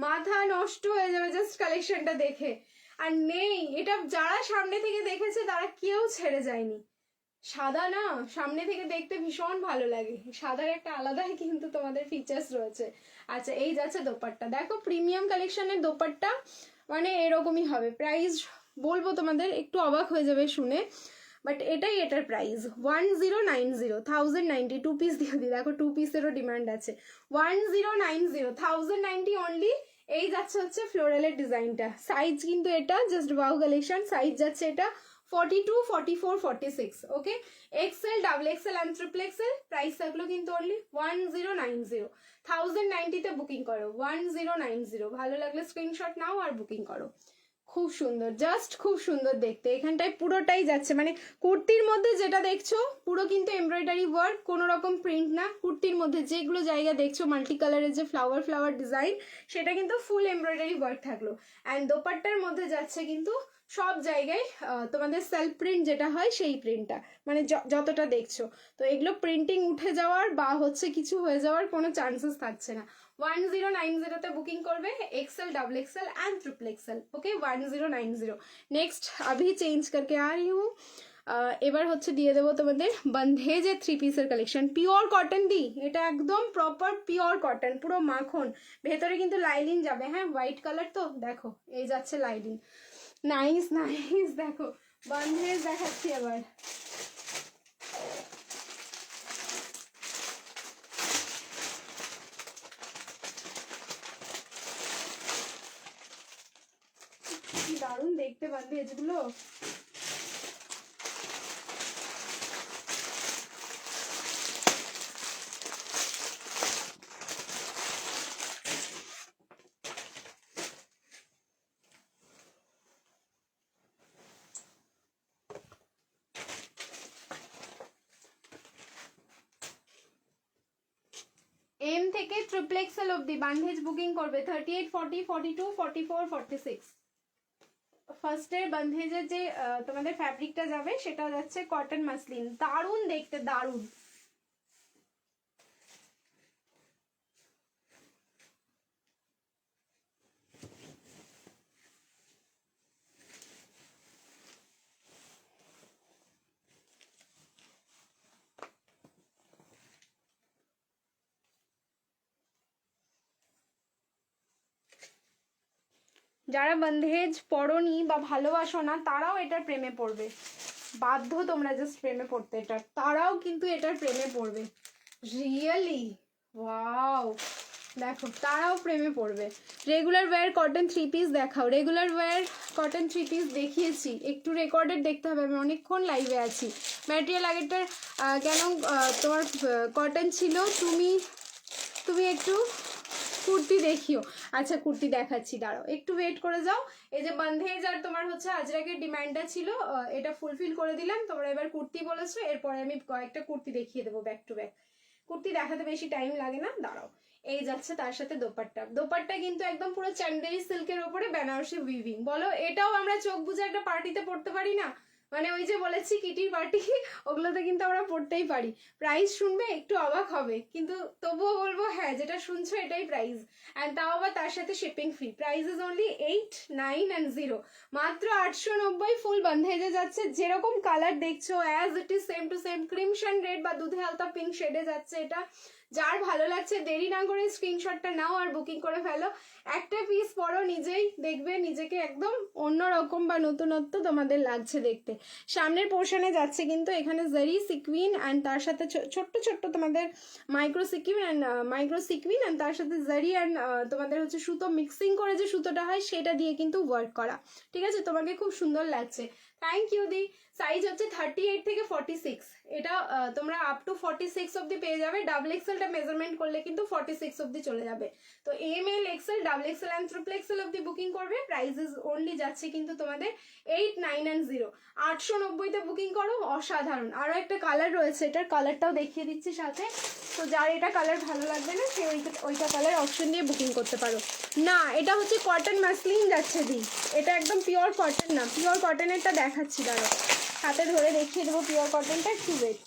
মাথা নষ্ট হয়ে যাবে জাস্ট কালেকশনটা দেখে। আর নেই, এটা যারা সামনে থেকে দেখেছে তারা কেউ ছেড়ে যায়নি। সাদা না সামনে থেকে দেখতে ভীষণ ভালো লাগে, সাদার একটা আলাদাই কিন্তু তোমাদের ফিচার্স রয়েছে। আচ্ছা এই যাচ্ছে দোপাট্টা, দেখো প্রিমিয়াম কালেকশনের দোপাট্টা মানে এরকমই হবে। প্রাইস বলবো তোমাদের, একটু অবাক হয়ে যাবে শুনে, বাট এটাই এটার প্রাইস 1090, 1090। টু পিস দিয়ে দিই, দেখো টু পিসেরও ডিমান্ড আছে। 1090, 1090 অনলি। এই যাচ্ছে হচ্ছে ফ্লোরালের ডিজাইনটা, সাইজ কিন্তু এটা জাস্ট ওয়াও কালেকশন, সাইজ যাচ্ছে এটা 42, 44, 46, okay XL, double XL and triple XL. Price থাকলো কিন্তু অনলি 1090, 1090-তে বুকিং করো, 1090। ভালো লাগলে স্ক্রিনশট নাও আর বুকিং করো। খুব সুন্দর, জাস্ট খুব সুন্দর দেখতে। এখানটায় পুরোটাই যাচ্ছে, মানে কুর্তির মধ্যে যেটা দেখছো পুরো কিন্তু এমব্রয়ডারি ওয়ার্ক, কোনো রকম প্রিন্ট না। কুর্তির মধ্যে যেগুলো জায়গা দেখছো মাল্টি কালারের যে ফ্লাওয়ার ফ্লাওয়ার ডিজাইন, সেটা কিন্তু ফুল এমব্রয়ডারি ওয়ার্ক থাকলো। অ্যান্ড দোপাট্টার মধ্যে যাচ্ছে কিন্তু সব জায়গায় তোমাদের সেলফ প্রিন্ট যেটা হয় সেই প্রিন্টটা, মানে যতটা দেখছো। তো এগুলো প্রিন্টিং উঠে যাওয়ার বা হচ্ছে কিছু হয়ে যাওয়ার কোনো চান্সেস থাকছে না। 1090-তে বুকিং করবে, XL, double XL and triple XL, okay 1090। Next अभी चेंज करके आ रही हूँ। এবার হচ্ছে দিয়ে দেবো তোমাদের বন্ধেজের থ্রি পিসের কালেকশন, পিওর কটন দি, এটা একদম প্রপার পিওর কটন, পুরো মাখন, ভেতরে কিন্তু লাইলিন যাবে, হ্যাঁ হোয়াইট কালার তো, দেখো এই যাচ্ছে লাইলিন, নাইস নাইস। দেখো বন্ধেজ দেখাচ্ছি এবার, কি দারুণ দেখতে বন্ধেজগুলো। এম থেকে ট্রিপল এক্সেল অব্দি বান্ধেজ বুকিং করবে, 38, 40, 42, 44, 46। ফার্স্টের বান্ধেজের যে তোমাদের ফ্যাব্রিকটা যাবে সেটা যাচ্ছে কটন মাসলিন, দারুণ দেখতে, দারুণ। যারা বন্ধেজ পড়নি বা ভালোবাসো না তারাও এটার প্রেমে পড়বে, বাধ্য তোমরা জাস্ট প্রেমে পড়তে, এটা তারাও কিন্তু এটার প্রেমে পড়বে, রিয়েলি ওয়াও। দেখো তারাও প্রেমে পড়বে। Regular wear cotton three piece দেখাও, regular wear cotton three piece দেখিয়েছি, একটু রেকর্ডেড দেখতে হবে, আমি অনেকক্ষণ লাইভে আছি। ম্যাটেরিয়াল আগেরটার কেন তোমার কটন ছিল, তুমি একটু কুর্তি দেখিও। আচ্ছা কুর্তি দেখাচ্ছি, দাঁড়াও একটু ওয়েট করে যাও। এই যে বন্ধেজ আর তোমার হচ্ছে আজরাকের ডিমান্ডটা ছিল, এটা ফুলফিল করে দিলাম, তোমরা এবার কুর্তি বলেছো, এরপরে আমি কয়েকটা কুর্তি দেখিয়ে দেবো ব্যাক টু ব্যাক। কুর্তি দেখাতে বেশি টাইম লাগে না, দাঁড়াও। এই যাচ্ছে তার সাথে দোপাট্টা, দোপাট্টা কিন্তু একদম পুরো চান্দেরি সিল্কের উপরে বেনারসি উইভিং, বলো এটাও আমরা চোখ বুঝে একটা পার্টিতে পড়তে পারি না, মানে ওই যে বলেছি কিটির পার্টি, ওগুলোতে কিন্তু আমরা পড়তেই পারি। প্রাইস শুনবে একটু অবাক হবে, কিন্তু তবুও বলবো হ্যাঁ যেটা শুনছো এটাই প্রাইস। অ্যান্ড তাও আবার তার সাথে shipping free. Price is only 8, 9 and 0, মাত্র 890। ফুল বন্ধেজে যাচ্ছে, যেরকম কালার দেখছো as it is same to same crimson red বা দুধে হালকা পিঙ্ক শেডে যাচ্ছে এটা। যার ভালো লাগছে দেরি না করে স্ক্রিনশটটা নাও আর বুকিং করে ফেলো। একটা পিস পরো, নিজেই দেখবে নিজেকে একদম অন্যরকম বা নতুনত্ব তোমাদের লাগছে দেখতে। সামনের পোর্শনে যাচ্ছে কিন্তু এখানে জারি সিকুইন অ্যান্ড তার সাথে ছোট্ট ছোট্ট তোমাদের মাইক্রো সিকুইন অ্যান্ড তার সাথে জারি অ্যান্ড তোমাদের হচ্ছে সুতো মিক্সিং করে যে সুতোটা হয় সেটা দিয়ে কিন্তু ওয়ার্ক করা। ঠিক আছে, তোমাকে খুব সুন্দর লাগছে। Thank you the. সাইজ হচ্ছে 38 থেকে 46। এটা তোমরা আপ টু 46 অব্দি পেয়ে যাবে। ডাবল এক্সেলটা মেজারমেন্ট করলে কিন্তু 46 অব্দি চলে যাবে। তো M L XL, double XL and triple XL অব্দি বুকিং করবে। প্রাইসেস অনলি যাচ্ছে কিন্তু তোমাদের 8, 9 অ্যান্ড 0। 890-তে বুকিং করো, অসাধারণ। আরও একটা কালার রয়েছে, এটার কালারটাও দেখিয়ে দিচ্ছি সাথে। তো যার এটা কালার ভালো লাগবে না সে ওইটা কালার অপশন দিয়ে বুকিং করতে পারো। না, এটা হচ্ছে কটন মাসলিন যাচ্ছে দি, এটা একদম পিওর কটন না। পিওর কটনেরটা দেখাচ্ছি, দাঁড়ো হাতে ধরে দেখিয়ে দেবো পিওর কটনটা একটু ওয়েট।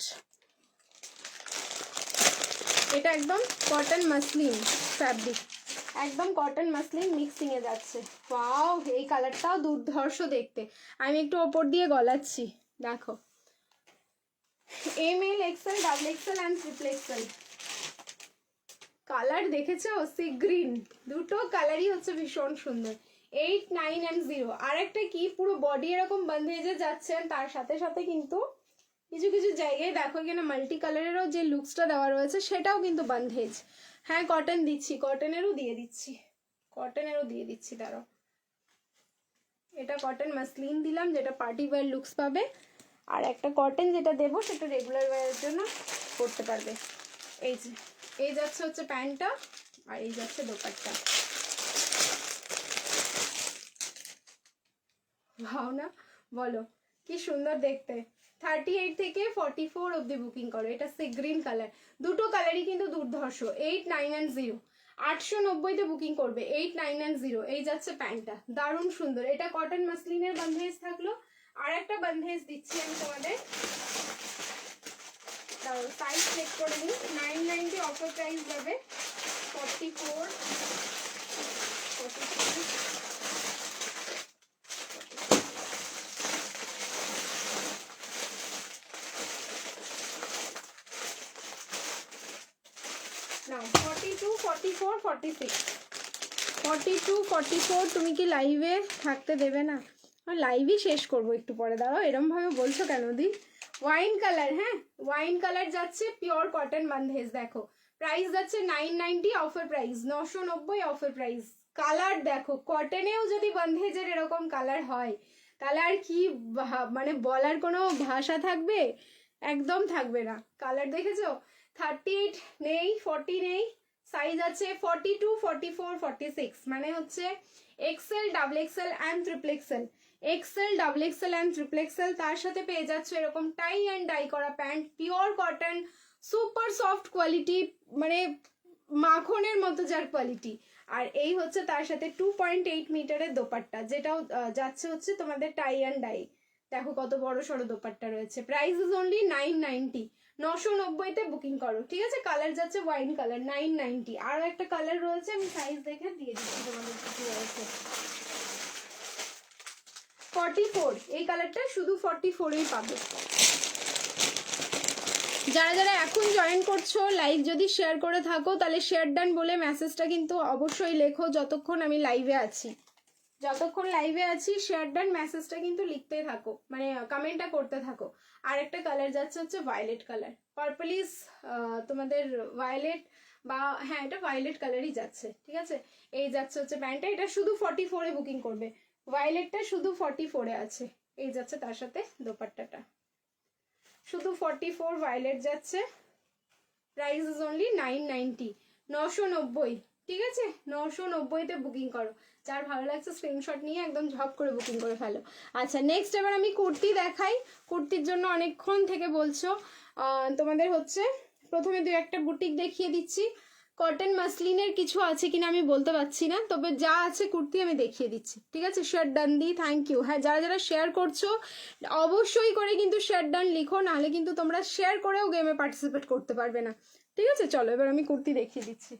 এটা একদম কটন মাসলিন ফ্যাব্রিক, একদম কটন মাসলিন মিক্সিং এ যাচ্ছে। ওয়াও, এই কালারটাও দুর্ধর্ষ দেখতে। আমি একটু ওপর দিয়ে গলাচ্ছি, দেখো। M L XL, double XL and triple XL. Colour দেখেছো, সি গ্রিন, দুটো কালারই হচ্ছে ভীষণ সুন্দর। 8, 9 অ্যান্ড 0। আর একটা কি, পুরো বডি এরকম বন্ধেজে যাচ্ছে, তার সাথে সাথে কিন্তু কিছু কিছু জায়গায় দেখো এখানে মাল্টি কালারেরও যে লুকসটা দেওয়া রয়েছে সেটাও কিন্তু বন্ধেজ। হ্যাঁ কটন দিচ্ছি, কটনেরও দিয়ে দিচ্ছি, দাঁড়াও। এটা কটন মাসলিন দিলাম যেটা পার্টি ওয়্যার লুকস পাবে, আর একটা কটন যেটা দেবো সেটা রেগুলার ওয়্যারের জন্য পরতে পারবে। এই যে এই যাচ্ছে হচ্ছে প্যান্টটা, আর এই যাচ্ছে দোপাট্টা। ভাও না, বলো কি সুন্দর দেখতে। 38 থেকে 44 অব্দি বুকিং করো। এটা সি গ্রিন কালার, দুটো কালারই কিন্তু দুর্ধর্ষ। 8, 9 অ্যান্ড 0। 890-তে বুকিং করবে। 8, 9 অ্যান্ড 0। এই যাচ্ছে প্যান্টটা, দারুণ সুন্দর। এটা কটন মাসলিনের বন্ধেজ থাকলো। আর একটা বন্ধেজ দিচ্ছি আমি তোমাদের, সাইজ চেক করে নিই। 990 অফার প্রাইস যাবে 44, 45। নাও 42, 44, 46। 42, 44 তুমি কি লাইভে থাকতে দেবে না? লাইভই শেষ করবো একটু পরে, দাঁড়াও। এরম ভাবে বলছো কেন দি? ওয়াইন কালার, হ্যাঁ ওয়াইন কালার যাচ্ছে, পিওর কটন বান্ধেজ। দেখো প্রাইস যাচ্ছে 990 offer price, 990 offer price. Colour দেখো, কটনেও যদি বান্ধেজের এরকম কালার হয় তাহলে আর কি মানে বলার কোনো ভাষা থাকবে? একদম থাকবে না। কালার দেখেছো? 38 নেই, 40 নেই, সাইজ আছে 42, 44, 46। মানে হচ্ছে XL, double XL and triple XL. XL, double XL and triple XL. তার সাথে পেয়ে যাচ্ছে এরকম টাই অ্যান্ড ডাই করা pant, pure cotton, super soft quality, মানে মাখনের মতো যার কোয়ালিটি। আর এই হচ্ছে তার সাথে 2.8 মিটারের দোপাট্টা, যেটাও যাচ্ছে হচ্ছে তোমাদের টাই অ্যান্ড ডাই। দেখো কত বড় সড়ো দোপাট্টা রয়েছে। Price is only 990। 990-তে বুকিং করো, ঠিক আছে। কালার যাচ্ছে ওয়াইন কালার, 990। আর একটা কালার রয়েছে, আমি সাইজ দেখে দিয়ে দিচ্ছি তোমাদের কি রয়েছে। 44, এই কালারটা শুধু 44-এই পাবে। যারা যারা এখন জয়েন করছো, লাইভ যদি শেয়ার করে থাকো তাহলে শেয়ার ডান বলে মেসেজটা কিন্তু অবশ্যই লেখো। যতক্ষণ আমি লাইভে আছি, শেয়ার ডান মেসেজটা কিন্তু লিখতে থাকো, মানে কমেন্টটা করতে থাকো। আর একটা কালার যাচ্ছে হচ্ছে ভায়োলেট কালার, পার্পলিশ তোমাদের ভায়োলেট, বা হ্যাঁ এটা ভায়োলেট কালারই যাচ্ছে, ঠিক আছে। এই যাচ্ছে হচ্ছে প্যান্টটা, এটা শুধু 44-এ বুকিং করবে। ভায়োলেটটা শুধু 44-এ আছে। এই যাচ্ছে তার সাথে দোপাট্টাটা, শুধু 44 ভায়োলেট যাচ্ছে। প্রাইস ইজ অনলি 990, 990, ঠিক আছে। 990-তে বুকিং করো। যার ভালো লাগছে স্ক্রিনশট নিয়ে একদম ঝপ করে বুকিং করে ফেলো। আচ্ছা নেক্সট এবার আমি কুর্তি দেখাই। কুর্তির জন্য অনেকক্ষণ থেকে বলছো, তোমাদের হচ্ছে প্রথমে 2-একটা বুটিক দেখিয়ে দিচ্ছি। কটন মাসলিনের কিছু আছে কিনা আমি বলতে পারছি না, তবে যা আছে কুর্তি আমি দেখিয়ে দিচ্ছি। ঠিক আছে, শেয়ার ডান দি, থ্যাংক ইউ। হ্যাঁ, যারা যারা শেয়ার করছো অবশ্যই করে কিন্তু শেয়ার ডান লিখো, নাহলে কিন্তু তোমরা শেয়ার করেও গেমে পার্টিসিপেট করতে পারবে না। ঠিক আছে, চলো এবার আমি কুর্তি দেখিয়ে দিচ্ছি।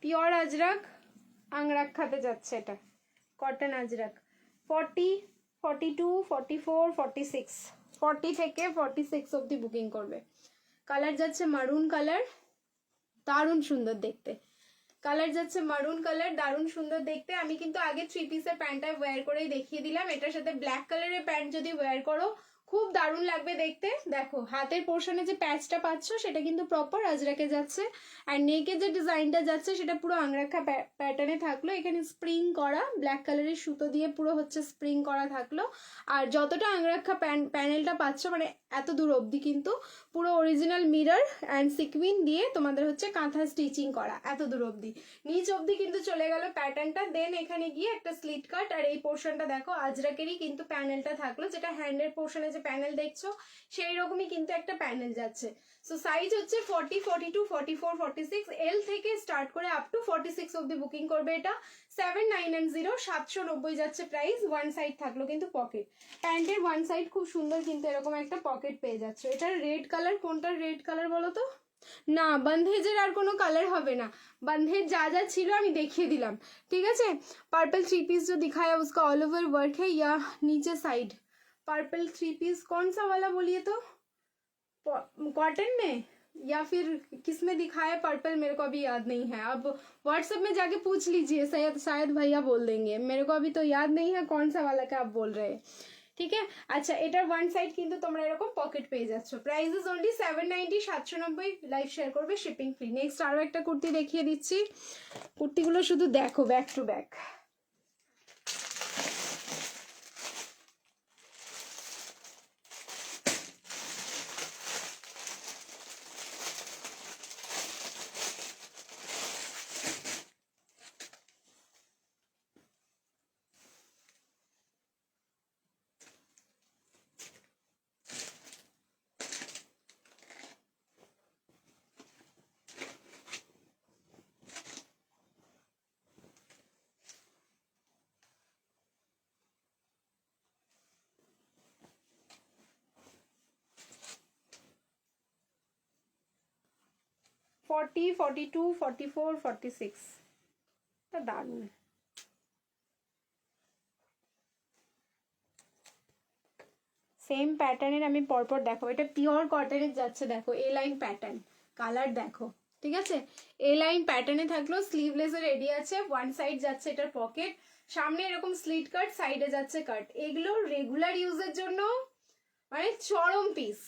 পিওর আজরাক, আংরাক খাতে যাচ্ছে এটা, কটন আজরাক। 40, 42, 44, 46, 40 থেকে 46 অবধি বুকিং করবে। কালার যাচ্ছে মারুন কালার, দারুণ সুন্দর দেখতে। কালার যাচ্ছে মারুন কালার, দারুণ সুন্দর দেখতে। আমি কিন্তু আগে 3 পিসের প্যান্টটা ওয়্যার করেই দেখিয়ে দিলাম। এটার সাথে ব্ল্যাক কালারের প্যান্ট যদি ওয়্যার করো খুব দারুণ লাগবে দেখতে। দেখো হাতের পোর্শনে যে প্যাচটা পাচ্ছ সেটা কিন্তু প্রপার আজরাকে যাচ্ছে, আর নেকে যে ডিজাইনটা যাচ্ছে সেটা পুরো আংরাখা প্যাটার্নে থাকলো। এখানে স্প্রিং করা ব্ল্যাক কালারের সুতো দিয়ে পুরো হচ্ছে স্প্রিং করা থাকলো। আর যতটা আংরাখা প্যানেলটা পাচ্ছ মানে এত দূর অবধি কিন্তু পুরো অরিজিনাল মিরর অ্যান্ড সিকুইন দিয়ে তোমাদের হচ্ছে কাঁথা স্টিচিং করা এত দূর অবধি। নিচ অবধি কিন্তু চলে গেল প্যাটার্নটা। দেন এখানে গিয়ে একটা স্লিট কাট, আর এই পোর্শনটা দেখো আজরাকেরই কিন্তু প্যানেলটা থাকলো, যেটা হ্যান্ডের পোর্শনে যে প্যানেল দেখছো সেই রকমই কিন্তু একটা প্যানেল যাচ্ছে। সো সাইজ হচ্ছে 40, 42, 44, 46, এল থেকে স্টার্ট করে আপ টু 46 অবধি বুকিং করবে। এটা 7990, 790 যাচ্ছে প্রাইস। ওয়ান সাইড থাকলো কিন্তু পকেট, প্যান্টের ওয়ান সাইড খুব সুন্দর কিন্তু এরকম একটা পকেট পেয়ে যাচ্ছে। এটার রেড কালার, কোনটার রেড কালার বলো তো? না, বন্ধেজের আর কোনো কালার হবে না, बंधेज जा जा ছিল আমি দেখিয়ে দিলাম। ঠিক আছে, पर्पल 3 पीस जो दिखाया उसका ऑल ओवर वर्क है, या नीचे साइड पर्पल 3 पीस कौन सा वाला बोलिए तो, कॉटन में या फिर किस में दिखाया पर्पल, मेरे को अभी याद नहीं है। अब व्हाट्सएप में जाके पूछ लीजिए, शायद भैया बोल देंगे, मेरे को अभी तो याद नहीं है कौन सा वाला का आप बोल रहे हैं। ঠিক আছে, আচ্ছা এটার ওয়ান সাইড কিন্তু তোমরা এরকম পকেট পেয়ে যাচ্ছ। Price is only 790, 790। Live share করবে, শিপিং ফ্রি। নেক্সট আরো একটা কুর্তি দেখিয়ে দিচ্ছি, কুর্তিগুলো শুধু দেখো ব্যাক টু ব্যাক। फोर्टी, 42, 44, 46, তা দারুণ। সেম প্যাটার্নের আমি পরপর দেখো, এটা পিওর কটনের যাচ্ছে, দেখো এ লাইন প্যাটার্ন, কালার দেখো। ঠিক আছে, এ লাইন প্যাটার্নে থাকলো, স্লিভলেসের রেডি আছে, ওয়ান সাইড যাচ্ছে এটার পকেট, সামনে এরকম স্লিট কাট, সাইডে যাচ্ছে কাট। এগুলো রেগুলার ইউজের জন্য মানে চরম পিস।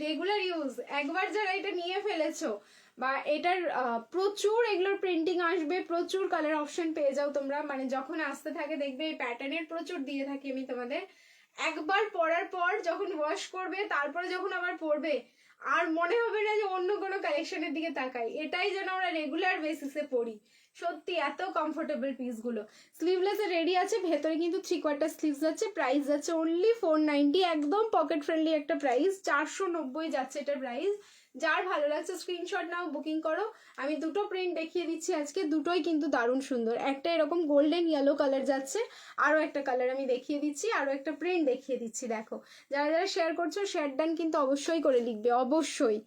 রেগুলার ইউজ একবার যারা এটা নিয়ে ফেলেছো বা এটার প্রচুর এগুলোর প্রিন্টিং আসবে, প্রচুর কালার অপশন পেয়ে যাও তোমরা, মানে যখন আসতে থাকে দেখবে এই প্যাটার্নের প্রচুর দিয়ে থাকি আমি তোমাদের। একবার পরার পর যখন ওয়াশ করবে তারপরে যখন আবার পরবে আর মনে হবে না যে অন্য কোনো কালেকশনের দিকে তাকাই, এটাই যেন আমরা রেগুলার বেসিসে পরি। সত্যি এত কমফোর্টেবল পিসগুলো। স্লিভলেসে রেডি আছে, ভেতরে কিন্তু 3/4 স্লিভস যাচ্ছে। প্রাইস যাচ্ছে অনলি 490, একদম পকেট ফ্রেন্ডলি একটা প্রাইস। 490 যাচ্ছে এটার প্রাইস। যার ভালো লাগছে স্ক্রিনশট নাও, বুকিং করো। আমি দুটো প্রিন্ট দেখিয়ে দিচ্ছি আজকে, দুটোই কিন্তু দারুণ সুন্দর। একটা এরকম গোল্ডেন ইয়েলো কালার যাচ্ছে, আরও একটা কালার আমি দেখিয়ে দিচ্ছি, আরও একটা প্রিন্ট দেখিয়ে দিচ্ছি। দেখো যারা যারা শেয়ার করছো শেয়ার ডান কিন্তু অবশ্যই করে লিখবে, অবশ্যই।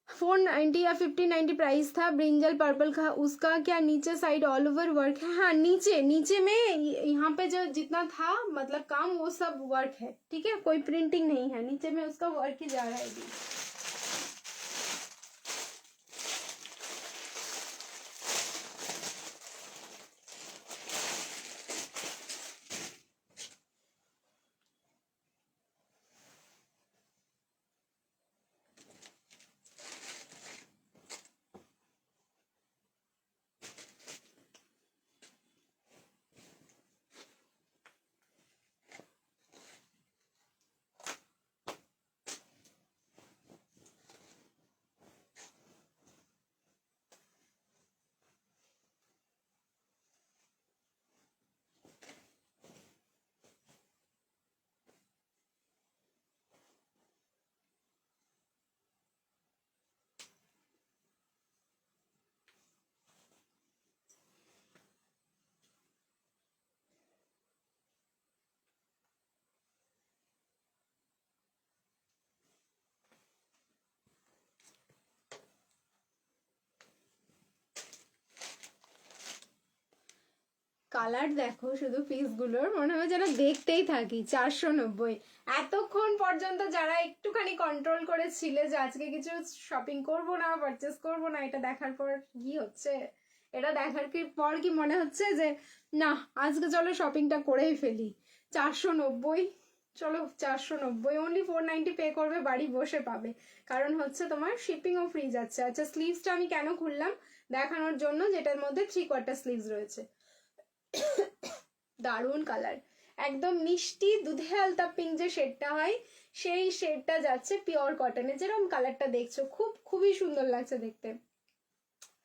490 या 1590 प्राइस था। ब्रिंजल पर्पल का, उसका क्या नीचे साइड ऑल ओवर वर्क है? हाँ, नीचे में यहाँ पे जो जितना था मतलब काम वो सब वर्क है। ठीक है, कोई प्रिंटिंग नहीं है, नीचे में उसका वर्क ही जा रहा है भी। কালার দেখো শুধু পিসগুলোর, মনে হয় যেন দেখতেই থাকি। 490। এতক্ষণ পর্যন্ত যারা একটুখানি কন্ট্রোল করেছিলে যে আজকে কিছু শপিং করব না, পারচেস করব না, এটা দেখার পর কি হচ্ছে, এটা দেখার পর কি মনে হচ্ছে যে না আজকে চলো শপিংটা করেই ফেলি। 490, চলো 490, অনলি 490 পে করবে, বাড়ি বসে পাবে। কারণ হচ্ছে তোমার শিপিংও ফ্রি যাচ্ছে। আচ্ছা স্লিভসটা আমি কেন খুললাম, দেখানোর জন্য, যেটার মধ্যে 3/4 স্লিভস রয়েছে। দারুণ কালার, একদম মিষ্টি দুধে আলতা পিঙ্ক যে শেডটা হয় সেই শেডটা যাচ্ছে পিওর কটনে, যেরকম কালারটা দেখছো খুবই সুন্দর লাগছে দেখতে।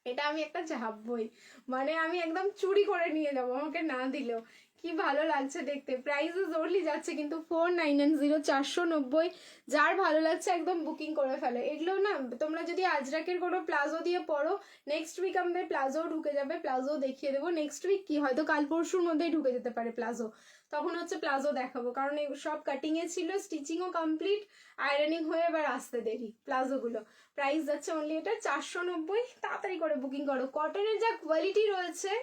এটা আমি একটা চাপবই, মানে আমি একদম চুরি করে নিয়ে যাবো আমাকে না দিলেও। কি ভালো লাগছে দেখতে। প্রাইসেস ওনলি যাচ্ছে কিন্তু 4,990, 490। যার ভালো লাগছে একদম বুকিং করে ফেলো। এগুলো না তোমরা যদি আজরাকের কোনো প্লাজো দিয়ে পরো, নেক্সট উইক আমাদের প্লাজো ঢুকে যাবে, প্লাজো দেখিয়ে দেবো। নেক্সট উইক কি হয়তো কাল পরশুর মধ্যেই ঢুকে যেতে পারে প্লাজো, তখন হচ্ছে প্লাজো দেখাবো। কারণ সব কাটিংয়ে ছিল, স্টিচিংও কমপ্লিট, আয়রনিং হয়ে এবার আসতে দেরি প্লাজোগুলো। প্রাইস যাচ্ছে অনলি এটা 490। তাড়াতাড়ি করে বুকিং করো। কটনের যা কোয়ালিটি রয়েছে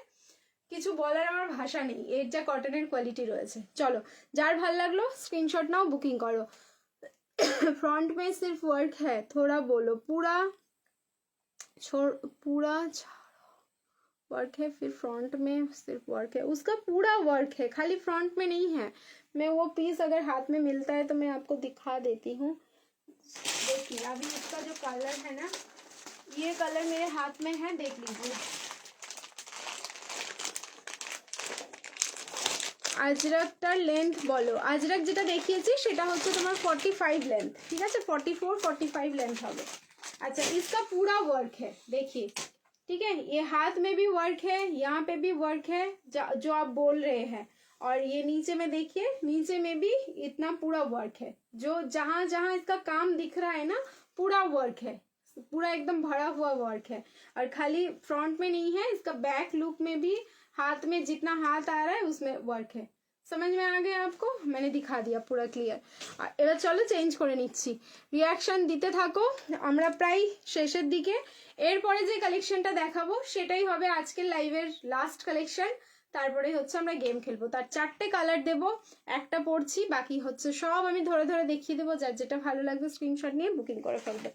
কিছু বলার আমার ভাষা নেই, এর যা কটনের কোয়ালিটি রয়েছে। চলো যার ভাল লাগলো स्क्रीनशॉट नाउ, बुकिंग करो। फ्रंट में सिर्फ वर्क है, थोड़ा बोलो। पूरा वर्क है, फिर फ्रंट में सिर्फ वर्क है, उसका पूरा वर्क है, खाली फ्रंट में नहीं है। मैं वो पीस अगर हाथ में मिलता है तो मैं आपको दिखा देती हूँ। देखिए अभी इसका जो कलर है ना, ये कलर मेरे हाथ में है, देख लीजिए। আজরাকটার লেন্থ বলো। আজরাক যেটা দেখিয়েছি সেটা হচ্ছে তোমার 45 লেন্থ, ঠিক আছে, 44-45 लेंथ হবে। अच्छा इसका पूरा वर्क है, देखिए ठीक है, ये हाथ में भी वर्क है, यहाँ पे भी वर्क है जो आप बोल रहे हैं, और ये नीचे में देखिए, नीचे में भी इतना पूरा वर्क है। जो जहाँ जहाँ इसका काम दिख रहा है ना, पूरा वर्क है, पूरा एकदम भरा हुआ वर्क है। और खाली फ्रंट में नहीं है, इसका बैक लुक में भी हाथ में जितना हाथ आ रहा है उसमें वर्क है। समझ में आ गया आपको, मैंने दिखा दिया पूरा क्लियर। আর এবার চলো চেঞ্জ করে নিচ্ছি, রিয়াকশন দিতে থাকো। আমরা প্রায় শেষের দিকে। এরপরে যে কালেকশনটা দেখাবো সেটাই হবে আজকের লাইভের লাস্ট কালেকশন। তারপরে হচ্ছে আমরা গেম খেলবো। তার 4টে কালার দেবো, একটা পড়ছি, বাকি হচ্ছে সব আমি ধরে ধরে দেখিয়ে দেবো। যার যেটা ভালো লাগবে স্ক্রিনশট নিয়ে বুকিং করে ফেলবে।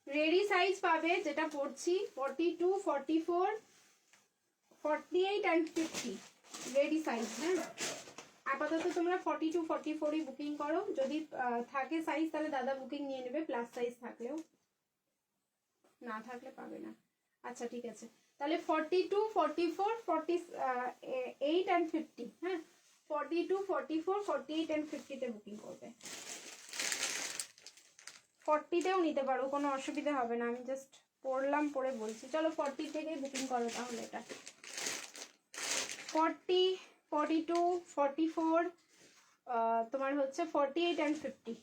রেডি সাইজ পাবে, যেটা পড়ছি 42, 44, 48 and 50 রেডি সাইজ। হ্যাঁ আপাতত তোমরা 42, 44ই বুকিং করো। যদি থাকে সাইজ তাহলে দাদা বুকিং নিয়ে নেবে, প্লাস সাইজ থাকলেও, না থাকলে পাবে না। আচ্ছা ঠিক আছে, তাহলে 42, 44, 48 and 50। হ্যাঁ 42, 44, 48 and 50 তে বুকিং করবে। 40তেও নিতে পারো, কোনো অসুবিধা হবে না, আমি জাস্ট পড়লাম পড়ে বলছি। চলো 40 থেকেই বুকিং করো তাহলে। এটা 40, 42, 44, তোমার হচ্ছে 48 and 50।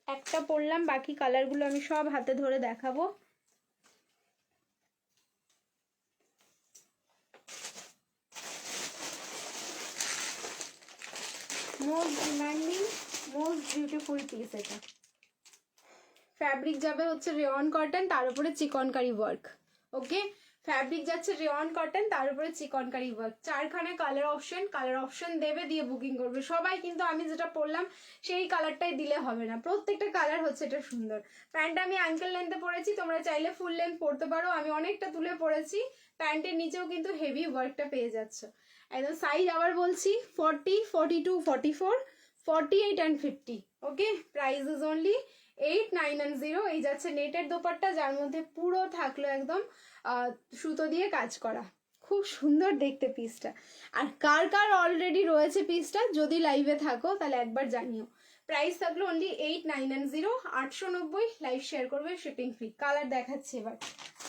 একটা পড়লাম, বাকি কালারগুলো আমি সব হাতে ধরে দেখাবো। Most demanding, most beautiful piece এটা। ফ্যাব্রিক যাবে হচ্ছে রেয়ন কটন, তার উপরে চিকনকারি ওয়ার্ক। ওকে ফ্যাব্রিক যাচ্ছে রেয়ন কটন, তার উপরে চিকনকারি ওয়ার্ক। 4খানা কালার অপশন দেবে, দিয়ে বুকিং করবে সবাই। কিন্তু আমি যেটা পরলাম সেই কালারটাই দিলে হবে না, প্রত্যেকটা কালার হচ্ছে এটা সুন্দর। প্যান্টটা আমি অ্যাঙ্কেল লেন্থে পরেছি, তোমরা চাইলে ফুল লেন্থ পরতে পারো। আমি অনেকটা তুলে পরেছি, প্যান্টের নিচেও কিন্তু হেভি ওয়ার্কটা পেয়ে যাচ্ছ। একদম সাইজ আবার বলছি 40, 42, 44, 48 and 50। Okay price is only 8,990। এই যাচ্ছে নেটের দোপাট্টা, যার মধ্যে পুরো থাকলো একদম সুতো দিয়ে কাজ করা। খুব সুন্দর দেখতে পিসটা। আর কার কার অলরেডি রয়েছে পিসটা, যদি লাইভে থাকো তাহলে একবার জানিও। প্রাইস থাকলো অনলি 8,990, 890, লাইভ শেয়ার করবে, শিপিং ফ্রি। কালার দেখাচ্ছি এবার,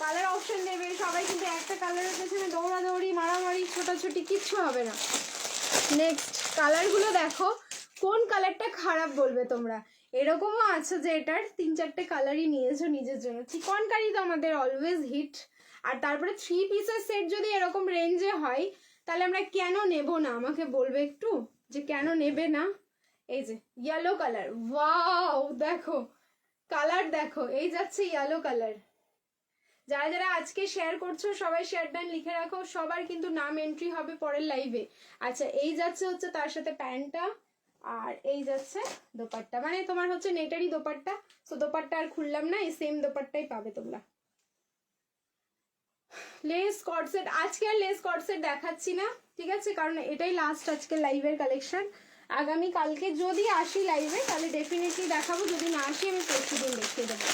কালার অপশন নেবে সবাই, কিন্তু একটা কালারের পেছনে দৌড়াদৌড়ি মারামারি ছোটাছুটি কিচ্ছু হবে না। নেক্সট কালারগুলো দেখো, কোন কালারটা খারাপ বলবে তোমরা। এরকমও আছে যে এটার 3-4টে কালারই নিয়েছো নিজের জন্য, চিকনকারি তো আমাদের অলওয়েজ হিট। আর তারপরে 3 পিসের সেট যদি এরকম রেঞ্জে হয় তাহলে আমরা কেন নেব না, আমাকে বলবে একটু যে কেন নেবে না। এই যে ইয়েলো কালার, ওয়াও দেখো কালার দেখো, এই যাচ্ছে ইয়েলো কালার। যারা যারা আজকে শেয়ার করছো সবাই শেয়ার ডান লিখে রাখো, সবার কিন্তু নাম এন্ট্রি হবে পরের লাইভে। আচ্ছা এই যাচ্ছে হচ্ছে তার সাথে প্যান্টটা, আর এই যাচ্ছে দোপাট্টা, মানে তোমার হচ্ছে নেটারি দোপাট্টা। সো দোপাট্টা আর খুললাম না, এই সেম দোপাট্টাই পাবে তোমরা। লেস কর্ডসেট আজকে আর লেস কর্ডসেট দেখাচ্ছি না, ঠিক আছে, কারণ এটাই লাস্ট আজকে লাইভের কালেকশন। আগামী কালকে যদি আসি লাইভে তাহলে ডেফিনেটলি দেখাবো, যদি না আসি আমি পরশু দিন দেখিয়ে দেবো।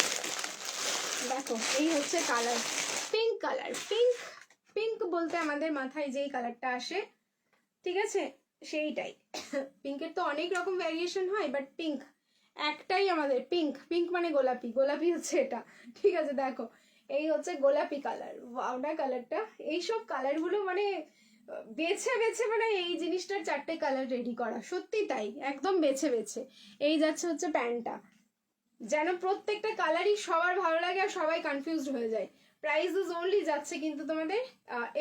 দেখো এই হচ্ছে colour, pink colour. Pink pink বলতে আমাদের মাথায় যেই কালারটা আসে, ঠিক আছে, সেইটাই। পিঙ্কের তো অনেক রকম ভ্যারিয়েশন হয়, বাট পিঙ্ক একটাই আমাদের পিঙ্ক। পিঙ্ক মানে গোলাপি, গোলাপি হচ্ছে এটা, ঠিক আছে। দেখো এই হচ্ছে গোলাপি কালার, ওয়াওটা কালারটা। এইসব কালারগুলো মানে বেছে বেছে, মানে এই জিনিসটার 4টে কালার রেডি করা, সত্যি তাই, একদম বেছে বেছে। এই যাচ্ছে হচ্ছে প্যান্টটা, যেন প্রত্যেকটা কালারই সবার ভালো লাগে আর সবাই কনফিউজড হয়ে যায়। প্রাইস ইজ অনলি যাচ্ছে কিন্তু তোমাদের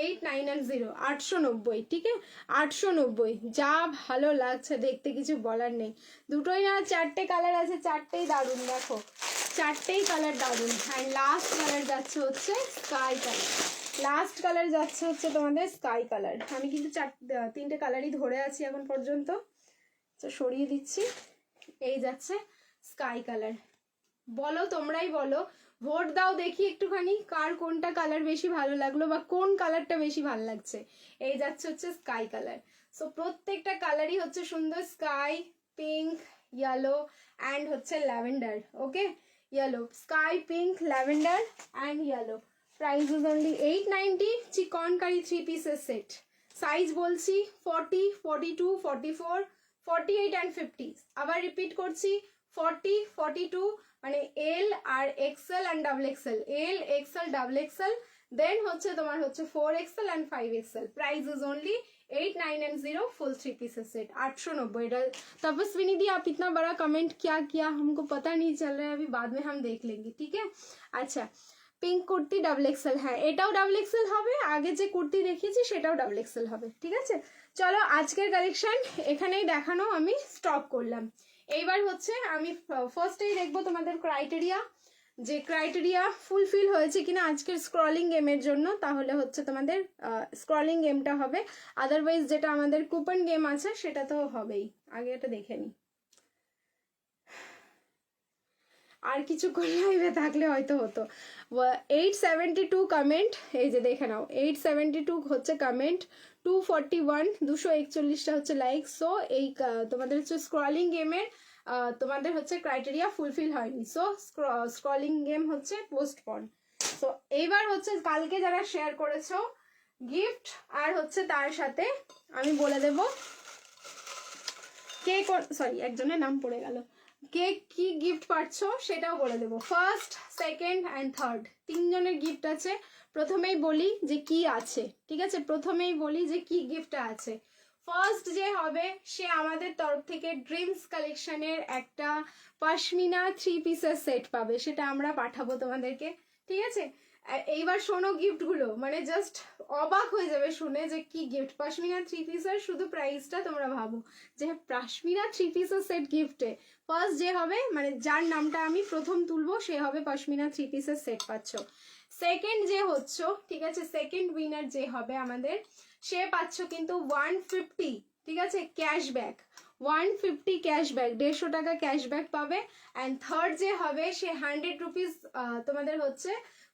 8,990, 890, ঠিক আছে, 890। যা ভালো লাগছে দেখতে, কিছু বলার নেই। দুটোই না 4টে কালার আছে, 4টেই দারুণ, দেখো 4টেই কালার দারুণ। অ্যান্ড লাস্ট কালার যাচ্ছে হচ্ছে স্কাই কালার, লাস্ট কালার যাচ্ছে হচ্ছে তোমাদের স্কাই কালার। আমি কিন্তু 3টে কালারই ধরে আছি এখন পর্যন্ত, তো সরিয়ে দিচ্ছি। এই যাচ্ছে স্কাই কালার। বলো তোমরাই বলো, ভোট দাও দেখি একটুখানি, কার কোনটা কালার বেশি ভালো লাগলো বা কোন কালারটা বেশি ভালো লাগছে। এই যাচ্ছে হচ্ছে স্কাই কালার। সো প্রত্যেকটা কালারই হচ্ছে সুন্দর, স্কাই, পিঙ্ক, ইয়েলো অ্যান্ড হচ্ছে lavender. Okay, yellow, sky, pink, lavender and yellow. Price is only 890, chikankari 3 পিসের সেট। সাইজ বলছি 40, 42, 44, 48 অ্যান্ড 50। আবার রিপিট করছি, 40, 42, মানে এল আর XL and double XL, L XL double XL, then হচ্ছে তোমার হচ্ছে 4XL and 5XL। Price is only 8,990 full 3 pieces set 890। Tapaswini दी आप इतना बड़ा कमेंट क्या किया, हमको पता नहीं चल रहा है, अभी बाद में हम देख लेंगे, ठीक है। अच्छा পিঙ্ক কুর্তি ডাবল এক্সেল, হ্যাঁ এটাও ডাবল এক্সেল হবে, আগে যে কুর্তি দেখিয়েছি সেটাও ডাবল এক্সেল হবে, ঠিক আছে। চলো আজকের কালেকশন এখানেই দেখানো আমি স্টপ করলাম। এইবার হচ্ছে আমি ফার্স্টেই দেখবো তোমাদের ক্রাইটেরিয়া, যে ক্রাইটেরিয়া ফুলফিল হয়েছে কিনা আজকের স্ক্রলিং গেমের জন্য। তাহলে হচ্ছে তোমাদের স্ক্রলিং গেমটা হবে, আদারওয়াইজ যেটা আমাদের কুপন গেম আছে সেটা তো হবেই। আগে এটা দেখে নিই, আর কিছুক্ষণ লাইভে থাকলে হয়তো হতো। 872 কমেন্ট, এই যে দেখে নাও 872 হচ্ছে কমেন্ট, 241, 241টা হচ্ছে লাইক। সো এই তোমাদের হচ্ছে স্ক্রলিং গেমের তোমাদের হচ্ছে ক্রাইটেরিয়া ফুলফিল হয়নি, সো স্ক্রলিং গেম হচ্ছে পোস্টপন। সো এইবার হচ্ছে কালকে যারা শেয়ার করেছো গিফট, আর হচ্ছে তার সাথে আমি বলে দেব কে কোন, সরি একজনের নাম পড়ে গেল, কে কি গিফট পাচ্ছ সেটাও বলে দেবো। ফার্স্ট, সেকেন্ড অ্যান্ড থার্ড 3 জনের গিফট আছে। প্রথমেই বলি যে কি আছে, ঠিক আছে, প্রথমেই বলি যে কি গিফটটা আছে। ফার্স্ট যে হবে সে আমাদের তরফ থেকে ড্রিমস কালেকশনের একটা পশমিনা 3 পিসের সেট পাবে, সেটা আমরা পাঠাবো তোমাদেরকে, ঠিক আছে। এইবার শোনো গিফটগুলো, মানে জাস্ট অবাক হয়ে যাবে শুনে যে কি গিফট। পশমিনা 3 পিসের শুধু প্রাইসটা তোমরা ভাবো যে পশমিনা 3 পিসের সেট গিফটে ফার্স্ট যে হবে, মানে যার নামটা আমি প্রথম তুলবো সে হবে পশমিনা 3 পিসের সেট পাচ্ছ। সেকেন্ড যে হচ্ছে, ঠিক আছে, সেকেন্ড উইনার যে হবে আমাদের, সে পাচ্ছ কিন্তু 150, ঠিক আছে, ক্যাশব্যাক, 150 ক্যাশব্যাক, 150 টাকা ক্যাশব্যাক পাবে। অ্যান্ড থার্ড যে হবে সে 100 রুপিস তোমাদের হচ্ছে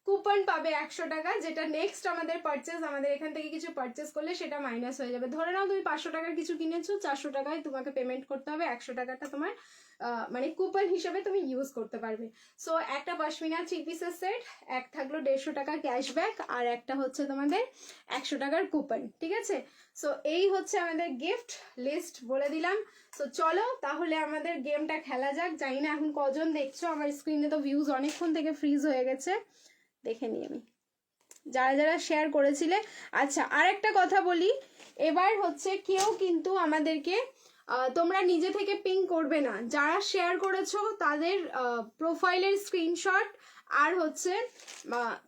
কুপন পাবে 100 টাকা, যেটা নেক্সট আমাদের পারচেস, আমাদের এখান থেকে কিছু পারচেস করলে সেটা মাইনাস হয়ে যাবে। ধরে নাও তুমি 500 টাকার কিছু কিনেছো, 400 টাকায় তোমাকে পেমেন্ট করতে হবে, 100 টাকাটা তোমার মানে কুপন হিসেবে তুমি ইউজ করতে পারবে। সো একটা পশমিনা 3 পিসের সেট, এক থাকলো 150 টাকা ক্যাশব্যাক, আর একটা হচ্ছে তোমাদের 100 টাকার কুপন, ঠিক আছে? সো এই হচ্ছে আমাদের গিফট লিস্ট বলে দিলাম। সো চলো তাহলে আমাদের গেমটা খেলা যাক। জানি না এখন কজন দেখছো, আমার স্ক্রিনে তো ভিউজ অনেকক্ষণ থেকে ফ্রিজ হয়ে গেছে, দেখে নিই আমি যারা যারা শেয়ার করেছিলে। আচ্ছা, আর একটা কথা বলি, এবার হচ্ছে কেউ কিন্তু আমাদেরকে তোমরা নিজে থেকে পিং করবে না। যারা শেয়ার করেছো তাদের প্রোফাইলের স্ক্রিনশট আর হচ্ছে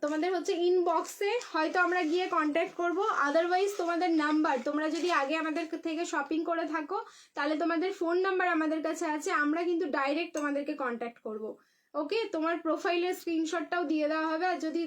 তোমাদের হচ্ছে ইনবক্সে হয়তো আমরা গিয়ে কন্ট্যাক্ট করব। আদারওয়াইজ তোমাদের নাম্বার, তোমরা যদি আগে আমাদের থেকে শপিং করে থাকো তাহলে তোমাদের ফোন নাম্বার আমাদের কাছে আছে, আমরা কিন্তু ডাইরেক্ট তোমাদেরকে কন্ট্যাক্ট করব। ওকে, তোমার প্রোফাইলের স্ক্রিনশটটাও দিয়ে দেওয়া হবে। আর যদি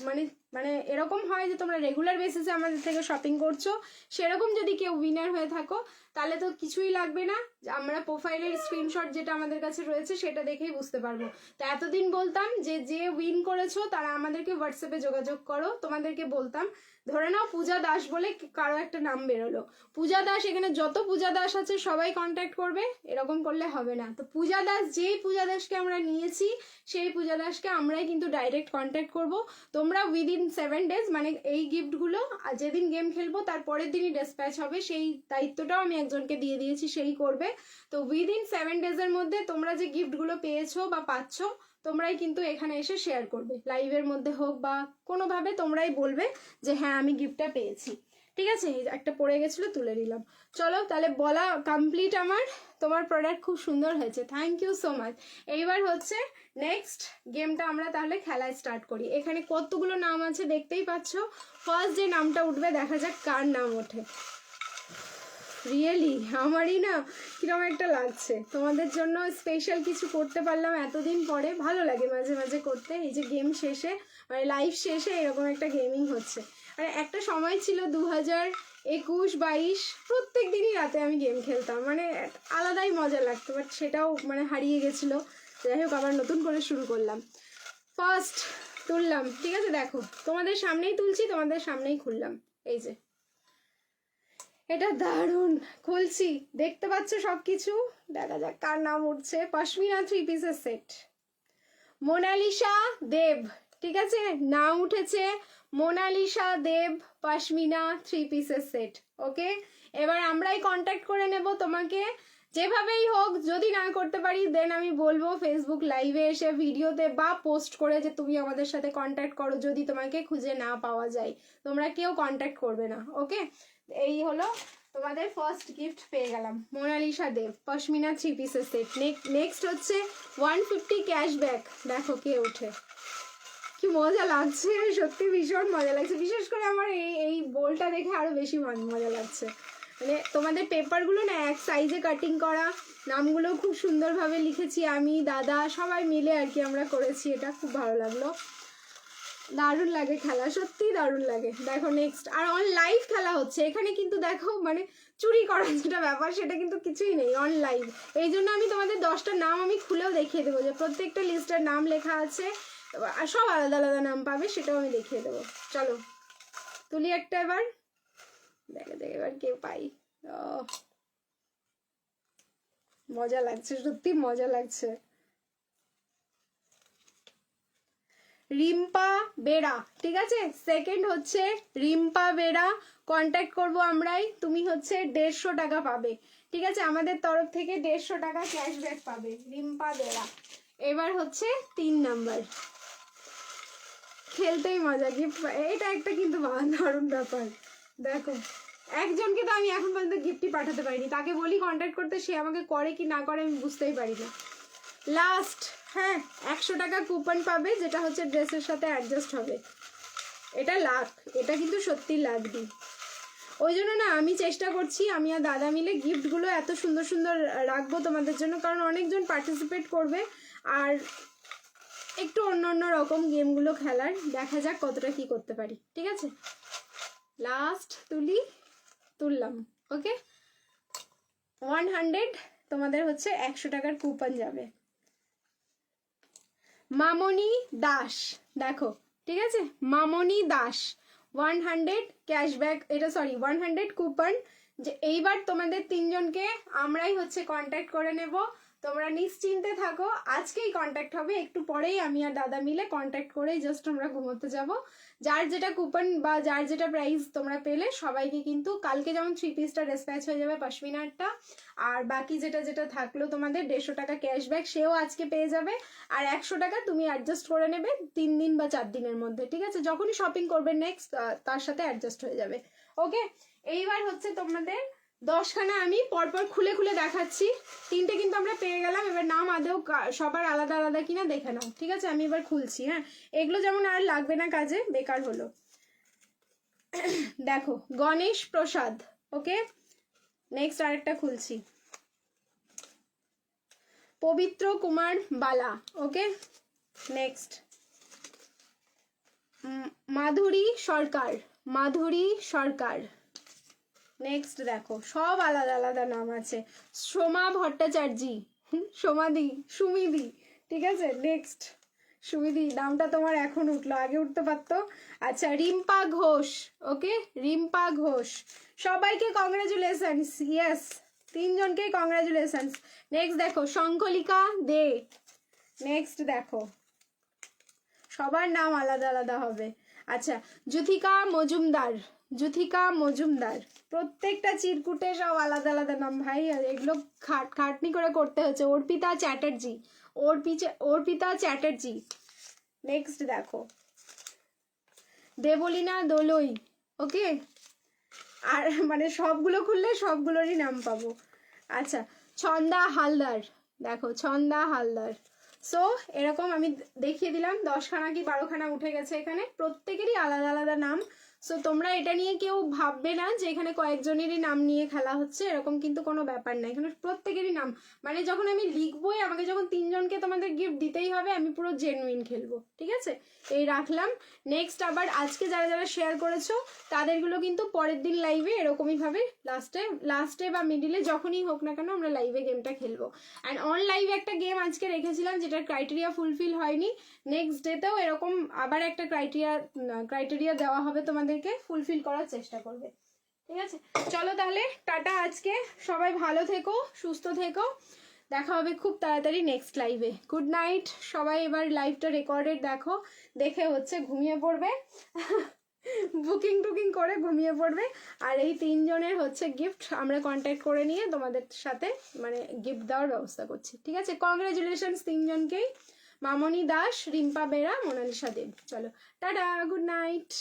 মানে মানে এরকম হয় যে তোমরা রেগুলার বেসিসে আমাদের থেকে শপিং করছো, সেরকম যদি কেউ উইনার হয়ে থাকো তাহলে তো কিছুই লাগবে না, আমরা প্রোফাইলের স্ক্রিনশট যেটা আমাদের কাছে রয়েছে সেটা দেখেই বুঝতে পারবো। তো এতদিন বলতাম যে যে উইন করেছো তারা আমাদেরকে হোয়াটসঅ্যাপে যোগাযোগ করো, তোমাদেরকে বলতাম ধরে নাও পূজা দাস বলে কারো একটা নাম বেরোলো, পূজা দাস, এখানে যত পূজা দাস আছে সবাই কন্ট্যাক্ট করবে, এরকম করলে হবে না। তো পূজা দাস, যেই পূজা দাসকে আমরা নিয়েছি সেই পূজা দাসকে আমরাই কিন্তু ডাইরেক্ট কন্ট্যাক্ট করব। তোমরা উইদিন 7 ডেজ, মানে এই গিফটগুলো যেদিন গেম খেলবো তার পরের দিনই ডিসপ্যাচ হবে, সেই দায়িত্বটাও আমি একজনকে দিয়ে দিয়েছি, সেই করবে। তো উইদিন 7 ডেজের মধ্যে তোমরা যে গিফটগুলো পেয়েছো বা পাচ্ছ তোমরাই কিন্তু এখানে এসে শেয়ার করবে, লাইভের মধ্যে হোক বা কোনোভাবে তোমরাই বলবে যে হ্যাঁ আমি গিফটটা পেয়েছি, ঠিক আছে? একটা পড়ে গেছিলো, তুলে নিলাম। চলো তাহলে বলা কমপ্লিট আমার। তোমার প্রোডাক্ট খুব সুন্দর হয়েছে, থ্যাংক ইউ সো মাচ। এইবার হচ্ছে নেক্সট গেমটা আমরা তাহলে খেলা স্টার্ট করি। এখানে কতগুলো নাম আছে দেখতেই পাচ্ছ। ফার্স্ট যে নামটা উঠবে দেখা যাক কার নাম ওঠে। রিয়েলি আমারই না কিরকম একটা লাগছে, তোমাদের জন্য স্পেশাল কিছু করতে পারলাম এতদিন পরে, ভালো লাগে মাঝে মাঝে করতে। এই যে গেম শেষে মানে লাইভ শেষে এরকম একটা গেমিং হচ্ছে। আর একটা সময় ছিল 2021-22 প্রত্যেক দিনই রাতে আমি গেম খেলতাম, মানে আলাদাই মজা লাগতো, বাট সেটাও মানে হারিয়ে গেছিলো। যাই হোক আবার নতুন করে শুরু করলাম। ফার্স্ট তুললাম, ঠিক আছে? দেখো তোমাদের সামনেই তুলছি, তোমাদের সামনেই খুললাম, এই যে এটা দারুণ, খুলছি, দেখতে পাচ্ছ সবকিছু। দেখা যাক কার নাম উঠছে। পশমিনা 3 পিসের সেট, মোনালিসা দেব, ঠিক আছে? নাম উঠেছে মোনালিসা দেব, পশমিনা 3 পিসের সেট। ওকে, এবার আমরাই কন্ট্যাক্ট করে নেব তোমাকে যেভাবেই হোক। যদি না করতে পারি দেন আমি বলবো ফেসবুক লাইভে এসে ভিডিওতে বা পোস্ট করে যে তুমি আমাদের সাথে কন্ট্যাক্ট করো, যদি তোমাকে খুঁজে না পাওয়া যায়। তোমরা কেউ কন্ট্যাক্ট করবে না, ওকে? এই হলো তোমাদের ফার্স্ট গিফট পেয়ে গেলাম, মোনালিসা দেব, পশমিনা 3 পিসের সেট। নেক্সট হচ্ছে 150 ক্যাশব্যাক। দেখো কে ওঠে, কি মজা লাগছে, সত্যি ভীষণ মজা লাগছে। বিশেষ করে আমার এই বোলটা দেখে আরো বেশি মজা লাগছে। মানে তোমাদের পেপারগুলো না এক সাইজে কাটিং করা, নামগুলো খুব সুন্দরভাবে লিখেছি আমি, দাদা সবাই মিলে আর কি আমরা করেছি, এটা খুব ভালো লাগলো। দারুণ লাগে খেলা, সত্যি দারুণ লাগে। দেখো নেক্সট, আর অন লাইভ খেলা হচ্ছে এখানে, কিন্তু দেখো মানে চুরি করার যেটা ব্যাপার সেটা কিন্তু কিছুই নেই, অন লাইভ। এই জন্য আমি তোমাদের 10টা নাম আমি খুলেও দেখিয়ে দেবো, যে প্রত্যেকটা লিস্টের নাম লেখা আছে, আর সব আলাদা আলাদা নাম পাবে, সেটাও আমি দেখিয়ে দেবো। চলো তুলি একটা এবার, দেখে এবার কে পাই। মজা লাগছে, সত্যি মজা লাগছে। রিম্পা বেরা, ঠিক আছে? সেকেন্ড হচ্ছে রিম্পা বেরা, কন্ট্যাক্ট করবো আমরাই। তুমি হচ্ছে 150 টাকা পাবে, ঠিক আছে? আমাদের তরফ থেকে 150 টাকা ক্যাশব্যাক পাবে, রিম্পা বেরা। এবার হচ্ছে 3 নাম্বার, খেলতেই মজা, গিফট এটা একটা কিন্তু দারুণ ব্যাপার। দেখো একজনকে তো আমি এখন পর্যন্ত গিফটই পাঠাতে পারিনি, তাকে বলি কন্ট্যাক্ট করতে, সে আমাকে করে কি না করে আমি বুঝতেই পারি না। লাস্ট, হ্যাঁ 100 টাকা কুপন পাবে, যেটা হচ্ছে ড্রেসের সাথে অ্যাডজাস্ট হবে। এটা লাখ, এটা কিন্তু সত্যি লাখ দিই। ওই জন্য না আমি চেষ্টা করছি, আমি আর দাদা মিলে গিফটগুলো এত সুন্দর সুন্দর রাখবো তোমাদের জন্য, কারণ অনেকজন পার্টিসিপেট করবে আর একটু অন্য অন্য রকম গেমগুলো খেলার। দেখা যাক কতটা কি করতে পারি, ঠিক আছে? লাস্ট তুললাম, ওকে? 100 তোমাদের হচ্ছে 100 টাকার কুপন যাবে। মামনি দাস, দেখো ঠিক আছে, মামনি দাস 100 ক্যাশব্যাক, এটা সরি 100 কুপন, যে এইবার তোমাদের তিনজনকে আমরাই হচ্ছে কন্ট্যাক্ট করে নেব। তোমরা নিশ্চিন্তে থাকো, আজকেই কন্ট্যাক্ট হবে, একটু পরেই আমি আর দাদা মিলে কন্ট্যাক্ট করেই জাস্ট আমরা ঘুমোতে যাব। যার যেটা কুপন বা যার যেটা প্রাইস তোমরা পেলে সবাইকে কিন্তু কালকে যেমন 3 পিসটা ডিসপ্যাচ হয়ে যাবে পশমিনারটা, আর বাকি যেটা যেটা থাকলো তোমাদের 150 টাকা ক্যাশব্যাক সেও আজকে পেয়ে যাবে, আর 100 টাকা তুমি অ্যাডজাস্ট করে নেবে 3 দিন বা 4 দিনের মধ্যে, ঠিক আছে, যখনই শপিং করবে নেক্সট তার সাথে অ্যাডজাস্ট হয়ে যাবে। ওকে, এইবার হচ্ছে তোমাদের 10খানা আমি পরপর খুলে খুলে দেখাচ্ছি। 3টে কিন্তু আমরা পেয়ে গেলাম, এবার নাম আদেও সবার আলাদা আলাদা কিনা দেখে নাও, ঠিক আছে। আমি এবার খুলছি, হ্যাঁ, এগুলো যেমন আর লাগবে না কাজে, বেকার হলো। দেখো, গণেশ প্রসাদ, ওকে, নেক্সট আরেকটা খুলছি, পবিত্র কুমার বালা, ওকে, নেক্সট মাধুরী সরকার, মাধুরী সরকার, নেক্সট দেখো সব আলাদা আলাদা নাম আছে, সোমা ভট্টাচার্য, সোমাদি, সুমিদি, ঠিক আছে, নেক্সট সুমিদি, নামটা তোমার এখন উঠলো, আগে উঠতে পারতো। আচ্ছা, রিম্পা ঘোষ, ওকে, রিম্পা ঘোষ, সবাইকে কংগ্রাচুলেশনস, ইয়েস, তিনজনকেই কংগ্রাচুলেশনস। নেক্সট দেখো শঙ্খলিকা দে, নেক্সট দেখো সবার নাম আলাদা আলাদা হবে। আচ্ছা, যুথিকা মজুমদার, যুথিকা মজুমদার, প্রত্যেকটা চিরকুটে সব আলাদা আলাদা নাম ভাই, আর এগুলো খাটনি করে করতে হচ্ছে। অর্পিতা চ্যাটার্জি, অর্পিতা চ্যাটার্জি, নেক্সট দেখো দেবলীনা দোলই, ওকে, আর মানে সবগুলো খুললে সবগুলোরই নাম পাবো। আচ্ছা, ছন্দা হালদার, দেখো ছন্দা হালদার। সো এরকম আমি দেখিয়ে দিলাম 10খানা কি 12খানা উঠে গেছে, এখানে প্রত্যেকেরই আলাদা আলাদা নাম। সো তোমরা এটা নিয়ে কেউ ভাববে না যে এখানে কয়েকজনেরই নাম নিয়ে খেলা হচ্ছে, এরকম কিন্তু কোনো ব্যাপার না, এখানে প্রত্যেকেরই নাম, মানে যখন আমি লিখবোই আমাকে যখন 3জনকে তোমাদের গিফট দিতেই হবে, আমি পুরো জেনুইন খেলবো, ঠিক আছে। এই রাখলাম। নেক্সট আবার আজকে যারা যারা শেয়ার করেছো তাদেরগুলো কিন্তু পরের দিন লাইভে এরকমই ভাবে লাস্টে বা মিডিলে যখনই হোক না কেন আমরা লাইভে গেমটা খেলবো। অ্যান্ড অন লাইভে একটা গেম আজকে রেখেছিলাম যেটার ক্রাইটেরিয়া ফুলফিল হয়নি, নেক্সট ডেতেও এরকম আবার একটা ক্রাইটেরিয়া দেওয়া হবে, তোমাদেরকে ফুলফিল করার চেষ্টা করবে, ঠিক আছে। চলো তাহলে টাটা, আজকে সবাই ভালো থেকো, সুস্থ থেকো, দেখা হবে খুব তাড়াতাড়ি নেক্সট লাইভে। গুড নাইট সবাই, এবার লাইভটা রেকর্ডেড দেখো, দেখে হচ্ছে ঘুমিয়ে পড়বে, বুকিং টুকিং করে ঘুমিয়ে পড়বে। আর এই 3জনের হচ্ছে গিফট আমরা কন্ট্যাক্ট করে নিয়ে তোমাদের সাথে মানে গিফট দেওয়ার ব্যবস্থা করছি, ঠিক আছে। কংগ্রাচুলেশনস 3জনকেই, মামনি দাস, রিম্পা বেরা, মোনালিসা দেব। চলো টাটা, গুড নাইট।